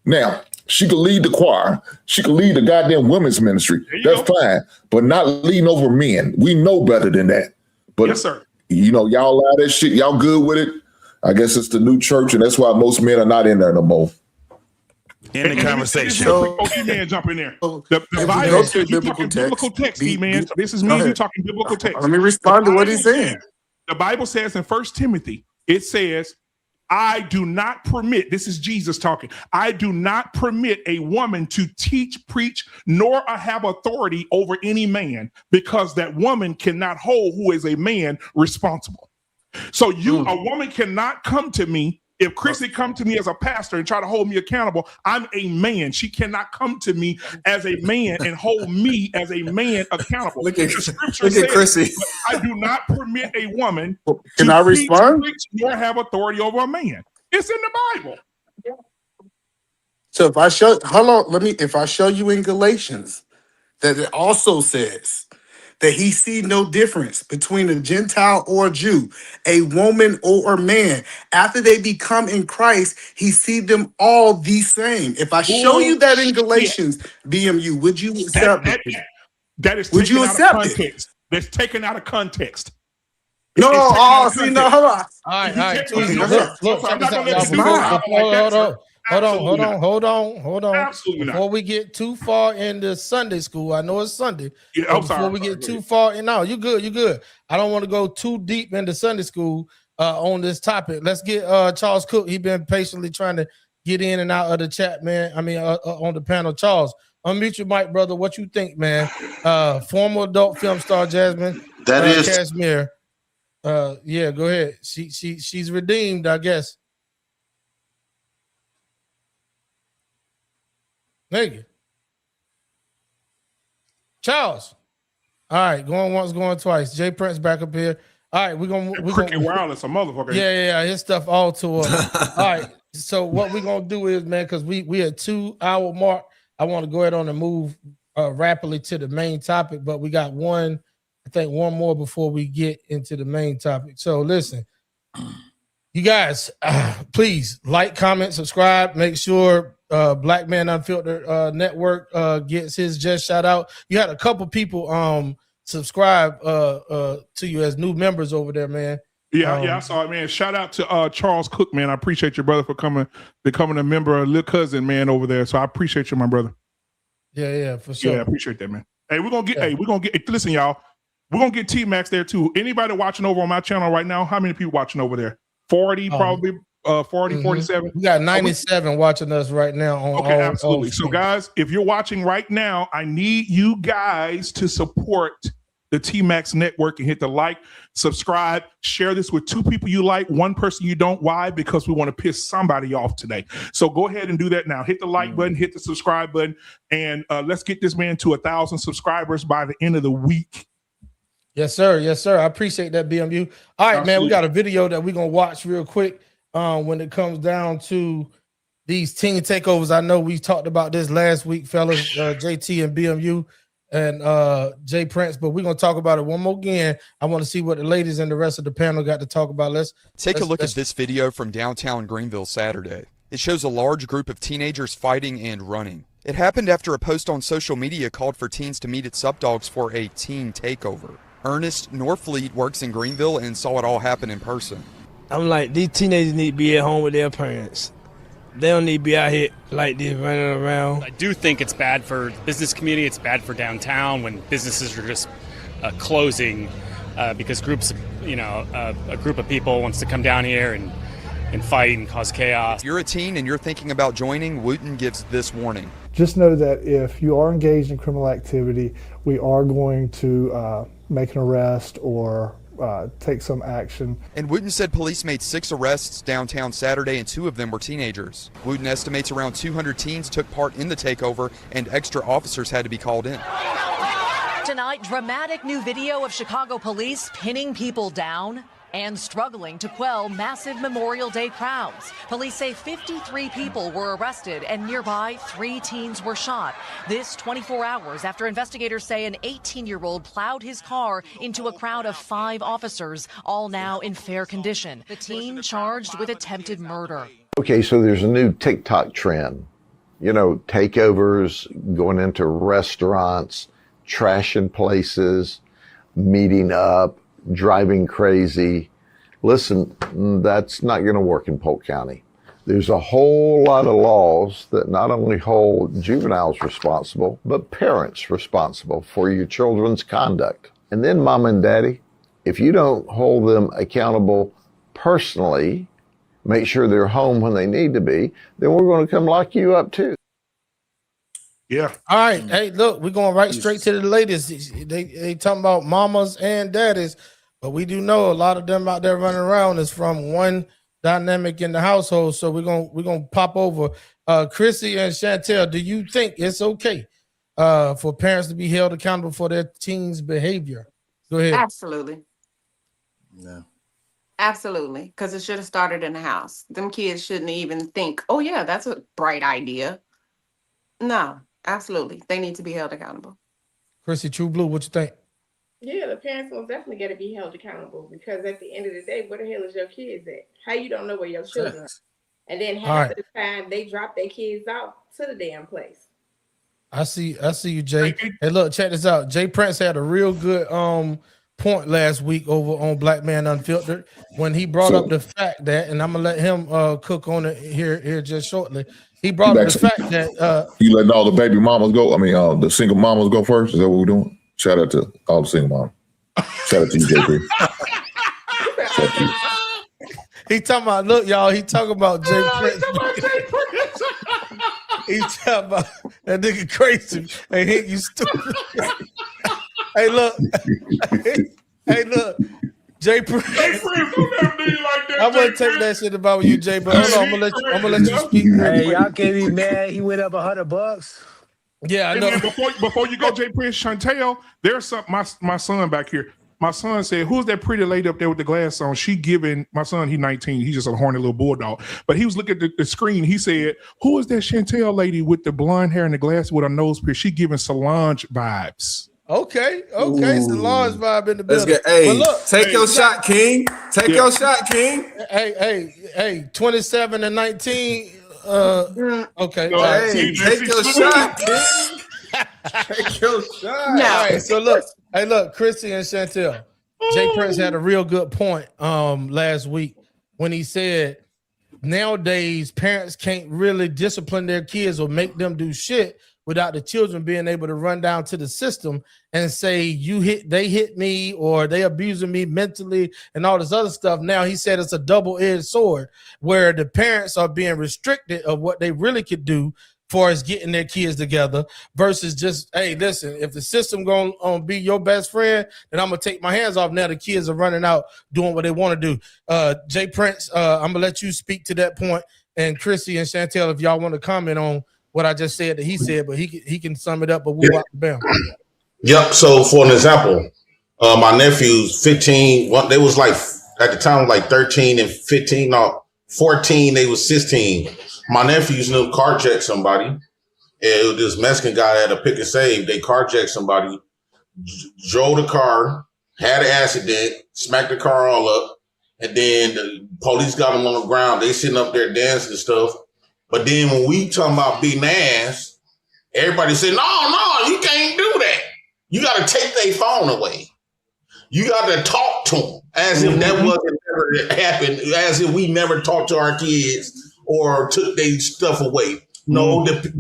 Now, she could lead the choir. She could lead the goddamn women's ministry. That's fine. But not leading over men. We know better than that. But yes, sir. You know, y'all allow that shit. Y'all good with it. I guess it's the new church, and that's why most men are not in there no more. In the conversation. E-Man, jump in there. The Bible says you're talking biblical text, E-Man. So this is me and you talking biblical text. Let me respond to what he's saying. The Bible says in 1 Timothy, it says, I do not permit, this is Jesus talking, I do not permit a woman to teach, preach, nor have authority over any man, because that woman cannot hold who is a man responsible. So a woman cannot come to me. If Chrissy come to me as a pastor and try to hold me accountable, I'm a man. She cannot come to me as a man and hold me as a man accountable. Look at Chrissy. I do not permit a woman Can I respond? preach, nor have authority over a man. It's in the Bible. So if I show you in Galatians that it also says that he see no difference between a Gentile or a Jew, a woman or a man. After they become in Christ, he see them all the same. If I show you that in Bullshit. Galatians, BMU, would you That accept that it? that is Would you taken out of accept it? context. That's taken out of context. No, It's taken out oh, of see, no, context. hold on. All If you right, take Okay, Tweezy. go no, ahead. sir. Look, No, sir. I'm check this not out, gonna let y'all. you do this not. like that, sir. Absolutely not. Hold on. Absolutely not. Before we get too far into Sunday school, I know it's Sunday, Yeah, but I'm before sorry. we Go get too ahead. far, and no, you good. I don't want to go too deep into Sunday school on this topic. Let's get Charles Cook. He been patiently trying to get in and out of the chat, man. I mean, on the panel. Charles, unmute your mic, brother. What you think, man? Former adult film star Jasmine That is Cashmere. Yeah, go ahead. She's redeemed, I guess. Thank you. Charles. All right, going once, going twice. Jay Prince back up here. All right, we're Cricket gonna wireless, a motherfucker. yeah, his stuff all tore up. All right, so what we're gonna do is, man, because we at 2 hour mark. I want to go ahead on and move rapidly to the main topic, but we got one more before we get into the main topic. So listen, you guys, please like, comment, subscribe. Make sure Black Man Unfiltered Network gets his just shout out. You had a couple people subscribe to you as new members over there, man. Yeah, I saw it, man. Shout out to Charles Cook, man. I appreciate your brother for becoming a member, a little cousin, man, over there. So I appreciate you, my brother. Yeah, for sure. Yeah, I appreciate that, man. Hey, we're gonna get listen, y'all. We're gonna get T-Max there too. Anybody watching over on my channel right now? How many people watching over there? 40, probably 40, 47. We got 97 watching us right now on Okay, all, absolutely. all So, guys, if you're watching right now, I need you guys to support the T-Max Network and hit the like, subscribe, share this with 2 people you like, 1 person you don't. Why? Because we want to piss somebody off today. So go ahead and do that now. Hit the like button, hit the subscribe button, and let's get this man to 1,000 subscribers by the end of the week. Yes, sir. I appreciate that, BMU. All right, man. We got a video that we're gonna watch real quick when it comes down to these team takeovers. I know we talked about this last week, fellas, JT and BMU and Jay Prince, but we're gonna talk about it one more again. I want to see what the ladies and the rest of the panel got to talk about. Let's take a look at this video from downtown Greenville Saturday. It shows a large group of teenagers fighting and running. It happened after a post on social media called for teens to meet at Subdogs for a teen takeover. Ernest Norfleet works in Greenville and saw it all happen in person. I'm like, these teenagers need to be at home with their parents. They don't need to be out here like this running around. I do think it's bad for the business community. It's bad for downtown when businesses are just closing because groups, a group of people wants to come down here and fight and cause chaos. If you're a teen and you're thinking about joining, Wooten gives this warning. Just know that if you are engaged in criminal activity, we are going to make an arrest or take some action. And Wooten said police made 6 arrests downtown Saturday and 2 of them were teenagers. Wooten estimates around 200 teens took part in the takeover and extra officers had to be called in. Tonight, dramatic new video of Chicago police pinning people down and struggling to quell massive Memorial Day crowds. Police say 53 people were arrested and nearby 3 teens were shot. This 24 hours after investigators say an 18-year-old plowed his car into a crowd of 5 officers, all now in fair condition. The teen charged with attempted murder. Okay, so there's a new TikTok trend. Takeovers, going into restaurants, trashing places, meeting up, driving crazy. Listen, that's not going to work in Polk County. There's a whole lot of laws that not only hold juveniles responsible, but parents responsible for your children's conduct. And then mom and daddy, if you don't hold them accountable personally, make sure they're home when they need to be, then we're going to come lock you up too. Yeah. All right. Hey, look, we're going right straight to the ladies. They talking about mamas and daddies, but we do know a lot of them out there running around is from one dynamic in the household. So we're gonna pop over. Chrissy and Chantel, do you think it's okay for parents to be held accountable for their teens' behavior? Go ahead. Absolutely. No. Absolutely. Because it should have started in the house. Them kids shouldn't even think, oh yeah, that's a bright idea. No. Absolutely. They need to be held accountable. Chrissy True Blue, what you think? Yeah, the parents most definitely got to be held accountable because at the end of the day, where the hell is your kids at? How you don't know where your children are? And then All half right. of the time they drop their kids off to the damn place. I see you, Jay. Hey, look, check this out. Jay Prince had a real good point last week over on Black Man Unfiltered when he brought up the fact that, and I'm gonna let him cook on it here just shortly. He brought up the fact that you letting all the baby mamas go. I mean, the single mamas go first. Is that what we're doing? Shout out to all the single mamas. Shout out to you, JP. Shout out to you. He talking about, look, y'all, he talking about Jay Prince. He talking about that nigga crazy. Hey, you stupid. Hey, look. Hey, look. Jay Prince. I'm gonna take that shit about you, Jay, but hold on, I'm gonna let you speak. Hey, y'all can't be mad. He went up $100. Yeah, I know. And then before you go, Jay Prince, Chantel, there's some my son back here. My son said, "Who's that pretty lady up there with the glass on?" She giving my son. He's 19. He's just a horny little bulldog. But he was looking at the screen. He said, "Who is that Chantel lady with the blonde hair and the glass with a nose pierce? She giving Solange vibes." Okay, Solange vibe in the Let's building. get. Hey, But look, take your shot, King. Take your shot, King. Hey, 27 and 19. Okay. No, hey, take your shot, King. Take your shot. All right, so look, Chrissy and Chantel. Jay Prince had a real good point last week when he said nowadays parents can't really discipline their kids or make them do shit without the children being able to run down to the system and say they hit me or they abusing me mentally and all this other stuff. Now he said it's a double-edged sword where the parents are being restricted of what they really could do far as getting their kids together versus just, hey, listen, if the system gonna be your best friend, then I'm gonna take my hands off. Now the kids are running out doing what they want to do. Jay Prince, I'm gonna let you speak to that point, and Chrissy and Chantel, if y'all want to comment on what I just said that he said, but he can sum it up, but we'll walk the bell. Yep. So for an example, my nephews, 15, they was like at the time like 13 and 15, no, 14, they was 16. My nephews knew carjacked somebody. And this Mexican guy had a pick and save. They carjacked somebody, drove the car, had an accident, smacked the car all up, and then the police got them on the ground. They sitting up there dancing and stuff. But then when we talking about beating ass, everybody said, no, you can't do that. You got to take their phone away. You got to talk to them as if that wasn't ever happened, as if we never talked to our kids or took their stuff away. No, the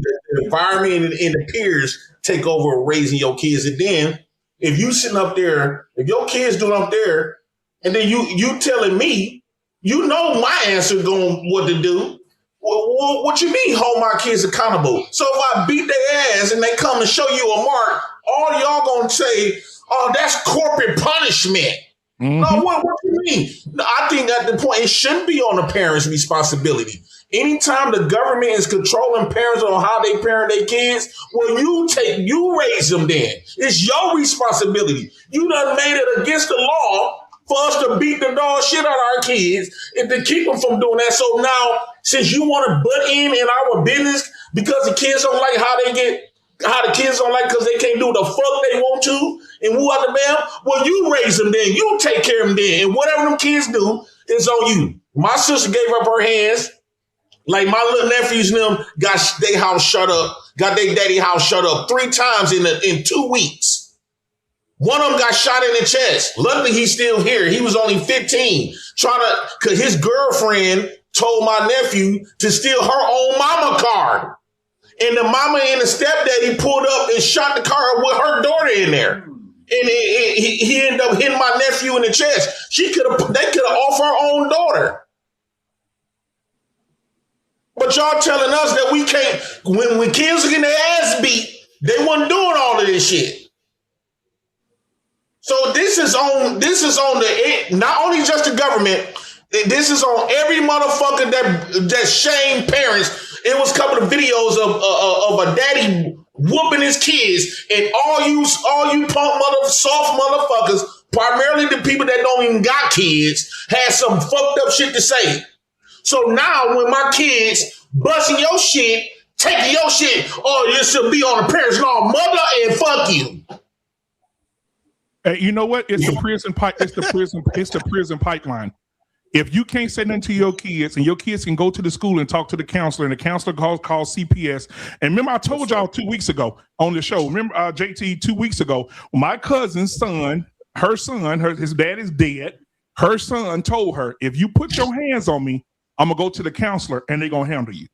environment and the peers take over raising your kids. And then if you sitting up there, if your kids doing up there, and then you telling me, you know my answer going what to do. Well, what you mean hold my kids accountable? So if I beat their ass and they come and show you a mark, all y'all gonna say, oh, that's corporate punishment. No, what you mean? I think at the point, it shouldn't be on the parents' responsibility. Anytime the government is controlling parents on how they parent their kids, well, you raise them then. It's your responsibility. You done made it against the law for us to beat the dog shit out of our kids and to keep them from doing that. So now, since you want to butt in our business because the kids don't like how the kids don't like because they can't do the fuck they want to and woo out the bam, well, you raise them then. You take care of them then. And whatever them kids do is on you. My sister gave up her hands. Like my little nephews and them got their house shut up, got their daddy house shut up 3 times in 2 weeks. One of them got shot in the chest. Luckily, he's still here. He was only 15, because his girlfriend told my nephew to steal her own mama card. And the mama and the stepdaddy pulled up and shot the car with her daughter in there. And he ended up hitting my nephew in the chest. They could have off her own daughter. But y'all telling us that we can't, when kids are getting their ass beat, they wasn't doing all of this shit. So this is on the, not only just the government, this is on every motherfucker that shame parents. It was a couple of videos of a daddy whooping his kids, and all you soft motherfuckers, primarily the people that don't even got kids, had some fucked up shit to say. So now when my kids busting your shit, taking your shit, oh, you should be on the parents' law, mother, and fuck you. You know what? It's the prison pipe. It's the prison. It's the prison pipeline. If you can't say nothing to your kids, and your kids can go to the school and talk to the counselor, and the counselor calls CPS. And remember, I told y'all 2 weeks ago on the show. Remember, JT, 2 weeks ago, my cousin's son, his dad is dead. Her son told her, if you put your hands on me, I'm gonna go to the counselor and they're gonna handle you.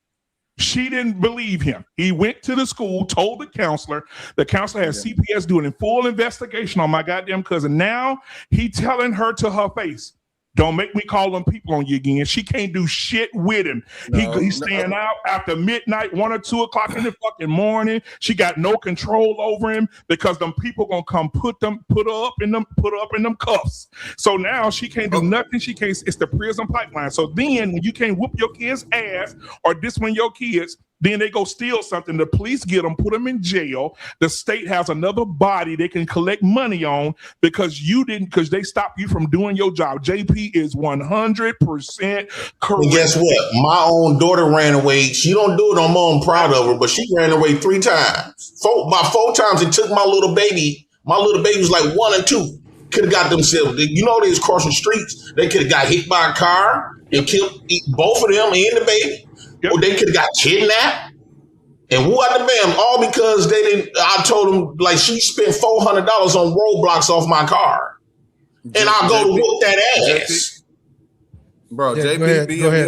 She didn't believe him. He went to the school, told the counselor. The counselor has CPS doing a full investigation on my goddamn cousin. Now he telling her to her face, don't make me call them people on you again. She can't do shit with him. He's staying out after midnight, 1 or 2 o'clock in the fucking morning. She got no control over him because them people gonna come put her up in them cuffs. So now she can't do nothing. She can't. It's the prison pipeline. So then when you can't whoop your kids' ass or discipline your kids, then they go steal something. The police get them, put them in jail. The state has another body they can collect money on because they stopped you from doing your job. JP is 100% correct. And guess what? My own daughter ran away. She don't do it no more. I'm proud of her, but she ran away 3 times. About 4 times it took my little baby. My little baby was like 1 and 2. Could have got themselves. You know they was crossing streets. They could have got hit by a car and killed both of them and the baby. Yep. Or they could have got kidnapped. And what the bam? All because they didn't. I told them like she spent $400 on roadblocks off my car, and I'll go to whoop that ass. Bro, Yeah, JP, go ahead,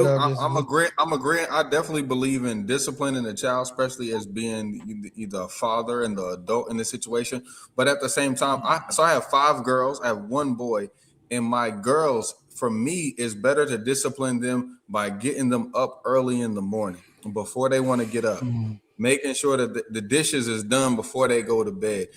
I'm agreeing. I definitely believe in disciplining the child, especially as being either a father and the adult in the situation. But at the same time, I have 5 girls, I have 1 boy, and my girls, for me, it's better to discipline them by getting them up early in the morning before they want to get up. Making sure that the dishes is done before they go to bed.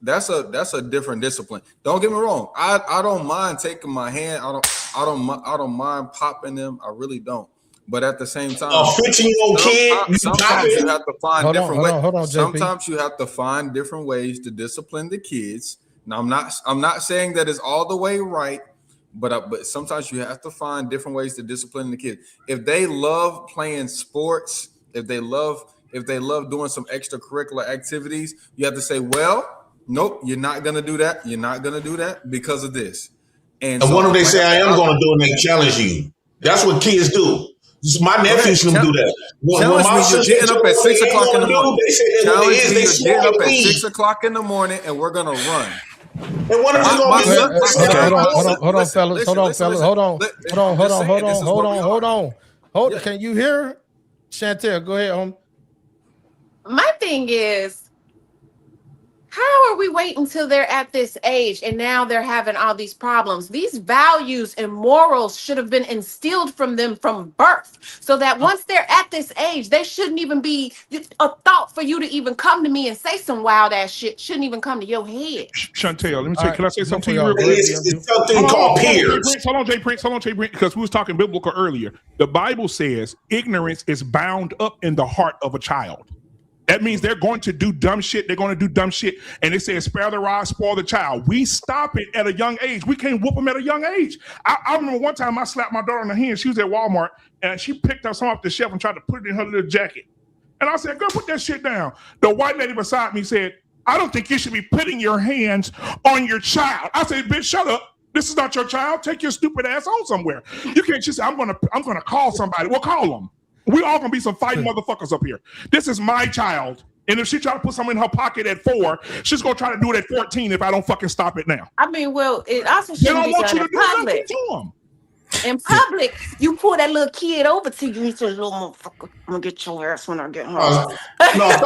That's a different discipline. Don't get me wrong. I don't mind taking my hand. I don't mind popping them. I really don't. But at the same time, a 15-year-old kid, sometimes you have to find different ways. Hold on, sometimes you have to find different ways to discipline the kids. Now I'm not saying that it's all the way right, but sometimes you have to find different ways to discipline the kids. If they love playing sports, if they love doing some extracurricular activities, you have to say, well, nope, you're not going to do that. You're not going to do that because of this. And so, what if they say I am going to do and they challenge you? That's what kids do. My nephews can do that. Challenge me, you're getting up at 6 o'clock in the morning. Challenge me, you're getting up at 6 o'clock in the morning and we're going to run. And what if Hold on. Can you hear Chantel? Go ahead. My thing is, how are we waiting until they're at this age and now they're having all these problems? These values and morals should have been instilled from them from birth, so that once they're at this age, they shouldn't even be a thought for you to even come to me and say some wild ass shit. Shouldn't even come to your head. Chantel, let me say, can I say something to you real quick? It's something called peers. Hold on, Jay Prince, because we was talking biblical earlier. The Bible says ignorance is bound up in the heart of a child. That means they're going to do dumb shit. They're going to do dumb shit. And they say, spare the rod, spoil the child. We stop it at a young age. We can't whoop them at a young age. I remember one time I slapped my daughter on the hand. She was at Walmart, and she picked up some off the shelf and tried to put it in her little jacket. And I said, girl, put that shit down. The white lady beside me said, I don't think you should be putting your hands on your child. I said, bitch, shut up. This is not your child. Take your stupid ass on somewhere. You can't just say, I'm gonna call somebody. Well, call them. We all gonna be some fighting motherfuckers up here. This is my child. And if she try to put something in her pocket at 4, she's gonna try to do it at 14 if I don't fucking stop it now. I mean, well, it also shouldn't be done in public. In public, you pull that little kid over to you. He says, "Little motherfucker, I'm gonna get your ass when I get home." Mama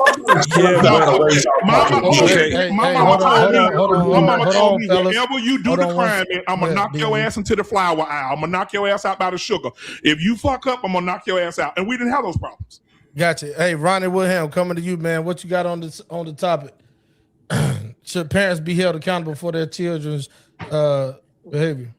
told me, whenever you do the crime, I'm gonna knock your ass into the flower aisle. I'm gonna knock your ass out by the sugar. If you fuck up, I'm gonna knock your ass out. And we didn't have those problems. Gotcha. Hey, Ronnie Wilhelm, coming to you, man. What you got on the topic? Should parents be held accountable for their children's behavior?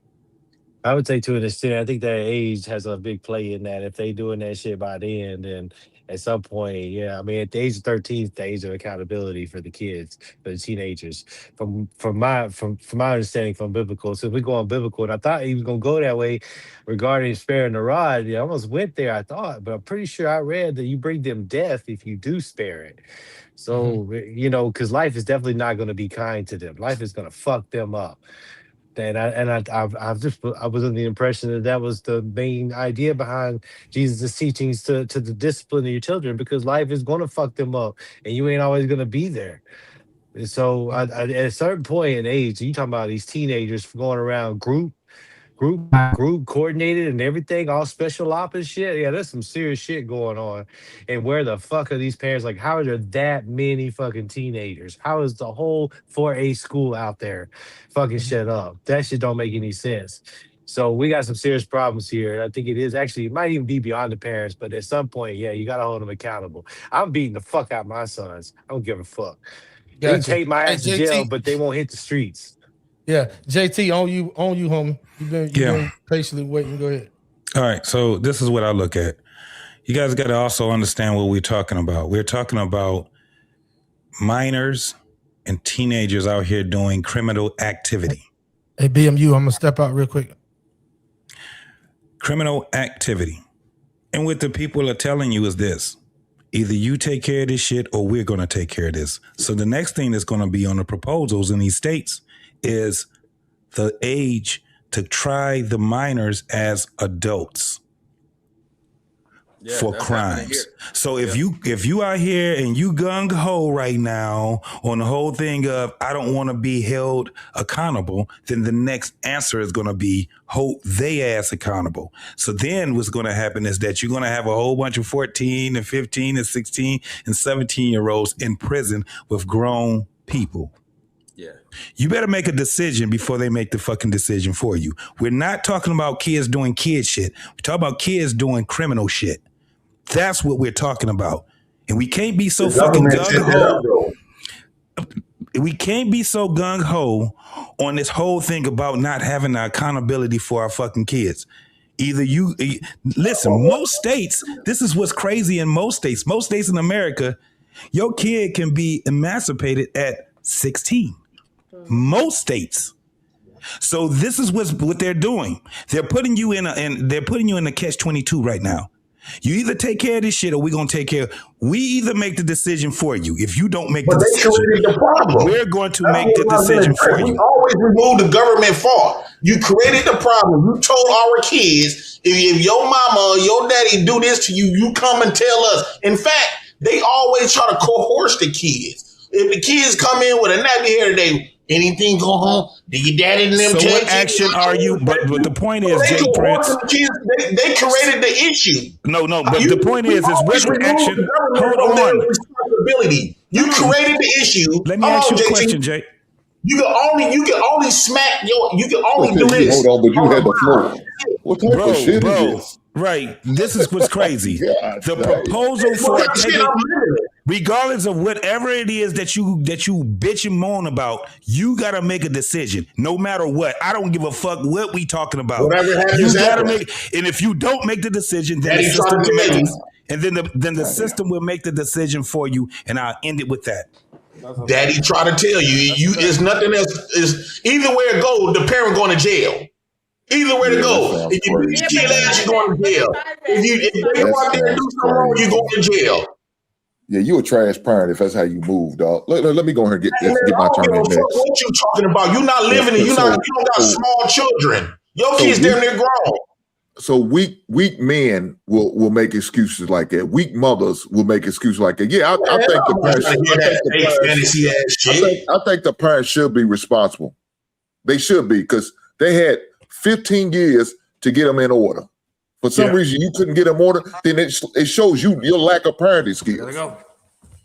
I would say to an extent, I think that age has a big play in that. If they doing that shit by then at some point, yeah. I mean, at the age of 13, the age of accountability for the kids, for the teenagers. From my understanding from biblical, so we go on biblical, and I thought he was gonna go that way regarding sparing the rod. Yeah, I almost went there, I thought, but I'm pretty sure I read that you bring them death if you do spare it. So because life is definitely not going to be kind to them. Life is going to fuck them up. I was under the impression that that was the main idea behind Jesus' teachings to the discipline of your children, because life is going to fuck them up, and you ain't always going to be there. And so, at a certain point in age, you talking about these teenagers going around group coordinated and everything, all special op and shit. Yeah, there's some serious shit going on. And where the fuck are these parents? Like, how are there that many fucking teenagers? How is the whole 4A school out there fucking shut up? That shit don't make any sense. So we got some serious problems here. I think it might even be beyond the parents, but at some point, yeah, you gotta hold them accountable. I'm beating the fuck out my sons. I don't give a fuck. They can Gotcha. take my Hey, ass to jail, JT. but they won't hit the streets. Yeah, JT, on you, homie. You've been patiently waiting. Go ahead. All right, so this is what I look at. You guys got to also understand what we're talking about. We're talking about minors and teenagers out here doing criminal activity. Hey, BMU, I'm gonna step out real quick. Criminal activity. And what the people are telling you is this: either you take care of this shit or we're going to take care of this. So the next thing that's going to be on the proposals in these states is the age to try the minors as adults for crimes. So if you are here and you gung ho right now on the whole thing of I don't want to be held accountable, then the next answer is going to be hold they ass accountable. So then what's going to happen is that you're going to have a whole bunch of 14 and 15 and 16 and 17-year-olds in prison with grown people. Yeah. You better make a decision before they make the fucking decision for you. We're not talking about kids doing kid shit. We're talking about kids doing criminal shit. That's what we're talking about. And we can't be so fucking gung-ho. We can't be so gung-ho on this whole thing about not having the accountability for our fucking kids. Listen, most states, this is what's crazy in most states in America, your kid can be emancipated at 16. Most states. So this is what they're doing. They're putting you in a catch-22 right now. You either take care of this shit or we're going to take care of we either make the decision for you. If you don't make the decision, we're going to make the decision for you. We always remove the government fault. You created the problem. You told our kids, if your mama or your daddy do this to you, you come and tell us. In fact, they always try to coerce the kids. If the kids come in with a nappy hair today, anything go home? Do your daddy and them so tell what action are you? But the point is, Jay Prince. They created the issue. No. But the point is what action? Hold on. Responsibility. You created the issue. Let me ask you a question, Jay. You can only smack you can only do this. Hold on, but you had the floor. What type of shit is this? Right. This is what's crazy. The proposal for regardless of whatever it is that you bitch and moan about, you gotta make a decision. No matter what. I don't give a fuck what we talking about. Whatever happens, you gotta make, and if you don't make the decision, then the system will make it. And then the system will make the decision for you, and I'll end it with that. Daddy try to tell you it's nothing else. Is either way it goes, the parent going to jail. Either way to go. If you kill ass, you're going to jail. If they go out there and do something wrong, you're going to jail. Yeah, you a trash parent if that's how you move, dog. Let me go ahead and get my turn in next. What you talking about? You're not living it. You don't got small children. Your kids damn near grown. So weak men will make excuses like that. Weak mothers will make excuses like that. Yeah, I think the parents. I think the parents should be responsible. They should be, because they had 15 years to get them in order. For some reason, you couldn't get them in order. Then it shows you your lack of parenting skills. There we go.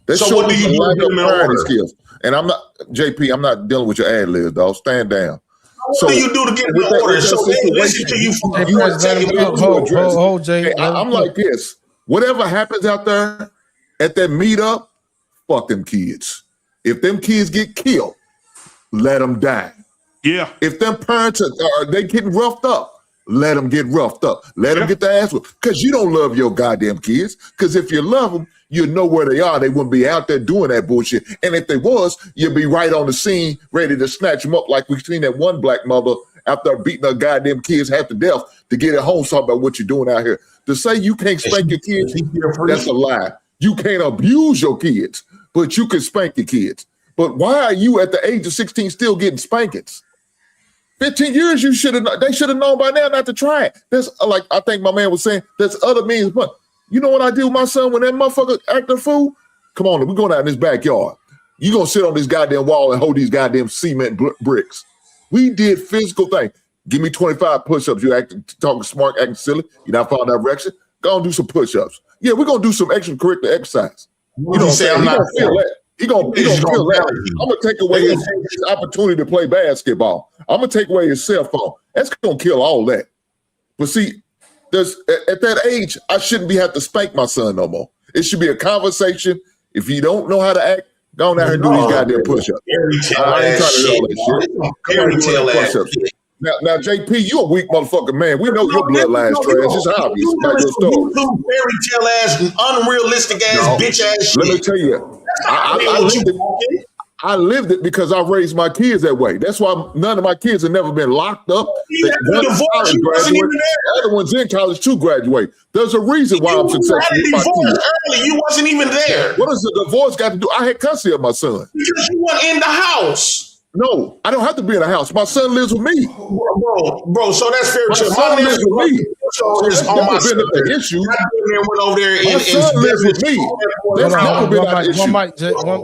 That shows what do you do lack to of get them in parenting order? skills. And I'm not JP. I'm not dealing with your ad libs, dog. Stand down. What do you do to get them in order? So they listen to you. Hold, Jay. I'm like this. Whatever happens out there at that meetup, fuck them kids. If them kids get killed, let them die. Yeah. If them parents are they getting roughed up, let them get roughed up. Let them get their ass whooped. Because you don't love your goddamn kids. Because if you love them, you know where they are. They wouldn't be out there doing that bullshit. And if they was, you'd be right on the scene, ready to snatch them up like we seen that one black mother after beating her goddamn kids half to death to get at home, talking about what you're doing out here. To say you can't spank your kids, that's a lie. You can't abuse your kids, but you can spank your kids. But why are you at the age of 16 still getting spankings? 15 years, they should have known by now not to try it. There's like I think my man was saying, there's other means. But you know what I do with my son when that motherfucker act a fool? Come on, we're going out in this backyard. You gonna sit on this goddamn wall and hold these goddamn cement bricks. We did physical things. Give me 25 push-ups. You talking smart, acting silly. You're not following direction. Go and do some push-ups. Yeah, we're gonna do some extracurricular exercise. You know what I'm saying? He gonna feel that. He gonna feel that. I'm gonna take away his opportunity to play basketball. I'm gonna take away his cell phone. That's gonna kill all that. But see, at that age, I shouldn't have to spank my son no more. It should be a conversation. If you don't know how to act, go on out here and do these goddamn push-ups. I ain't trying to do all that shit. Come on, do the push-ups. Now, JP, you a weak motherfucking man. We know your bloodline's trash. It's obvious. Like your story. You fairy tale ass, unrealistic ass, bitch ass shit. Let me tell you, I lived it because I raised my kids that way. That's why none of my kids have never been locked up. Other ones in college to graduate. There's a reason why I'm successful with my kids. Early, you wasn't even there. What does the divorce got to do? I had custody of my son. Because you weren't in the house. No, I don't have to be in the house. My son lives with me. Bro, so that's fair. My son lives with me. So that's never been an issue. My son lives with me. There's never been an issue.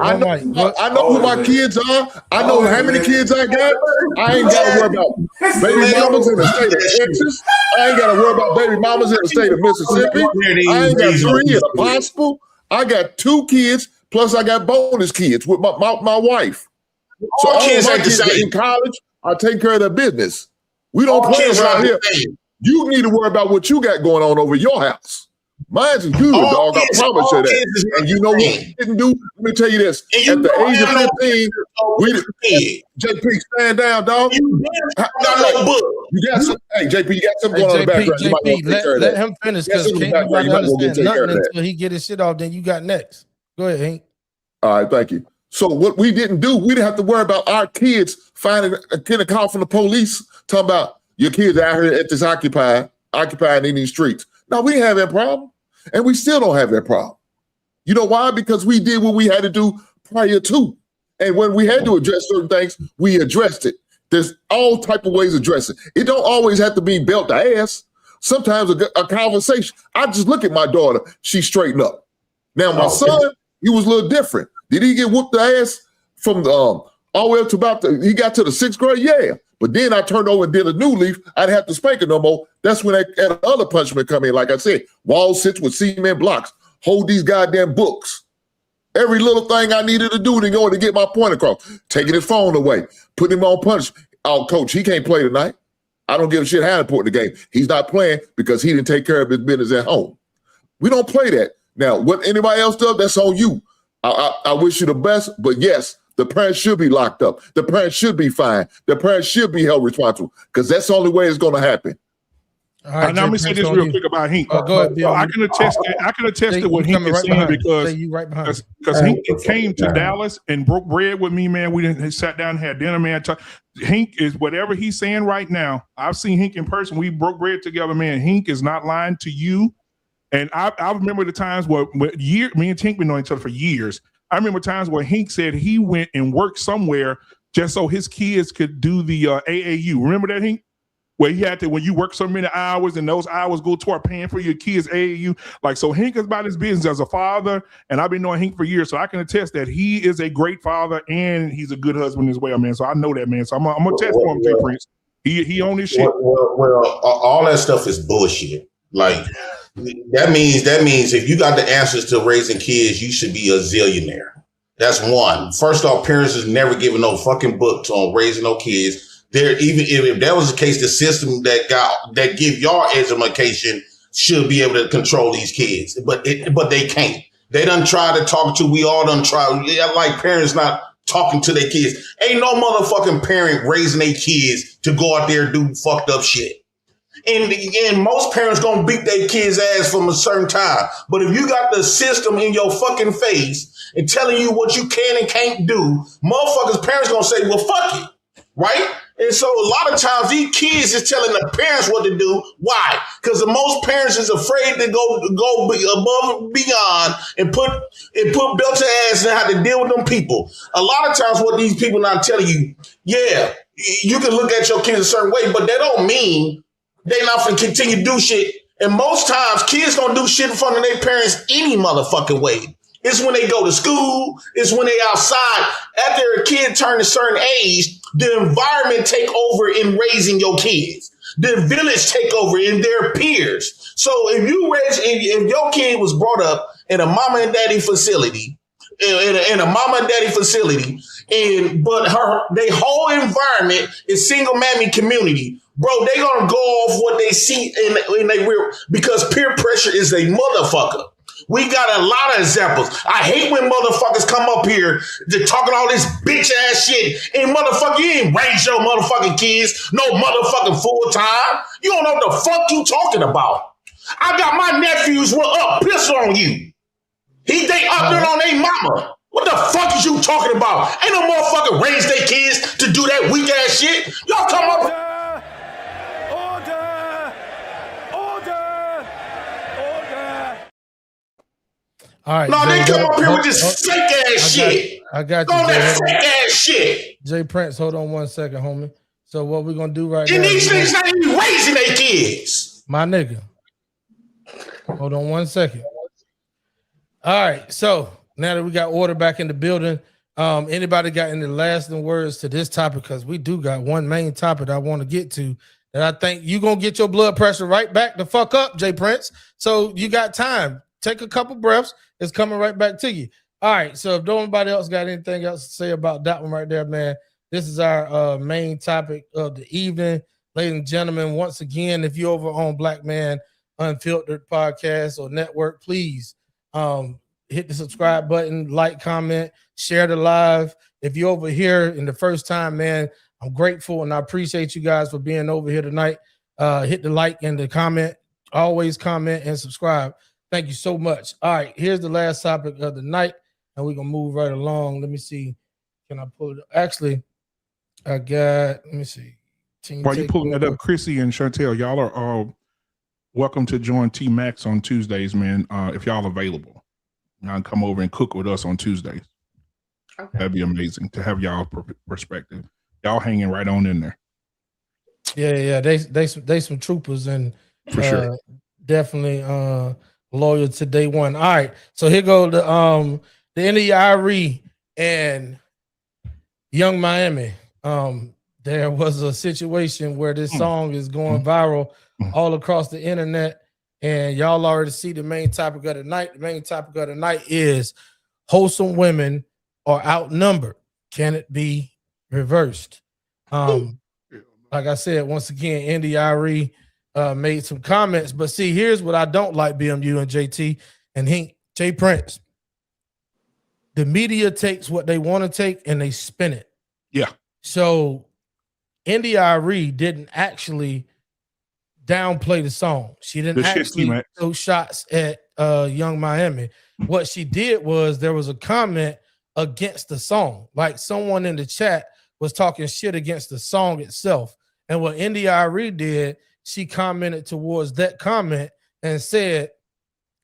I know who my kids are. I know how many kids I got. I ain't got to worry about baby mamas in the state of Texas. I ain't got to worry about baby mamas in the state of Mississippi. I ain't got 3 if possible. I got 2 kids, plus I got bonus kids with my wife. So all kids my kids are in college, I take care of their business. We don't play around here. You need to worry about what you got going on over your house. Mine's is good, dog. I promise you that. And you know what we didn't do? Let me tell you this. At the age of 15, JP, stand down, dog. You got some. Hey, JP, you got something going on in the background. JP, let him finish because can't nobody understand nothing until he get his shit off. Then you got next. Go ahead, Hank. All right, thank you. So what we didn't do, we didn't have to worry about our kids getting a call from the police talking about your kids out here at this occupying in these streets. No, we didn't have that problem. And we still don't have that problem. You know why? Because we did what we had to do prior to. And when we had to address certain things, we addressed it. There's all type of ways to address it. It don't always have to be belt to ass. Sometimes a conversation. I just look at my daughter, she straightened up. Now my son, he was a little different. Did he get whooped the ass from all the way up to he got to the 6th grade? Yeah. But then I turned over and did a new leaf. I didn't have to spank it no more. That's when that other punishment come in. Like I said, wall sits with cement blocks. Hold these goddamn books. Every little thing I needed to do to go to get my point across. Taking his phone away. Putting him on punishment. Oh, coach, he can't play tonight. I don't give a shit how important the game. He's not playing because he didn't take care of his business at home. We don't play that. Now, what anybody else does, that's on you. I wish you the best, but yes, the parents should be locked up. The parents should be fined. The parents should be held responsible because that's the only way it's going to happen. All right, now let me say this real quick about Hank. Go ahead, Bill. I can attest to what Hank is saying because Hank came to Dallas and broke bread with me, man. We didn't sat down and had dinner, man. Hank is whatever he's saying right now. I've seen Hank in person. We broke bread together, man. Hank is not lying to you. And I remember the times where me and Hank been knowing each other for years. I remember times where Hank said he went and worked somewhere just so his kids could do the AAU. Remember that, Hank? Where he had to, when you work so many hours and those hours go toward paying for your kids' AAU. Like, so Hank is about his business as a father, and I've been knowing Hank for years, so I can attest that he is a great father and he's a good husband as well, man. So I know that, man. So I'm gonna test for him too, Prince. He on his shit. Well, all that stuff is bullshit. Like, that means if you got the answers to raising kids, you should be a zillionaire. That's one. First off, parents is never giving no fucking books on raising no kids. There, even if that was the case, the system that give y'all education should be able to control these kids, but they can't. They done try to talk to. We all done try. Like parents not talking to their kids. Ain't no motherfucking parent raising their kids to go out there and do fucked up shit. And most parents gonna beat their kids' ass from a certain time. But if you got the system in your fucking face and telling you what you can and can't do, motherfuckers' parents gonna say, well, fuck it. Right? And so a lot of times these kids is telling the parents what to do. Why? Because the most parents is afraid to go above and beyond and put belt to ass and have to deal with them people. A lot of times what these people not telling you, yeah, you can look at your kids a certain way, but that don't mean they not going to continue to do shit. And most times kids don't do shit in front of their parents any motherfucking way. It's when they go to school. It's when they outside. After a kid turns a certain age, the environment take over in raising your kids. The village take over in their peers. So if your kid was brought up in a mama and daddy facility, in a mama and daddy facility, but their whole environment is single mammy community, bro, they gonna go off what they see in they real, because peer pressure is a motherfucker. We got a lot of examples. I hate when motherfuckers come up here to talking all this bitch ass shit. And motherfucker, you ain't raised your motherfucking kids no motherfucking full time. You don't know what the fuck you talking about. I got my nephews were up pissed on you. They up there on their mama. What the fuck is you talking about? Ain't no motherfucker raise their kids to do that weak ass shit. Y'all come up. All right. No, Jay, they come up here with this fake ass shit. I got you. All that fake ass shit. Jay Prince, hold on 1 second, homie. So what we're gonna do right now? And these niggas not even raising their kids. My nigga. Hold on 1 second. All right. So now that we got order back in the building, anybody got any lasting words to this topic? Because we do got one main topic I want to get to that I think you're gonna get your blood pressure right back the fuck up, Jay Prince. So you got time. Take a couple breaths. It's coming right back to you. All right. So if nobody else got anything else to say about that one right there, man, this is our main topic of the evening. Ladies and gentlemen, once again, if you're over on Black Man Unfiltered Podcast or Network, please hit the subscribe button, like, comment, share the live. If you're over here in the first time, man, I'm grateful and I appreciate you guys for being over here tonight. Hit the like and the comment. Always comment and subscribe. Thank you so much. All right, here's the last topic of the night, and we're gonna move right along. Let me see. Can I pull it up? Actually, I got, let me see. While you pulling that up, Chrissy and Chantel, y'all are welcome to join T Max on Tuesdays, man. If y'all available, y'all come over and cook with us on Tuesdays. Okay. That'd be amazing to have y'all perspective. Y'all hanging right on in there. Yeah, they some troopers and for sure, definitely loyal to day one. All right, so here go the end of Arie and Young Miami. There was a situation where this song is going viral all across the internet, and y'all already see the main topic of the night. The main topic of the night is wholesome women are outnumbered. Can it be reversed? Like I said, once again, Arie made some comments, but see, here's what I don't like, BMU and JT and Jay Prince. The media takes what they want to take and they spin it. Yeah. So Arie didn't actually downplay the song. She didn't actually throw shots at Young Miami. What she did was there was a comment against the song. Like someone in the chat was talking shit against the song itself. And what Arie did, she commented towards that comment and said,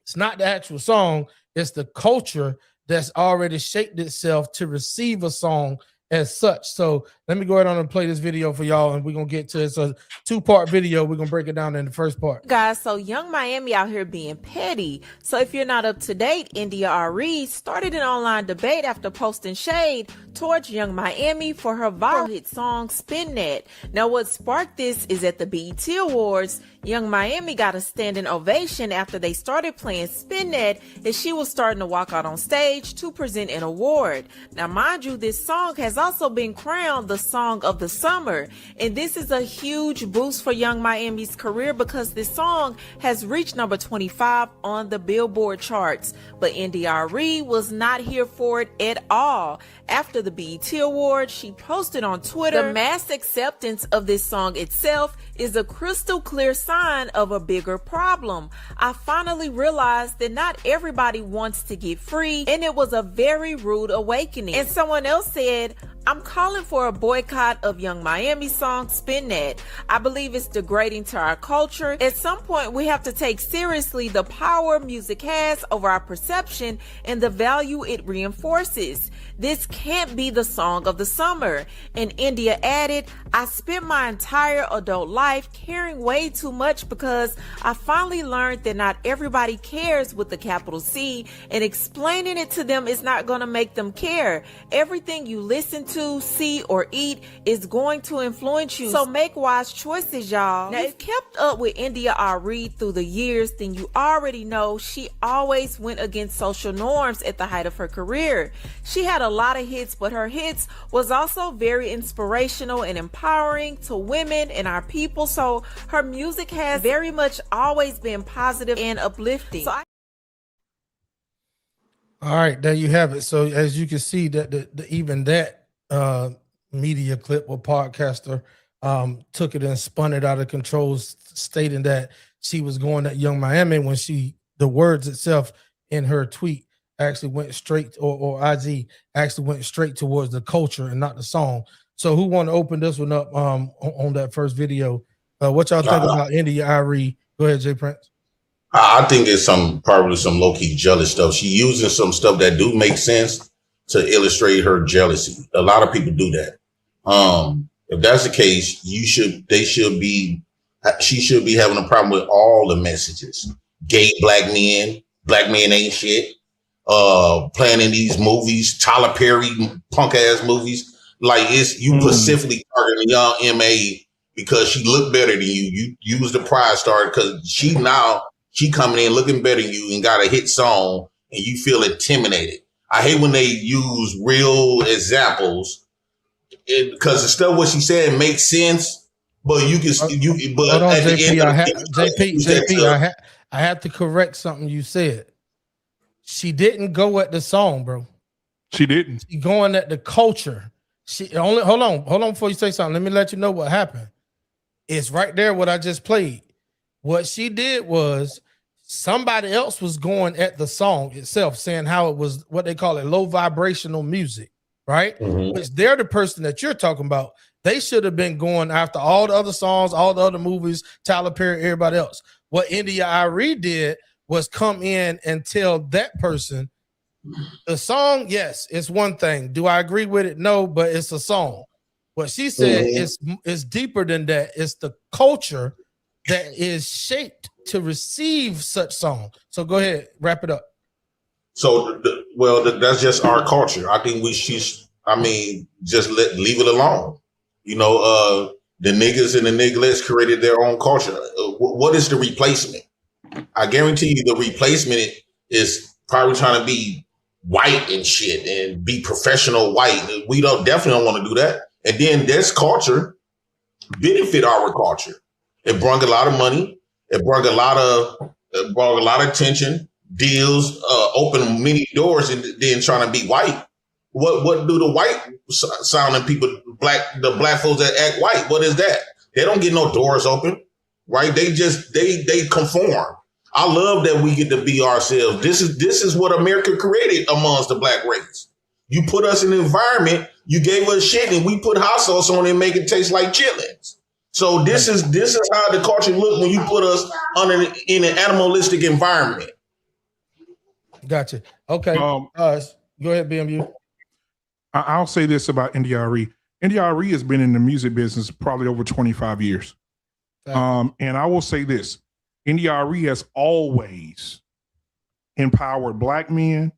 it's not the actual song, it's the culture that's already shaped itself to receive a song as such. So let me go ahead on and play this video for y'all, and we're gonna get to it. It's a two-part video. We're gonna break it down in the first part. Guys, so Young Miami out here being petty. So if you're not up to date, Arie started an online debate after posting shade towards Young Miami for her viral hit song Spin That. Now what sparked this is at the BET Awards, Young Miami got a standing ovation after they started playing Spin That as she was starting to walk out on stage to present an award. Now mind you, this song has also been crowned the song of the summer. And this is a huge boost for Young Miami's career because this song has reached number 25 on the Billboard charts. But Arie was not here for it at all. After the BET Awards, she posted on Twitter, "The mass acceptance of this song itself is a crystal clear sign of a bigger problem. I finally realized that not everybody wants to get free, and it was a very rude awakening." And someone else said, "I'm calling for a boycott of Young Miami's song Spin That. I believe it's degrading to our culture. At some point, we have to take seriously the power music has over our perception and the value it reinforces. This can't be the song of the summer." And India added, "I spent my entire adult life caring way too much because I finally learned that not everybody cares with the capital C, and explaining it to them is not going to make them care. Everything you listen to, see, or eat is going to influence you. So make wise choices, y'all." Now, if you kept up with Arie through the years, then you already know she always went against social norms at the height of her career. She had a lot of hits, but her hits was also very inspirational and empowering to women and our people. So her music has very much always been positive and uplifting. So All right, there you have it. So as you can see, that even that media clip or podcaster took it and spun it out of control, stating that she was going at Young Miami when the words itself in her tweet actually went straight, or IG actually went straight towards the culture and not the song. So who want to open this one up on that first video? What y'all think about Arie? Go ahead, Jay Prince. I think it's probably some low key jealous stuff. She using some stuff that do make sense to illustrate her jealousy. A lot of people do that. If that's the case, she should be having a problem with all the messages. Gay black men ain't shit. Playing in these movies, Tyler Perry punk ass movies. Like it's you specifically targeting a young MA because she looked better than you. You was the prize star because she coming in looking better than you and got a hit song and you feel intimidated. I hate when they use real examples because the stuff what she said makes sense, but you can but hold on, at the end of JP, I have to correct something you said. She didn't go at the song, bro. She didn't. She going at the culture. She only hold on before you say something. Let me let you know what happened. It's right there what I just played. What she did was somebody else was going at the song itself, saying how it was what they call it low vibrational music, right? Which they're the person that you're talking about. They should have been going after all the other songs, all the other movies, Tyler Perry, everybody else. What Arie did was come in and tell that person the song, yes, it's one thing. Do I agree with it? No, but it's a song. What she said is deeper than that. It's the culture that is shaped to receive such song. So go ahead, wrap it up. So, that's just our culture. I think just leave it alone. You know, the niggas and the nigglets created their own culture. What is the replacement? I guarantee you the replacement is probably trying to be white and shit and be professional white. We definitely don't want to do that. And then this culture benefit our culture. It brought a lot of money. It brought a lot of attention, deals, opened many doors, and then trying to be white. What do the white sounding people, the black folks that act white? What is that? They don't get no doors open, right? They conform. I love that we get to be ourselves. This is what America created amongst the black race. You put us in an environment, you gave us shit, and we put hot sauce on it and make it taste like chitlins. So this is how the culture look when you put us in an animalistic environment. Gotcha. Okay. Go ahead, BMU. I'll say this about Arie. Arie has been in the music business probably over 25 years. And I will say this. Arie has always empowered black men,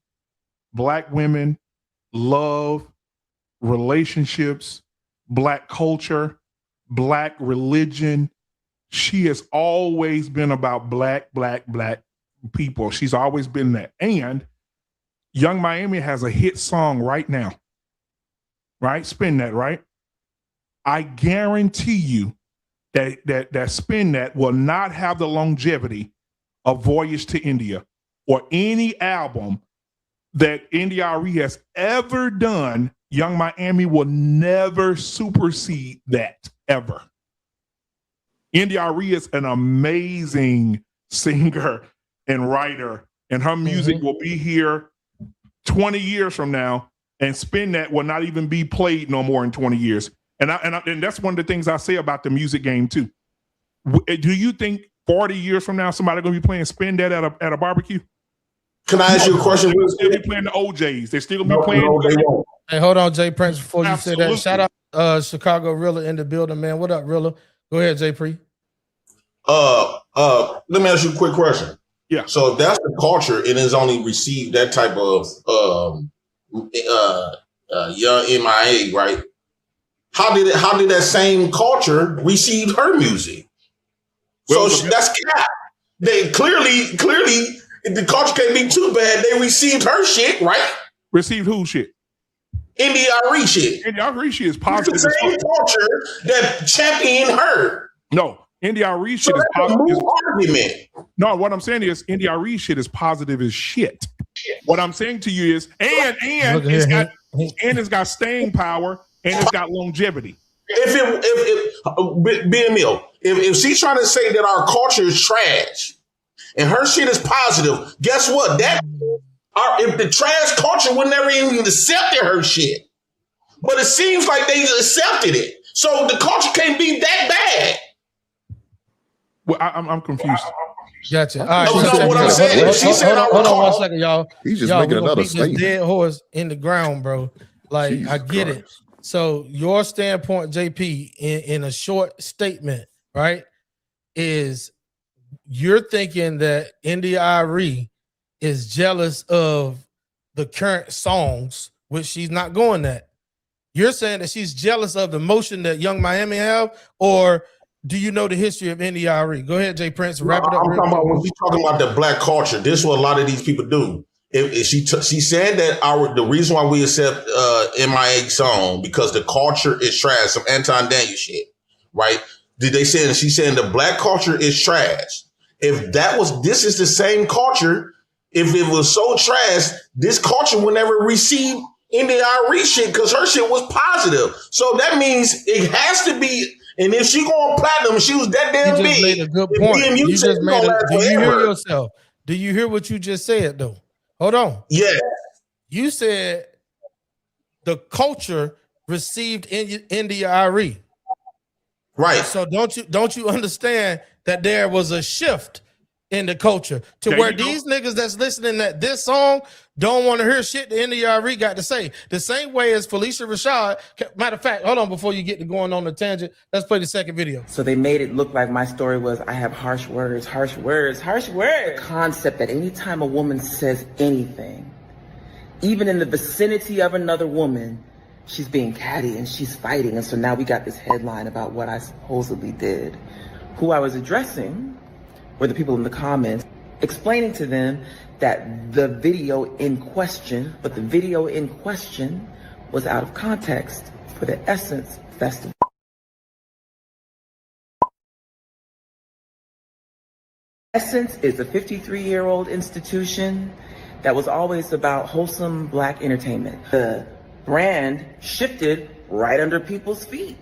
black women, love, relationships, black culture, black religion. She has always been about black people. She's always been that. And Young Miami has a hit song right now. right? Spin that, right? I guarantee you that Spin That will not have the longevity of Voyage to India or any album that Arie has ever done. Young Miami will never supersede that, ever. Arie is an amazing singer and writer, and her music will be here 20 years from now, and Spin That will not even be played no more in 20 years. And that's one of the things I say about the music game too. Do you think 40 years from now somebody going to be playing Spin That at a barbecue? Can I ask you a question? They'll still be playing the OJs. They're still gonna be playing. No, they won't. Hey, hold on, Jay Prince, before you say that. Absolutely. Shout out Chicago Rilla in the building, man. What up, Rilla? Go ahead, Jay Pre. Let me ask you a quick question. Yeah. So if that's the culture, it has only received that type of young MIA, right? How did that same culture receive her music? Well, so that's cap. They clearly, if the culture can't be too bad, they received her shit, right? Received who shit? Arie shit. Arie shit is positive. It's the same culture that championed her. No, Arie shit is positive. Argument. No, what I'm saying is Arie shit is positive as shit. What I'm saying to you is, and it's got staying power and it's got longevity. If she's trying to say that our culture is trash and her shit is positive, guess what? If the trash culture would never even accepted her shit, but it seems like they accepted it. So the culture can't be that bad. Well, I'm confused. Gotcha. All right. What I'm saying is, she said, hold on 1 second, y'all. He's just y'all, making another this statement. dead horse in the ground, bro. Like, Jesus I get Christ. It. So your standpoint, JP, in a short statement, right, is you're thinking that Arie is jealous of the current songs, which she's not going that. You're saying that she's jealous of the motion that Young Miami have, or do you know the history of Arie? Go ahead, Jay Prince. Wrap it up. I'm talking about when she's talking about the black culture. This is what a lot of these people do. If she said that the reason why we accept MIA song because the culture is trash, some Anton Daniel shit, right? Did they say? She's saying the black culture is trash. If this is the same culture. If it was so trash, this culture would never receive Arie shit because her shit was positive. So that means it has to be. And if she going platinum, she was that damn big. You just made a good point. Do you hear yourself? Do you hear what you just said though? Hold on. Yeah. You said the culture received Arie. Right. So don't you understand that there was a shift in the culture to where these niggas that's listening to this song don't want to hear shit the Arie got to say. The same way as Felicia Rashad. Matter of fact, hold on before you get to going on the tangent. Let's play the second video. So they made it look like my story was I have harsh words. The concept that anytime a woman says anything, even in the vicinity of another woman, she's being catty and she's fighting. And so now we got this headline about what I supposedly did. Who I was addressing were the people in the comments, explaining to them that the video in question was out of context for the Essence Festival. Essence is a 53-year-old institution that was always about wholesome Black entertainment. The brand shifted right under people's feet.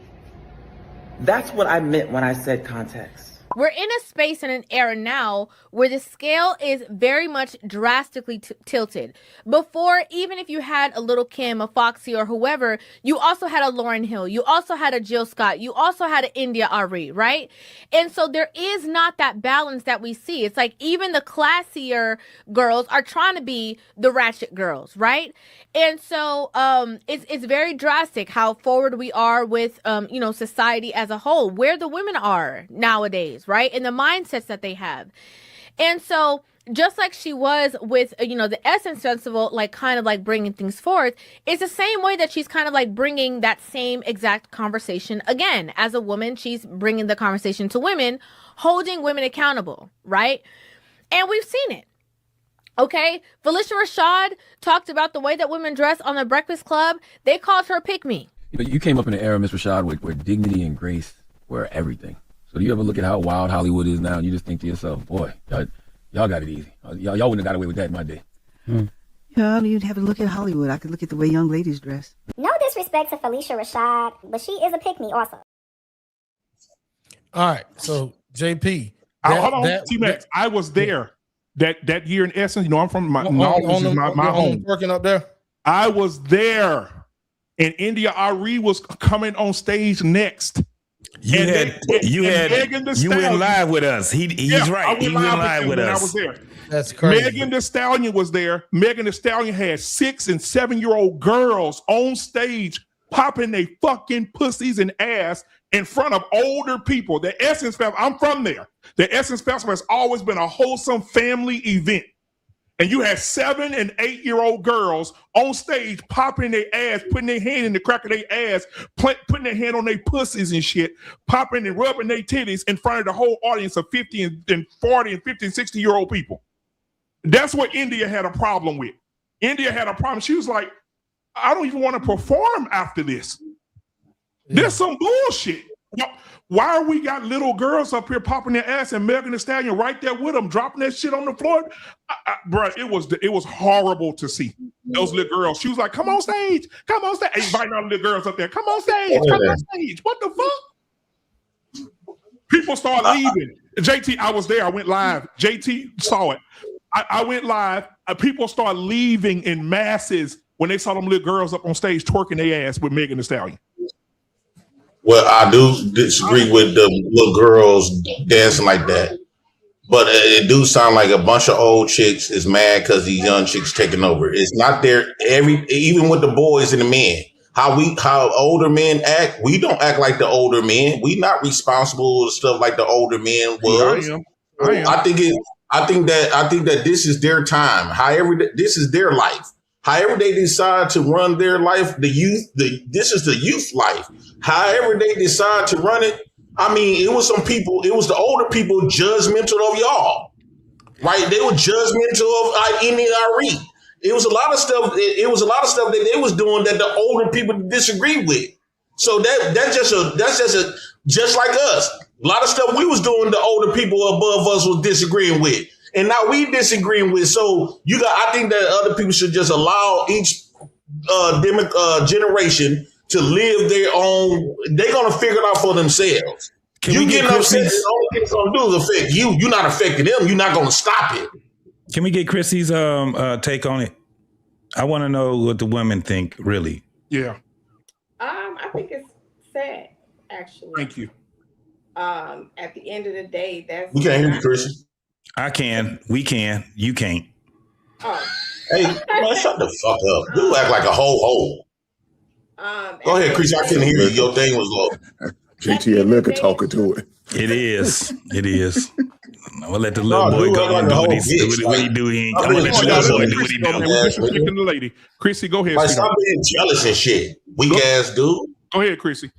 That's what I meant when I said context. We're in a space and an era now where the scale is very much drastically tilted. Before, even if you had a Little Kim, a Foxy, or whoever, you also had a Lauryn Hill. You also had a Jill Scott. You also had an Arie, right? And so there is not that balance that we see. It's like even the classier girls are trying to be the ratchet girls, right? And so it's very drastic how forward we are with society as a whole, where the women are nowadays, right? And the mindsets that they have. And so just like she was with, the Essence Festival, like kind of like bringing things forth, it's the same way that she's kind of like bringing that same exact conversation again. As a woman, she's bringing the conversation to women, holding women accountable, right? And we've seen it. Okay, Felicia Rashad talked about the way that women dress on the Breakfast Club. They called her pick me. You came up in an era, Miss Rashad, where dignity and grace were everything. So do you ever look at how wild Hollywood is now and you just think to yourself, boy, y'all got it easy. Y'all wouldn't have got away with that in my day. Yeah, I don't even have to look at Hollywood. I could look at the way young ladies dress. No disrespect to Felicia Rashad, but she is a pick-me also. All right, so JP. Hold on, T-Max. I was there that year in Essence. You know, I'm from my home. Working up there? I was there, and India Arie was coming on stage next. You went live with us. He's right. He went live with us. I was there. That's crazy. Megan Thee Stallion was there. Megan Thee Stallion had 6 and 7-year-old girls on stage popping their fucking pussies and ass in front of older people. The Essence Festival, I'm from there. The Essence Festival has always been a wholesome family event. And you had 7 and 8-year-old girls on stage popping their ass, putting their hand in the crack of their ass, putting their hand on their pussies and shit, popping and rubbing their titties in front of the whole audience of 50 and 40 and 50 and 60-year-old people. That's what India had a problem with. India had a problem. She was like, I don't even want to perform after this. There's some bullshit. Why are we got little girls up here popping their ass and Megan Thee Stallion right there with them, dropping that shit on the floor? Bro, it was horrible to see those little girls. She was like, come on stage, inviting all the little girls up there. Come on stage, come on stage. What the fuck? People start leaving. JT, I was there. I went live. JT saw it. I went live. People start leaving in masses when they saw them little girls up on stage twerking their ass with Megan Thee Stallion. Well, I do disagree with the little girls dancing like that. But it do sound like a bunch of old chicks is mad because these young chicks taking over. It's not there even with the boys and the men. How older men act, we don't act like the older men. We not responsible for stuff like the older men was. I am. I think that this is their time. However, this is their life. However they decide to run their life, this is the youth life. However they decide to run it, I mean, it was the older people judgmental of y'all, right? They were judgmental of India Arie. It was a lot of stuff. It was a lot of stuff that they was doing that the older people disagree with. So that's just like us. A lot of stuff we was doing, the older people above us was disagreeing with. And now we disagreeing with. So I think that other people should just allow each generation to live their own. They're gonna figure it out for themselves. You getting upset, the only thing it's gonna do is affect you. You're not affecting them. You're not gonna stop it. Can we get Chrissy's take on it? I want to know what the women think, really. Yeah. I think it's sad, actually. Thank you. At the end of the day, we can't hear you, Chrissy. I can. We can. You can't. Oh. Hey, man, shut the fuck up. You act like a whole. Go ahead, Chrissy. I couldn't hear you. Your thing was low. JT and Liquor talking to it. It is. It is. I'm gonna let the little boy go and do what he do. I'm gonna let the little boy do what he do. Disrespecting the lady. Chrissy, go ahead. Stop being jealous and shit. Weak ass dude. Go ahead, Chrissy.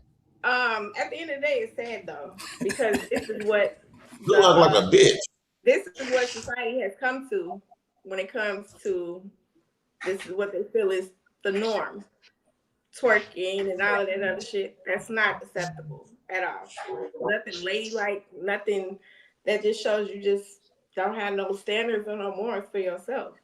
At the end of the day, it's sad though, because this is what you look like a bitch. This is what society has come to when it comes to this is what they feel is the norm. Twerking and all of that other shit. That's not acceptable at all. Nothing ladylike, nothing that just shows you just don't have no standards or no morals for yourself.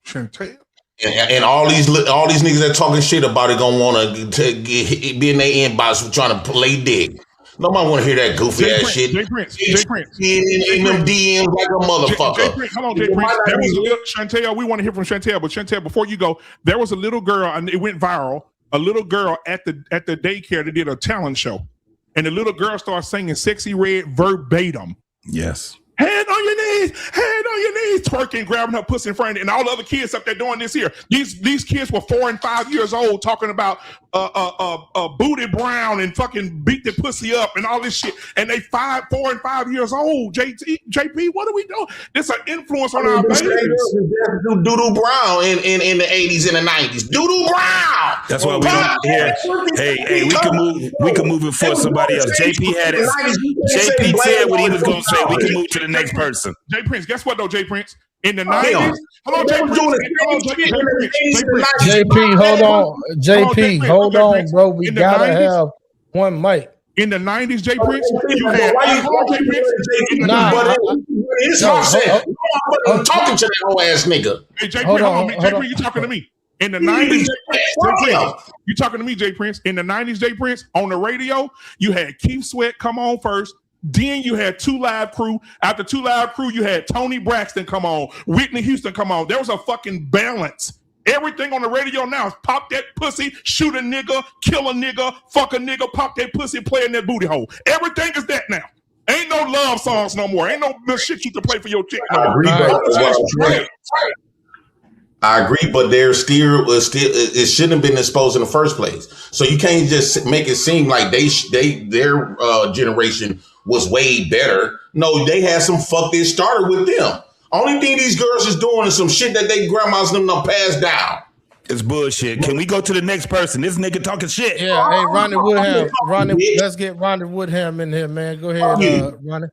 Chantel. And all these niggas that talking shit about it gonna want to be in their inbox trying to play dick. Nobody want to hear that goofy ass shit. Jay Prince. In them DMs like a motherfucker. Hold on, Jay Prince. There was a little Chantel. We want to hear from Chantel, but Chantel, before you go, there was a little girl, and it went viral. A little girl at the daycare that did a talent show, and the little girl started singing "Sexy Red" verbatim. Yes. Hand on your knees, twerking, grabbing her pussy in front of it, and all the other kids up there doing this here. These kids were 4 and 5 years old talking about booty brown and fucking beat the pussy up and all this shit. And they 4 and 5 years old. JP, what are we doing? This an influence on our babies. Doodoo Brown in the 80s and the 90s. Doodoo Brown. That's why we don't hear. Hey, we can move it for somebody else. JP had it. JP said what he was gonna say. We can move to the the next person. Jay Prince, guess what though, Jay Prince? In the Damn. 90s, hold on, Jay Prince. JP, hold on. JP, hold on, bro. We gotta have one mic. In the 90s, Jay Prince, you had I'm talking to that whole ass nigga. Hey, Jay Prince, hold on, Jay Prince, you talking to me. In the 90s, you talking to me, Jay Prince. In the 90s, Jay Prince, on the radio, you had Keith Sweat come on first. Then you had 2 Live Crew. After 2 Live Crew, you had Tony Braxton come on, Whitney Houston come on. There was a fucking balance. Everything on the radio now is pop that pussy, shoot a nigga, kill a nigga, fuck a nigga, pop that pussy, play in that booty hole. Everything is that now. Ain't no love songs no more. Ain't no shit you can play for your chick no more. I agree, but it shouldn't have been exposed in the first place. So you can't just make it seem like their generation was way better. No, they had some fuck that started with them. Only thing these girls is doing is some shit that they grandmas them done passed down. It's bullshit. Can we go to the next person? This nigga talking shit. Yeah, hey, Ronnie Woodham. Let's get Ronnie Woodham in here, man. Go ahead, Ronnie.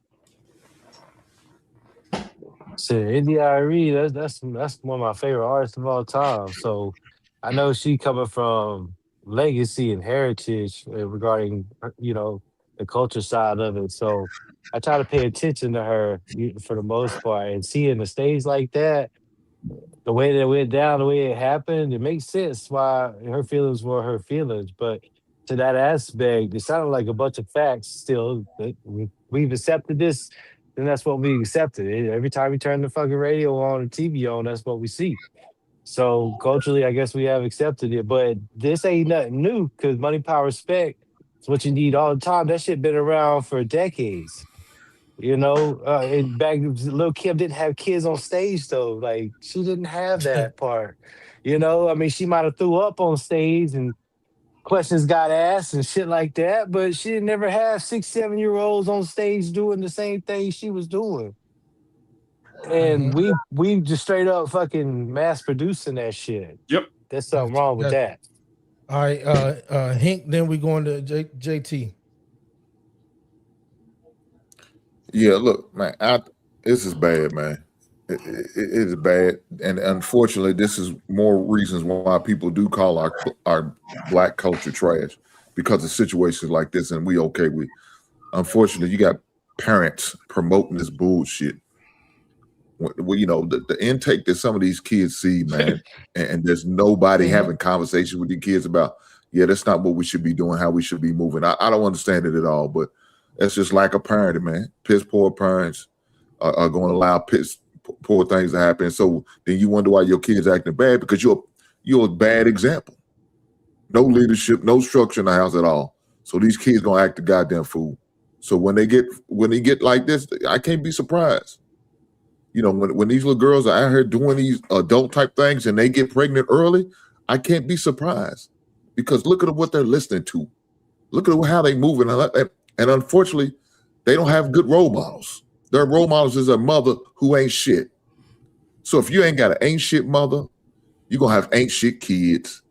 Shit, India Arie, that's one of my favorite artists of all time. So I know she coming from legacy and heritage regarding, the culture side of it. So I try to pay attention to her for the most part, and seeing the stage like that, the way that it went down, the way it happened, it makes sense why her feelings were her feelings. But to that aspect, it sounded like a bunch of facts still. We've accepted this, then that's what we accepted. Every time we turn the fucking radio on or TV on, that's what we see. So culturally, I guess we have accepted it. But this ain't nothing new, because money, power, respect is what you need all the time. That shit been around for decades. And back, Lil' Kim didn't have kids on stage though. Like, she didn't have that part. I mean, she might have threw up on stage and questions got asked and shit like that, but she didn't never have 6, 7-year-olds on stage doing the same thing she was doing. And we just straight up fucking mass producing that shit. Yep. There's something wrong with that. All right, Hink, then we going to JT. Yeah, look, man, this is bad, man. It is bad, and unfortunately, this is more reasons why people do call our black culture trash, because of situations like this, and we okay with. Unfortunately, you got parents promoting this bullshit. Well, the intake that some of these kids see, man, and there's nobody having conversations with the kids about, yeah, that's not what we should be doing, how we should be moving. I don't understand it at all, but that's just lack of parenting, man. Piss poor parents are going to allow poor things to happen. So then you wonder why your kids acting bad, because you're a bad example. No leadership, no structure in the house at all. So these kids gonna act a goddamn fool. So when they get like this, I can't be surprised. When these little girls are out here doing these adult type things and they get pregnant early, I can't be surprised, because look at what they're listening to. Look at how they moving. And unfortunately, they don't have good role models. Their role models is a mother who ain't shit. So if you ain't got an ain't shit mother, you're going to have ain't shit kids.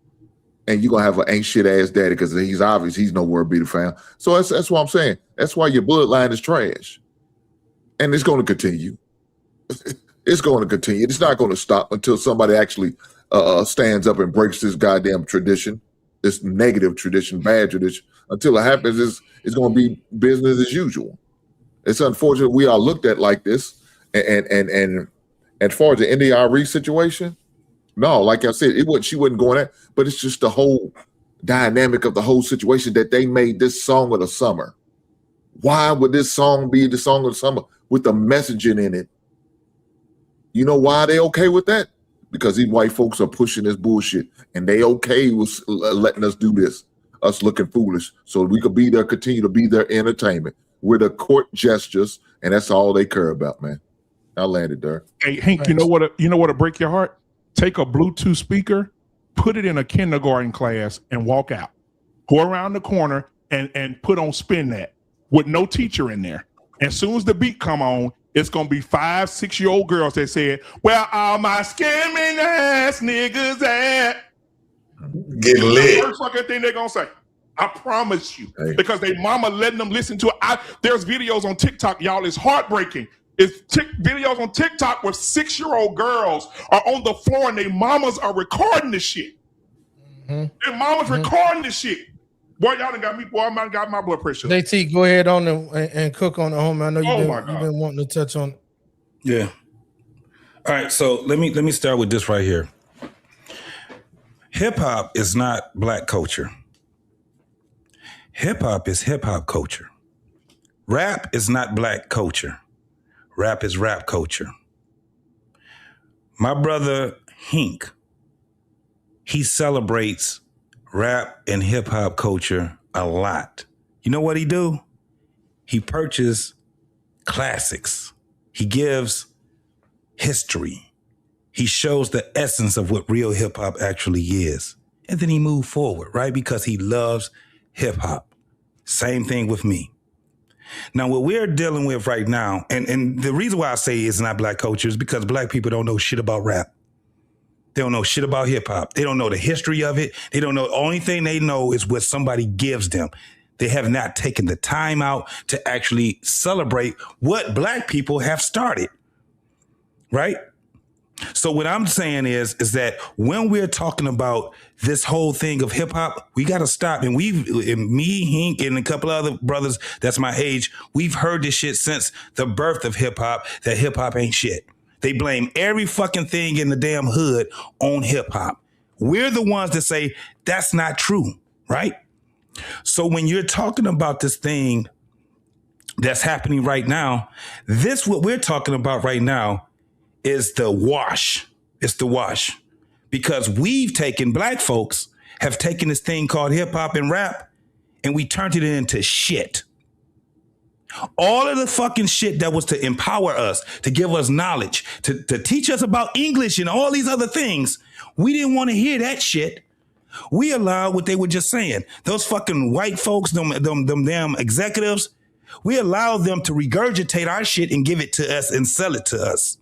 And you're going to have an ain't shit ass daddy, because he's nowhere to be found. So that's what I'm saying. That's why your bloodline is trash. And it's going to continue. It's going to continue. It's not going to stop until somebody actually stands up and breaks this goddamn tradition, this negative tradition, bad tradition. Until it happens, it's going to be business as usual. It's unfortunate we are looked at like this. And as far as the India Arie situation, no, like I said, she wasn't going at, but it's just the whole dynamic of the whole situation that they made this song of the summer. Why would this song be the song of the summer with the messaging in it? You know why they okay with that? Because these white folks are pushing this bullshit, and they okay with letting us do this, us looking foolish, so we could continue to be their entertainment. We're the court gestures, and that's all they care about, man. I landed there. Hey, Hank, you know what'll break your heart? Take a Bluetooth speaker, put it in a kindergarten class, and walk out. Go around the corner and put on Spin That with no teacher in there. As soon as the beat come on, it's gonna be 5, 6-year-old girls that said, "Where all my scamming ass niggas at?" Get lit. The first fucking thing they're gonna say. I promise you. Hey. Because they mama letting them listen to it. There's videos on TikTok, y'all. It's heartbreaking. It's videos on TikTok where 6-year-old girls are on the floor and their mamas are recording this shit. Their mamas recording this shit. Boy, y'all done got me. Boy, I might got my blood pressure. JT, go ahead on and cook on the homie. I know you've Oh been wanting to touch on. Yeah. All right. So let me start with this right here. Hip hop is not black culture. Hip hop is hip hop culture. Rap is not black culture. Rap is rap culture. My brother Hink, he celebrates rap and hip hop culture a lot. You know what he do? He purchases classics. He gives history. He shows the essence of what real hip hop actually is. And then he moves forward, right? Because he loves hip hop. Same thing with me. Now, what we're dealing with right now, and the reason why I say it's not black culture is because black people don't know shit about rap. They don't know shit about hip hop. They don't know the history of it. They don't know. The only thing they know is what somebody gives them. They have not taken the time out to actually celebrate what black people have started, right? So what I'm saying is that when we're talking about this whole thing of hip hop, we got to stop. And me, Hink, and a couple of other brothers that's my age, we've heard this shit since the birth of hip hop, that hip hop ain't shit. They blame every fucking thing in the damn hood on hip hop. We're the ones that say that's not true, right? So when you're talking about this thing that's happening right now, what we're talking about right now is the wash. It's the wash. Because black folks have taken this thing called hip hop and rap, and we turned it into shit. All of the fucking shit that was to empower us, to give us knowledge, to teach us about English and all these other things, we didn't want to hear that shit. We allowed what they were just saying. Those fucking white folks, them damn executives, we allowed them to regurgitate our shit and give it to us and sell it to us.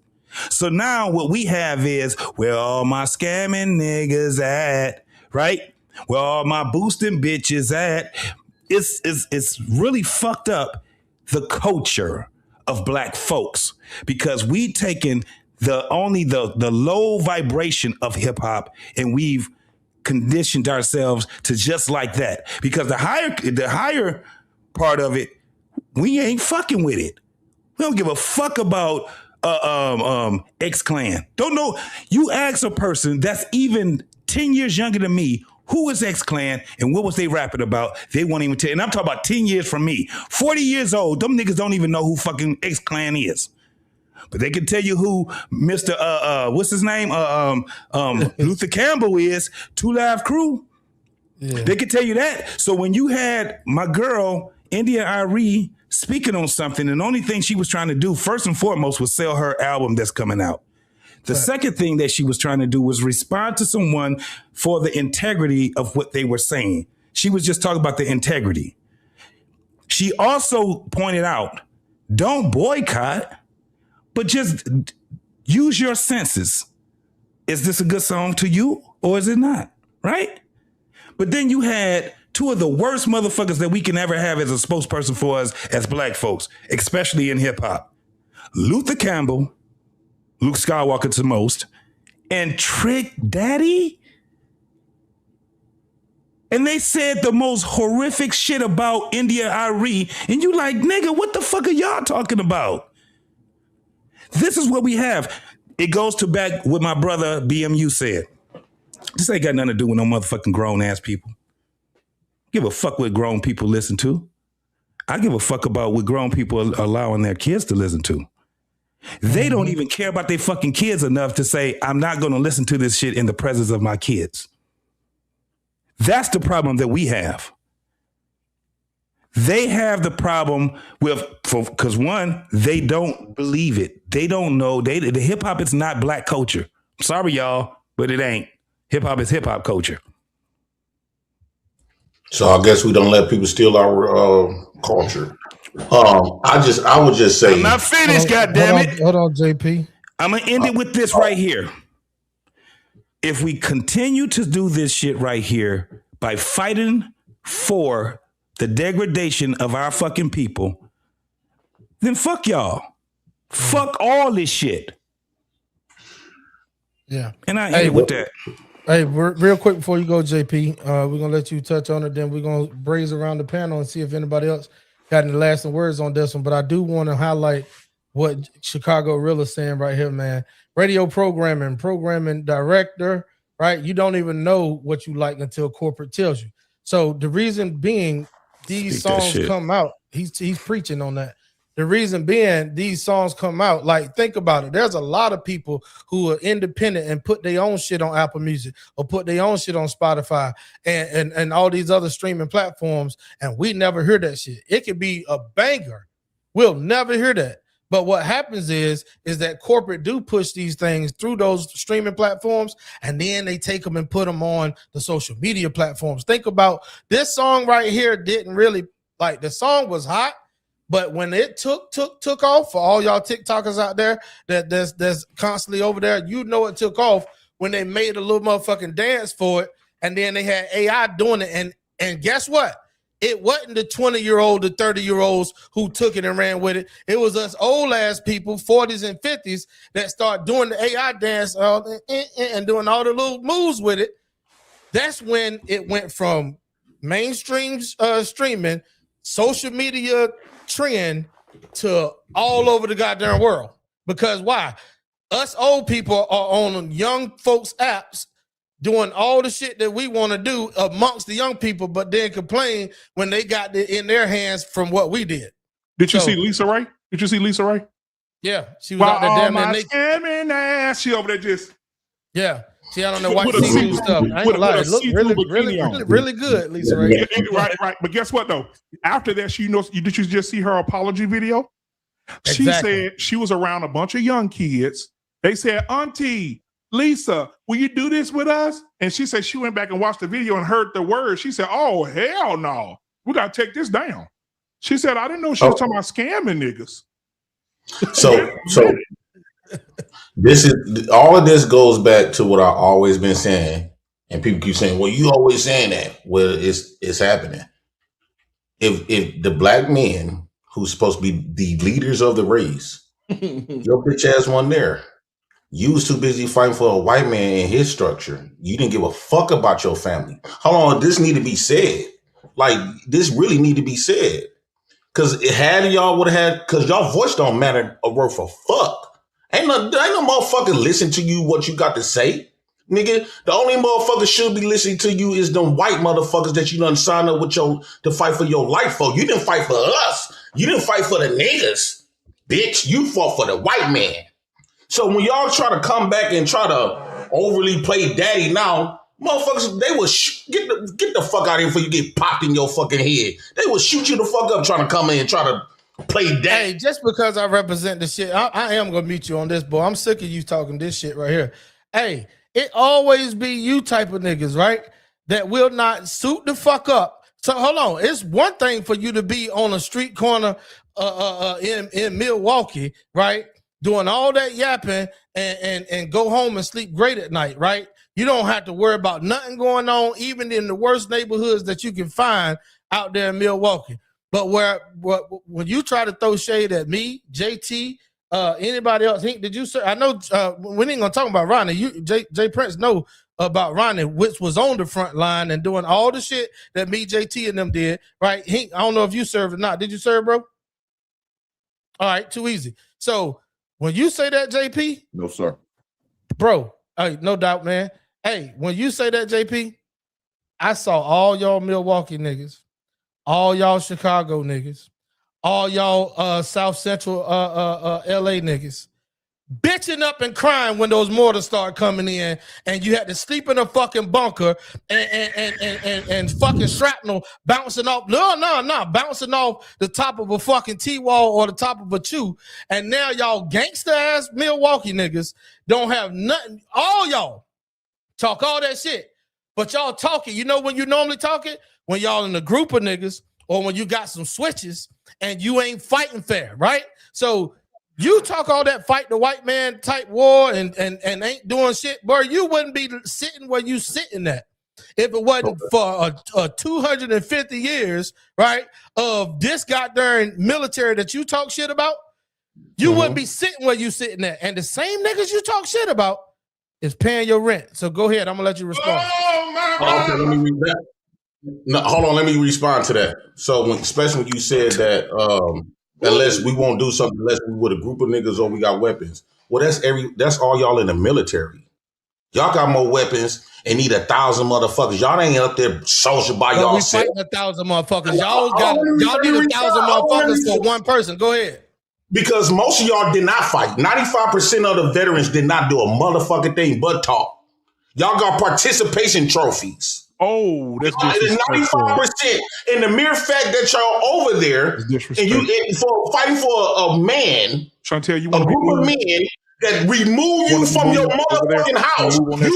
So now what we have is where all my scamming niggas at, right? Where all my boosting bitches at. It's really fucked up the culture of black folks because we taken the low vibration of hip hop and we've conditioned ourselves to just like that. Because the higher part of it, we ain't fucking with it. We don't give a fuck about X-Clan. Don't know. You ask a person that's even 10 years younger than me, who is X-Clan and what was they rapping about? They won't even tell. And I'm talking about 10 years from me. 40 years old, them niggas don't even know who fucking X-Clan is. But they can tell you who Mr. What's his name? Luther Campbell is, 2 Live Crew. Yeah. They can tell you that. So when you had my girl, India Arie, speaking on something, and the only thing she was trying to do, first and foremost, was sell her album that's coming out. The second thing that she was trying to do was respond to someone for the integrity of what they were saying. She was just talking about the integrity. She also pointed out, don't boycott, but just use your senses. Is this a good song to you or is it not? Right? But then you had two of the worst motherfuckers that we can ever have as a spokesperson for us as black folks, especially in hip hop. Luther Campbell, Luke Skywalker to most, and Trick Daddy. And they said the most horrific shit about India Arie. And you like, nigga, what the fuck are y'all talking about? This is what we have. It goes to back what my brother BMU said. This ain't got nothing to do with no motherfucking grown ass people. Give a fuck what grown people listen to. I give a fuck about what grown people are allowing their kids to listen to. They don't even care about their fucking kids enough to say, I'm not going to listen to this shit in the presence of my kids. That's the problem that we have. They have the problem with, because one, they don't believe it. They don't know. The hip hop is not black culture. Sorry, y'all, but it ain't. Hip hop is hip hop culture. So I guess we don't let people steal our culture. I would just say, I'm not finished, goddammit. Hold on, JP. I'm gonna end it with this right here. If we continue to do this shit right here by fighting for the degradation of our fucking people, then fuck y'all. Fuck all this shit. Yeah. And I end with that. Hey, real quick before you go, JP, we're gonna let you touch on it. Then we're gonna breeze around the panel and see if anybody else got any lasting words on this one. But I do want to highlight what Chicago Real is saying right here, man. Radio programming director, right? You don't even know what you like until corporate tells you. So the reason being these songs come out, he's preaching on that. The reason being these songs come out, like think about it. There's a lot of people who are independent and put their own shit on Apple Music or put their own shit on Spotify and all these other streaming platforms, and we never hear that shit. It could be a banger. We'll never hear that. But what happens is that corporate do push these things through those streaming platforms, and then they take them and put them on the social media platforms. Think about this song right here. Didn't really like the song was hot. But when it took off, for all y'all TikTokers out there that's constantly over there, you know it took off when they made a little motherfucking dance for it, and then they had AI doing it. And guess what? It wasn't the 20-year-old, the 30-year-olds who took it and ran with it. It was us old ass people, 40s and 50s, that start doing the AI dance and doing all the little moves with it. That's when it went from mainstream streaming, social media trend to all over the goddamn world. Because why? Us old people are on young folks' apps doing all the shit that we want to do amongst the young people, but then complain when they got it in their hands from what we did. Did you see Lisa Ray? Did you see Lisa Ray? Yeah, she was out there damn near naked. Scamming ass. She over there just she had on the white see-through stuff. I ain't gonna lie, it looked really good, Lisa Ray. Right. But guess what though? After that, did you just see her apology video? She said she was around a bunch of young kids. They said, Auntie Lisa, will you do this with us? And she said she went back and watched the video and heard the words. She said, oh, hell no. We got to take this down. She said, I didn't know she was talking about scamming niggas. So this is all of this goes back to what I've always been saying. And people keep saying, well, you always saying that. Well, it's happening. If the black men who's supposed to be the leaders of the race, your bitch ass one there. You was too busy fighting for a white man in his structure. You didn't give a fuck about your family. Hold on, this need to be said. Like, this really need to be said. Because y'all would have had, because y'all voice don't matter a word for fuck. Ain't no motherfucker listen to you what you got to say. Nigga, the only motherfucker should be listening to you is them white motherfuckers that you done signed up with to fight for your life for. You didn't fight for us. You didn't fight for the niggas. Bitch, you fought for the white man. So when y'all try to come back and try to overly play daddy now, motherfuckers, they will get the fuck out of here before you get popped in your fucking head. They will shoot you the fuck up trying to come in and try to play daddy. Hey, just because I represent the shit, I am going to mute you on this, boy. I'm sick of you talking this shit right here. Hey, it always be you type of niggas, right? That will not suit the fuck up. So hold on. It's one thing for you to be on a street corner in Milwaukee, right? Doing all that yapping and go home and sleep great at night, right? You don't have to worry about nothing going on, even in the worst neighborhoods that you can find out there in Milwaukee. But when you try to throw shade at me, JT, anybody else, did you say? I know we ain't gonna talk about Ronnie. Jay Prince know about Ronnie, which was on the front line and doing all the shit that me, JT, and them did, right? I don't know if you served or not. Did you serve, bro? All right, too easy. So when you say that, JP, no sir, bro, hey, no doubt, man. Hey, when you say that, JP, I saw all y'all Milwaukee niggas, all y'all Chicago niggas, all y'all South Central LA niggas bitching up and crying when those mortars start coming in and you had to sleep in a fucking bunker and fucking shrapnel bouncing off bouncing off the top of a fucking T-wall or the top of a chew. And now y'all gangster ass Milwaukee niggas don't have nothing. All y'all talk all that shit, but y'all talking, you know when you normally talk it? When y'all in a group of niggas or when you got some switches and you ain't fighting fair, right? So you talk all that fight the white man type war and ain't doing shit, bro. You wouldn't be sitting where you sitting at if it wasn't for 250 years, right, of this goddamn military that you talk shit about. you wouldn't be sitting where you sitting at. And the same niggas you talk shit about is paying your rent. So go ahead. I'm gonna let you respond. Okay, let me read that. No, hold on. Let me respond to that. So, especially when you said that, unless we won't do something, unless we with a group of niggas or we got weapons. Well, that's all y'all in the military. Y'all got more weapons and need 1,000 motherfuckers. Y'all ain't up there social by But we yourself. fighting 1,000 motherfuckers. Y'all need 1,000 motherfuckers for one person. Go ahead. Because most of y'all did not fight. 95% of the veterans did not do a motherfucking thing but talk. Y'all got participation trophies. Oh, that's 95%. And the mere fact that y'all over there and you for fighting for a man, Chantel, you a want group of men that remove you from your motherfucking house. You put his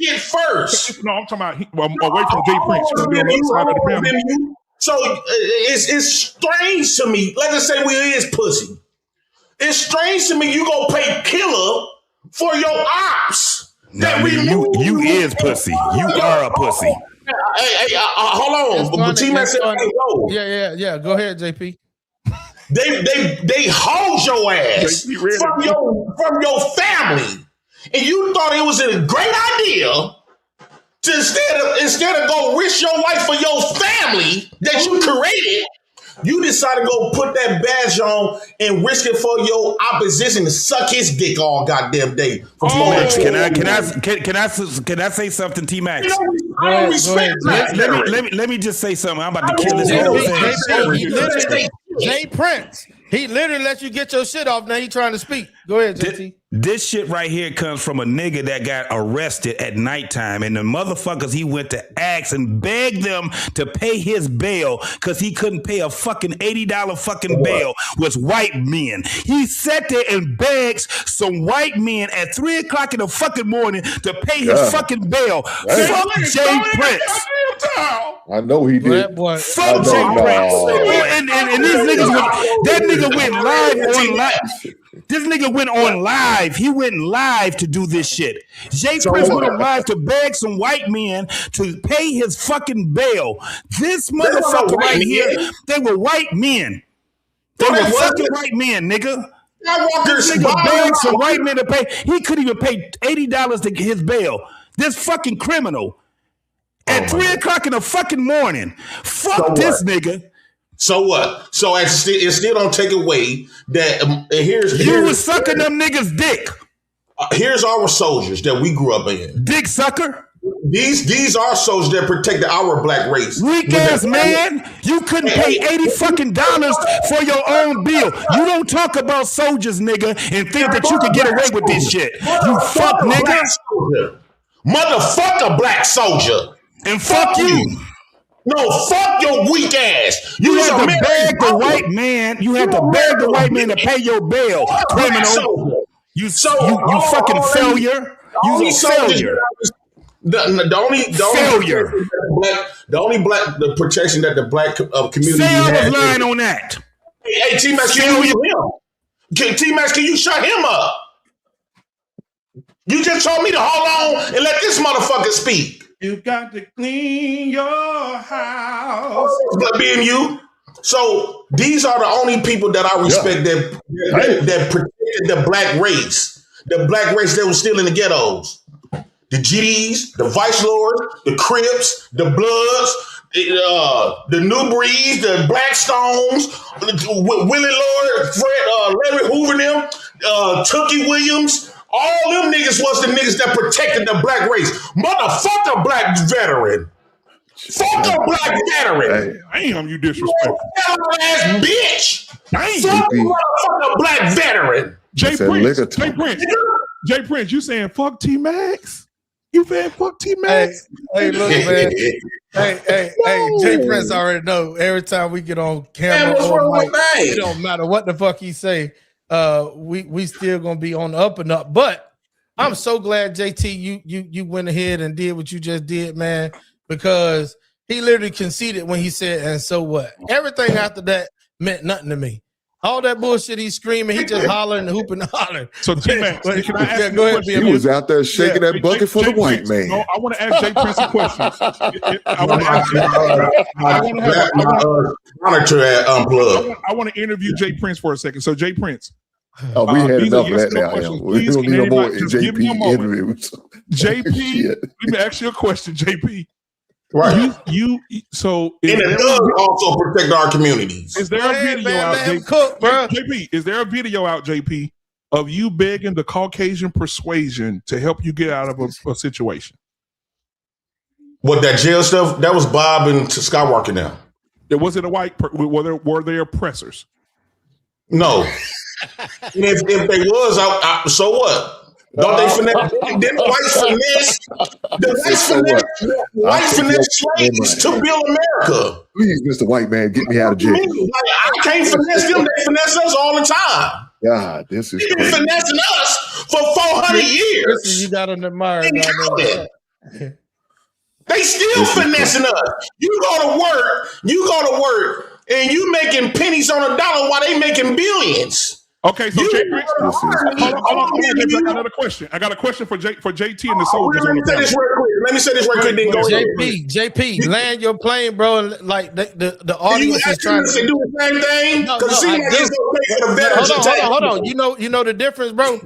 shit first. No, I'm talking about away from Jay Prince. You be on the other side of the panel. So it's strange to me. Let's just say we is pussy. It's strange to me you go pay killer for your ops. Nah, nigga, you is pussy. You are a pussy. Hey, hold on. But T-Mac said I can't go. Yeah. Go ahead, JP. They hold your ass from your family, and you thought it was a great idea to instead of go risk your life for your family that you created. You decided to go put that badge on and risk it for your opposition to suck his dick all goddamn day. T-Max, can I say something, T-Max? I don't respect that. Let me just say something. I'm about to kill this whole thing. Jay Prince. He literally let you get your shit off. Now he trying to speak. Go ahead, JT. This shit right here comes from a nigga that got arrested at nighttime, and the motherfuckers he went to ask and beg them to pay his bail because he couldn't pay a fucking $80 fucking bail was white men. He sat there and begs some white men at 3 o'clock in the fucking morning to pay his fucking bail. Fuck Jay Prince. I know he did. Fuck Jay Prince. And these niggas that nigga went live on live. This nigga went on live. He went live to do this shit. Jay Prince went on live to beg some white men to pay his fucking bail. This motherfucker right here, they were white men. They were fucking white men, nigga. This nigga begged some white men to pay. He couldn't even pay $80 to get his bail. This fucking criminal. At 3 o'clock in the fucking morning. Fuck this nigga. So what? So it still don't take away that here's you was sucking them niggas' dick. Here's our soldiers that we grew up in. Dick sucker. These are soldiers that protected our black race. Weak ass man, you couldn't pay $80 fucking for your own bill. You don't talk about soldiers, nigga, and think that you can get away with this shit. You fuck nigga. Motherfucker black soldier. And fuck you. No, fuck your weak ass. You had to beg the white man. You had to beg the white man to pay your bail, criminal. You fucking failure. You a failure. The only black protection that the black community Say I had. was lying on that. Hey, T-Max, can you shut him up? You just told me to hold on and let this motherfucker speak. You got to clean your house. But being you. So these are the only people that I respect that protected the black race. The black race that was still in the ghettos. The GDs, the Vice Lords, the Crips, the Bloods, the New Breeds, the Blackstones, Willie Lord, Larry Hoover, them, Tookie Williams. All them niggas was the niggas that protected the black race. Motherfucker black veteran. Fuck a black veteran. Damn, you disrespectful. Ass bitch. Fuck a motherfucker black veteran. Jay Prince, you saying fuck T-Max? You saying fuck T-Max? Hey, look, man. Hey, Jay Prince already know every time we get on camera or mic, it don't matter what the fuck he say. We still gonna be on the up and up. But I'm so glad, JT, you went ahead and did what you just did, man, because he literally conceded when he said, and so what? Everything after that meant nothing to me. All that bullshit he's screaming, he just hollering and hooping and hollering. So T-Max, can I ask go ahead, he was out there shaking that bucket for the white man. No, I want to ask Jay Prince a question. monitor at Unplugged. I want to interview Jay Prince for a second. So Jay Prince. Oh, we had these are enough of yes that or no now. questions. We Please, don't can need no more anybody just give me a JP moment? interviews. JP, Shit. let me ask you a question, JP. Right. So and it does also protect our communities. Is there a video out, JP? Is there a video out, JP, of you begging the Caucasian persuasion to help you get out of a situation? What, that jail stuff? That was Bob and Skywalker now. Was it a white? Were they oppressors? No. And if they was, so what? Don't they finesse? Didn't whites finesse? The whites finesse slaves to build America. Please, Mr. White Man, get me out of jail. I can't finesse them. They finesse us all the time. God, this is They've been crazy. finessing us for 400 years. Listen, you got to admire. They still finessing us. You go to work, and you making pennies on a dollar while they making billions. Okay, so Jay Prince, hold on, I got another question. I got a question for JT and the soldiers. Let me say this real quick. Then go ahead. JP, land your plane, bro. And like the audience is trying to do the same thing. Because it seems like it's okay for the veterans. Hold on. You know the difference, bro.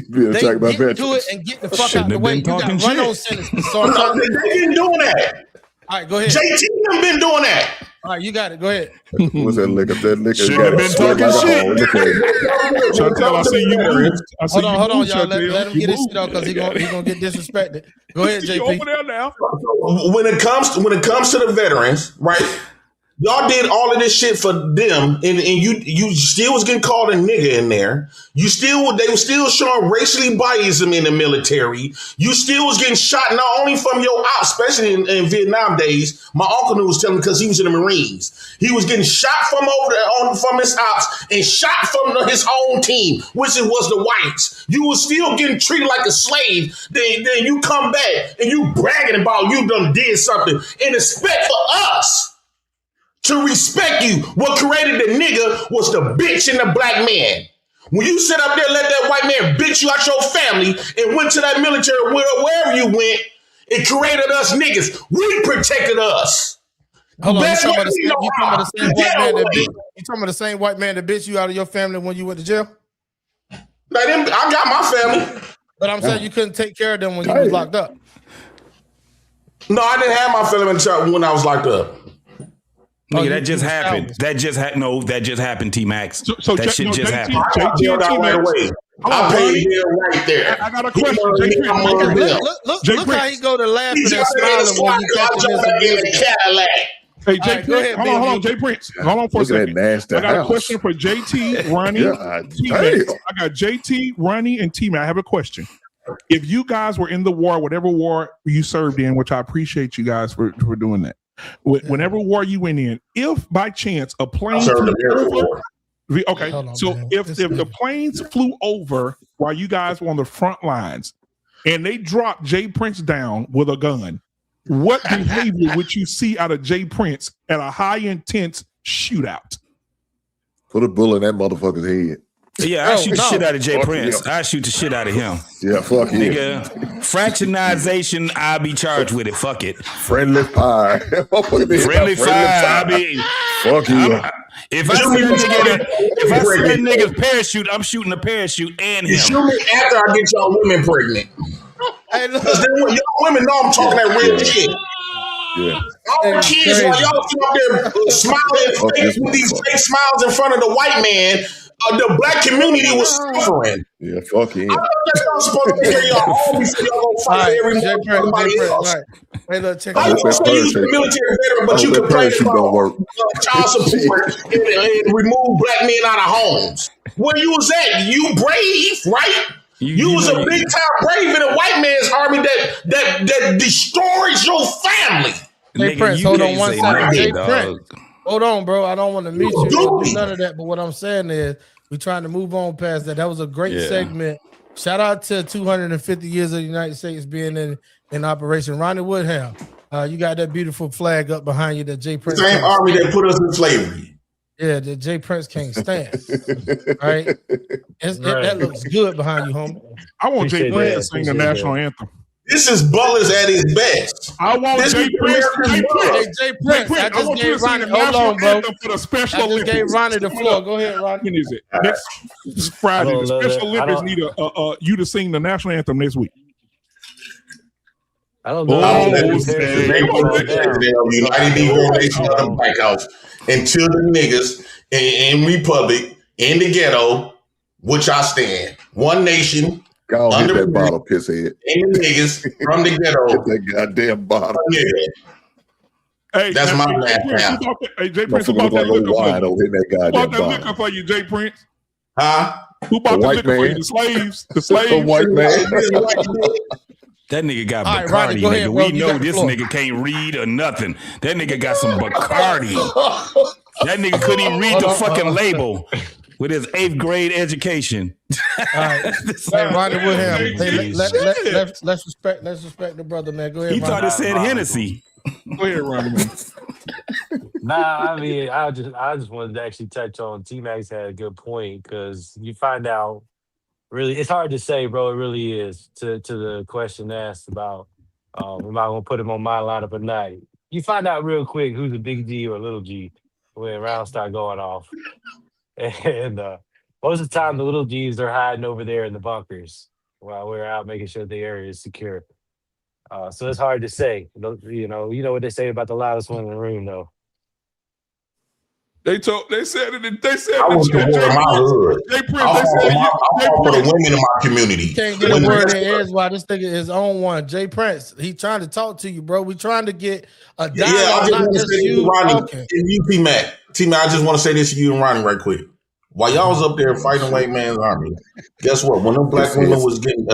Being They attacked by get veterans. to it and get the fuck out the way. You got run-on sentences. So they been doing that. All right, go ahead. JT done been doing that. All right, you got it. Go ahead. What's that liquor? That liquor Should got have it been sweat talking like a shit. hole. Look at it. Chantel, I see you moved. Hold on, y'all. Let him get his shit out because he gonna get disrespected. Go ahead, JP. Over there now. When it comes to the veterans, right? Y'all did all of this shit for them, and you still was getting called a nigga in there. They were still showing racially biasm in the military. You still was getting shot not only from your ops, especially in Vietnam days. My uncle was telling me because he was in the Marines. He was getting shot from over there from his ops and shot from his own team, which it was the whites. You was still getting treated like a slave. Then you come back and you bragging about you done did something and expect for us to respect you. What created the nigga was the bitch and the black man. When you sit up there, let that white man bitch you out your family and went to that military, wherever you went, it created us niggas. We protected us. Hold on, you talking about the same white man that bitched you out of your family when you went to jail? I got my family. But I'm saying you couldn't take care of them when you was locked up. No, I didn't have my family when I was locked up. Nigga, that just happened. That just happened, T-Max. So that shit just happened. I paid him right there. I got a question. Look how he go to laughing and smiling when you catch him in a Cadillac. Hey, Jay Prince, hold on, Jay Prince. Hold on for a second. I got a question for JT, Ronnie, T-Max. I got JT, Ronnie, and T-Max. I have a question. If you guys were in the war, whatever war you served in, which I appreciate you guys for doing that. Whenever war you went in, if by chance a plane flew over, if the planes flew over while you guys were on the front lines and they dropped Jay Prince down with a gun, what behavior would you see out of Jay Prince at a high intense shootout? Put a bullet in that motherfucker's head. Yeah, I shoot the shit out of Jay Prince. I shoot the shit out of him. Yeah, fuck nigga. Fractionization, I'll be charged with it. Fuck it. Friendly fire. Friendly fire. I'll be. Fuck you. If I see a nigga's parachute, I'm shooting a parachute and him. You shoot me after I get y'all women pregnant. Hey, look. Y'all women know I'm talking that real shit. Yeah. All kids, while y'all sit up there smiling with these fake smiles in front of the white man, the black community was suffering. Yeah, fuck you. I know that's not supposed to be y'all homies. Y'all gonna fight every everybody else. Hey, look, check I don't say you the military veteran, but you complain about child support and remove black men out of homes. Where you was at? You brave, right? You was a big time brave in a white man's army that destroys your family. Hey, Prince, hold on one second. Hey, Prince. Hold on, bro. I don't want to meet you. Don't do none of that. But what I'm saying is, we're trying to move on past that. That was a great segment. Shout out to 250 years of the United States being in operation. Ronnie Woodham, you got that beautiful flag up behind you that Jay Prince. Same army that put us in slavery. Yeah, that Jay Prince can't stand. Right? That looks good behind you, homie. I want Jay Prince to sing the national anthem. This is Butler's at his best. I want This Jay is Prince. American Butler. Jay Prince, I just gave Ronnie. Hold on, bro. For the Special I just Olympics. gave Ronnie the floor. Go ahead, Ronnie. When is it? Next Friday. The Special Olympics need you to sing the national anthem next week. I don't know. United Negro Nation of the White House until the niggas in Republic, in the ghetto, which I stand. One nation. Go on, hit that bottle, piss head. And the niggas from the ghetto. Hit that goddamn bottle. Hey, that's my last now. Hey, Jay Prince, who bought that liquor for you? Who bought that liquor for you, Jay Prince? Huh? Who bought the liquor for you? The slaves. The slaves. The white man. That nigga got All right, Bacardi, Ronnie, go nigga. ahead, bro. We You know got the this floor. nigga can't read or nothing. That nigga got some Bacardi. That nigga couldn't even read the fucking label with his 8th grade education. All right, hey, Ronnie Woodham. Hey, let's respect the brother, man. Go ahead. He Ronnie. thought it said Hennessy. Go ahead, Ronnie. Man. Nah, I mean, I just wanted to actually touch on T-Max had a good point because you find out really, it's hard to say, bro. It really is to the question asked about am I gonna put him on my lineup or not? You find out real quick who's a big G or a little G when rounds start going off. And most of the time, the little G's are hiding over there in the bunkers while we're out making sure the area is secure. So it's hard to say. You know what they say about the loudest one in the room, though. They said it. They said I was the word in my hood. Jay Prince. I'm for the women in my community. You can't get a word in edge while this nigga is on one. Jay Prince, he trying to talk to you, bro. We trying to get a dialogue, I just not want to just say this you to Ronnie talking. and you, T-Mac. T-Mac, I just want to say this to you and Ronnie right quick. While y'all was up there fighting white man's army, guess what? When them black women was getting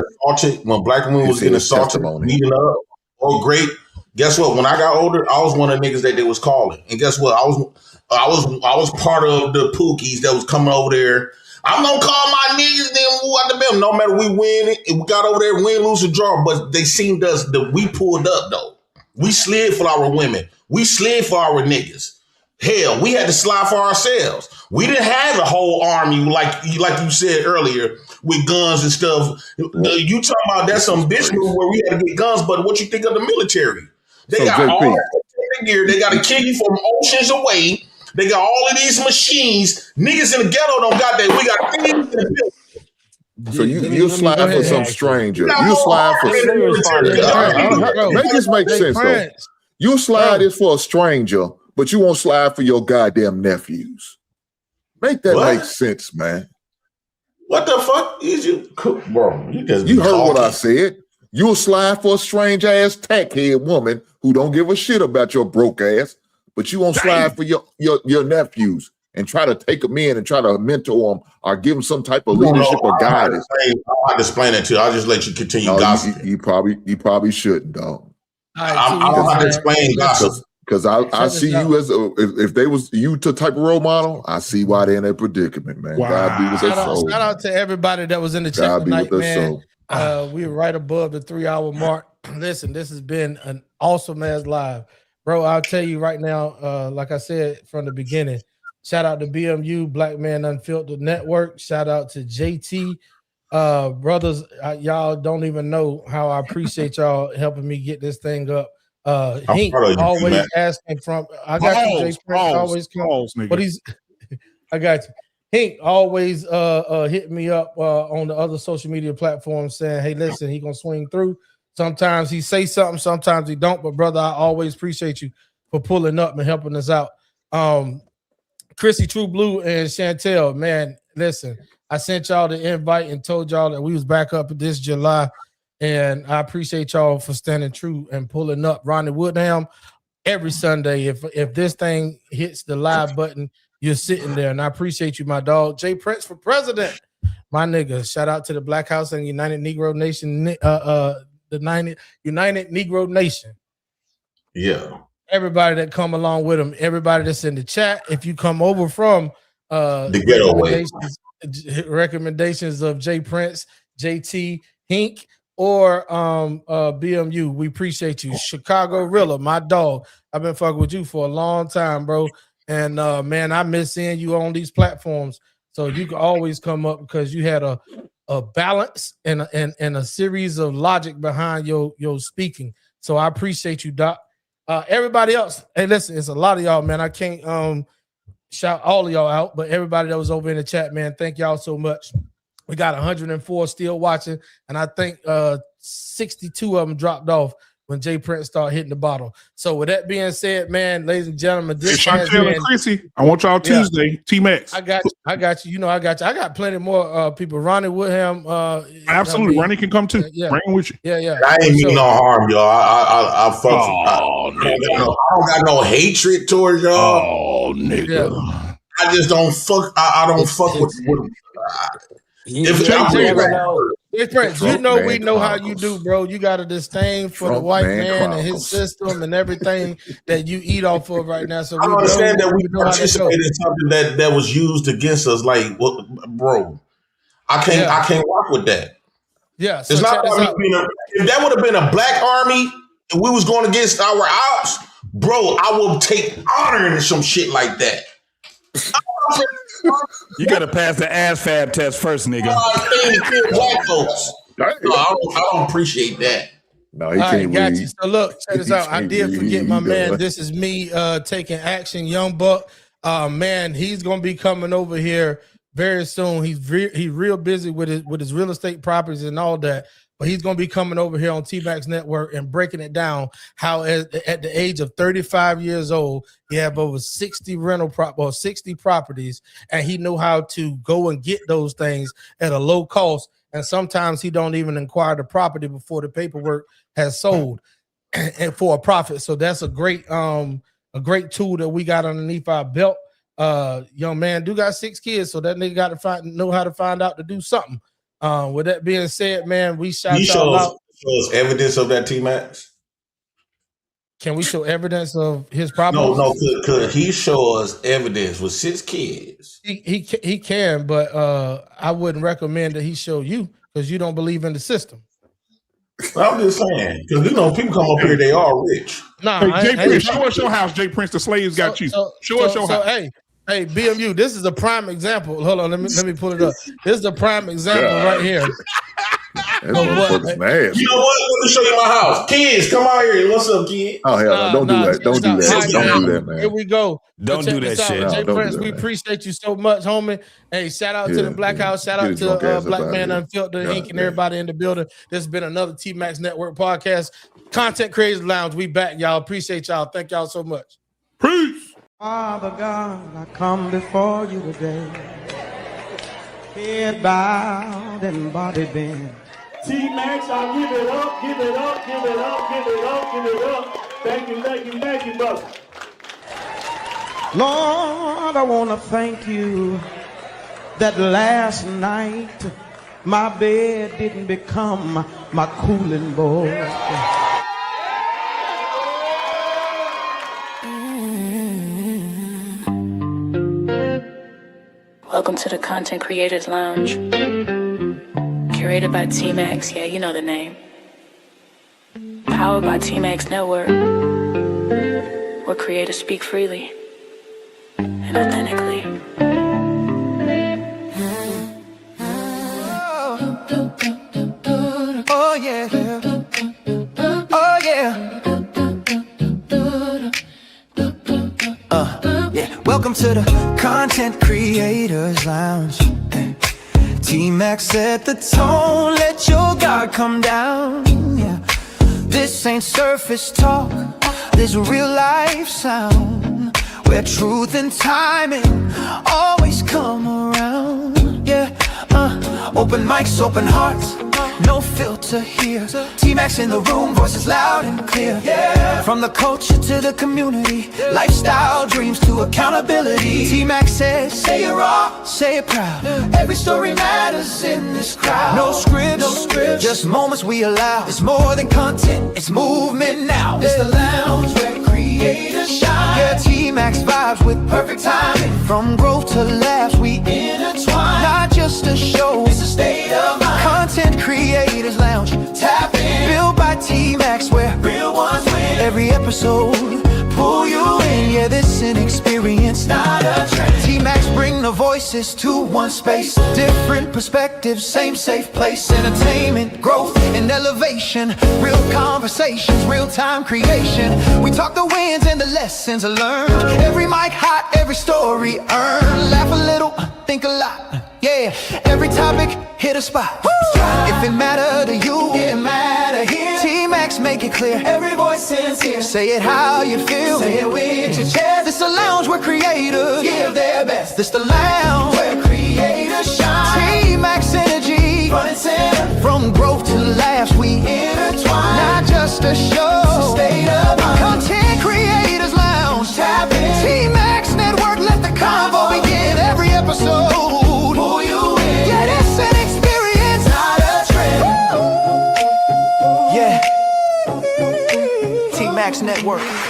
assaulted, beaten up, or great, guess what? When I got older, I was one of the niggas that they was calling. And guess what? I was part of the Pookies that was coming over there. I'm gonna call my niggas, then woo out the them. No matter we win it, we got over there, win, lose, or draw. But they seen us that we pulled up though. We slid for our women. We slid for our niggas. Hell, we had to slide for ourselves. We didn't have a whole army like you said earlier with guns and stuff. You talking about that's some bitch move where we had to get guns, but what you think of the military? They got all the gear. They got to kill you from oceans away. They got all of these machines. Niggas in the ghetto don't got that. We got things in the building. So you slide for some stranger. You slide for make this make sense though. You slide is for a stranger, but you won't slide for your goddamn nephews. Make that make sense, man. What the fuck is you, bro? You heard what I said. You'll slide for a strange ass tackhead woman who don't give a shit about your broke ass, but you won't slide for your nephews and try to take them in and try to mentor them or give them some type of leadership or guidance. I'll have to explain it to you. I'll just let you continue gossiping. You probably shouldn't, dog. I don't have to explain gossip. Because I see you as if they was you the type of role model, I see why they're in that predicament, man. Wow. God be with their soul. Shout out to everybody that was in the chat God be tonight, with their man. soul. We were right above the 3-hour mark. Listen, this has been an awesome ass live, bro. I'll tell you right now, like I said from the beginning, shout out to BMU, Black Man Unfiltered Network. Shout out to JT. Brothers, y'all don't even know how I appreciate y'all helping me get this thing up. Hink always asking from. I got you, Jay Prince. Always come, but he's. I got you. Hink always hit me up on the other social media platforms saying, "Hey, listen, he gonna swing through." Sometimes he say something, sometimes he don't. But brother, I always appreciate you for pulling up and helping us out. Chrissy True Blue and Chantel, man, listen, I sent y'all the invite and told y'all that we was back up this July. And I appreciate y'all for standing true and pulling up. Ronnie Woodham, every Sunday, if this thing hits the live button, you're sitting there. And I appreciate you, my dog. Jay Prince for president. My nigga, shout out to the Black House and United Negro Nation, the United Negro Nation. Yeah. Everybody that come along with them, everybody that's in the chat. If you come over from the getaway recommendations of Jay Prince, JT, Hink, or BMU, we appreciate you. Chicago Rilla, my dog. I've been fucking with you for a long time, bro. And man, I miss seeing you on these platforms. So you can always come up because you had a a balance and a series of logic behind your speaking. So I appreciate you, Doc. Everybody else, hey, listen, it's a lot of y'all, man. I can't shout all of y'all out, but everybody that was over in the chat, man, thank y'all so much. We got 104 still watching, and I think 62 of them dropped off when Jay Prince started hitting the bottle. So with that being said, man, ladies and gentlemen, this has Chantel been, and Chrissy, I want y'all Tuesday. T-Max. I got you. You know, I got you. I got plenty more people. Ronnie Woodham. Absolutely. Ronnie can come too. Bring him with you. Yeah. I ain't mean no harm, y'all. I fuck. I don't got no hatred towards y'all. Oh, nigga. I just don't fuck. I don't fuck with. Hey, Prince, you know we know how you do, bro. You got a disdain for the white man and his system and everything that you eat off of right now. So I don't understand that we know how that participated goes. in something that was used against us. Like, what, bro? I can't rock with that. Yeah, It's not about me being if that would have been a black army and we was going against our ops, bro, I will take honor in some shit like that. You got to pass the ASFAB test first, nigga. Black folks. I don't appreciate that. No, All right, got you. So look, check this out. I did forget my man. This is me taking action, Young Buck. Man, he's gonna be coming over here very soon. He's real busy with his real estate properties and all that. But he's going to be coming over here on T-Max Network and breaking it down how at the age of 35 years old, he have over 60 properties, and he know how to go and get those things at a low cost. And sometimes he don't even acquire the property before the paperwork has sold and for a profit. So that's a great tool that we got underneath our belt. Young man do got 6 kids, so that nigga got to know how to find out to do something. With that being said, man, we shout y'all out. Shows evidence of that, T-Max? Can we show evidence of his problems? No, could he show us evidence with 6 kids? He can, but I wouldn't recommend that he show you because you don't believe in the system. Well, I'm just saying, because people come up here, they are rich. Nah, Jay Prince, show us your house, Jay Prince. The slaves got you. Show us your house. Hey, BMU, this is a prime example. Hold on, let me pull it up. This is a prime example right here. You know what? Let me show you my house. Kids, come out here. What's up, kid? Oh, hell no. Don't do that. Don't do that. Don't do that, man. Here we go. Don't do that shit. Jay Prince, we appreciate you so much, homie. Hey, shout out to the Black House. Shout out to Black Man Unfiltered, Inc. and everybody in the building. This has been another T-Max Network podcast. Content Creators Lounge. We back, y'all. Appreciate y'all. Thank y'all so much. Peace. Father God, I come before you today, head bowed and body bent. T-Max, I'll give it up, give it up, give it up, give it up, give it up. Thank you, brother. Lord, I want to thank you that last night my bed didn't become my cooling board. Welcome to the Content Creators Lounge. Curated by T-Max, yeah, you know the name. Powered by T-Max Network, where creators speak freely and authentically. Oh yeah, oh yeah. Yeah. Welcome to the Content Creators Lounge. T-Max set the tone, let your guard come down. Yeah. This ain't surface talk, this real life sound, where truth and timing always come around. Yeah, open mics, open hearts, no filter here. T-Max in the room, voices loud and clear. Yeah. From the culture to the community, lifestyle, dreams to accountability. T-Max says, say it raw, say it proud. Every story matters in this crowd. No scripts, just moments we allow. It's more than content, it's movement now. It's the lounge where creators shine. Yeah, T-Max vibes with perfect timing. From growth to laughs, we intertwine. Not just a show, it's a state of mind. Content Creators Lounge, tap in. Built by T-Max, where real ones win. Every episode, pull you in. Yeah, this an experience, not a trend. T-Max bring the voice voices to one space. Different perspectives, same safe place. Entertainment, growth, and elevation. Real conversations, real-time creation. We talk the wins and the lessons learned. Every mic hot, every story earned. Laugh a little, think a lot. Yeah, every topic hit a spot. If it matter to you, it matter here. T-Max make it clear. Every voice sincere. Say it how you feel. Say it with your chest. This the lounge where creators give their best. This the lounge where creators shine. T-Max energy, front and center. From growth to laughs, we intertwine. Not just a show, state of mind. Content creators lounge. Tap in. T-Max Network, let the convo begin. Every episode. Network.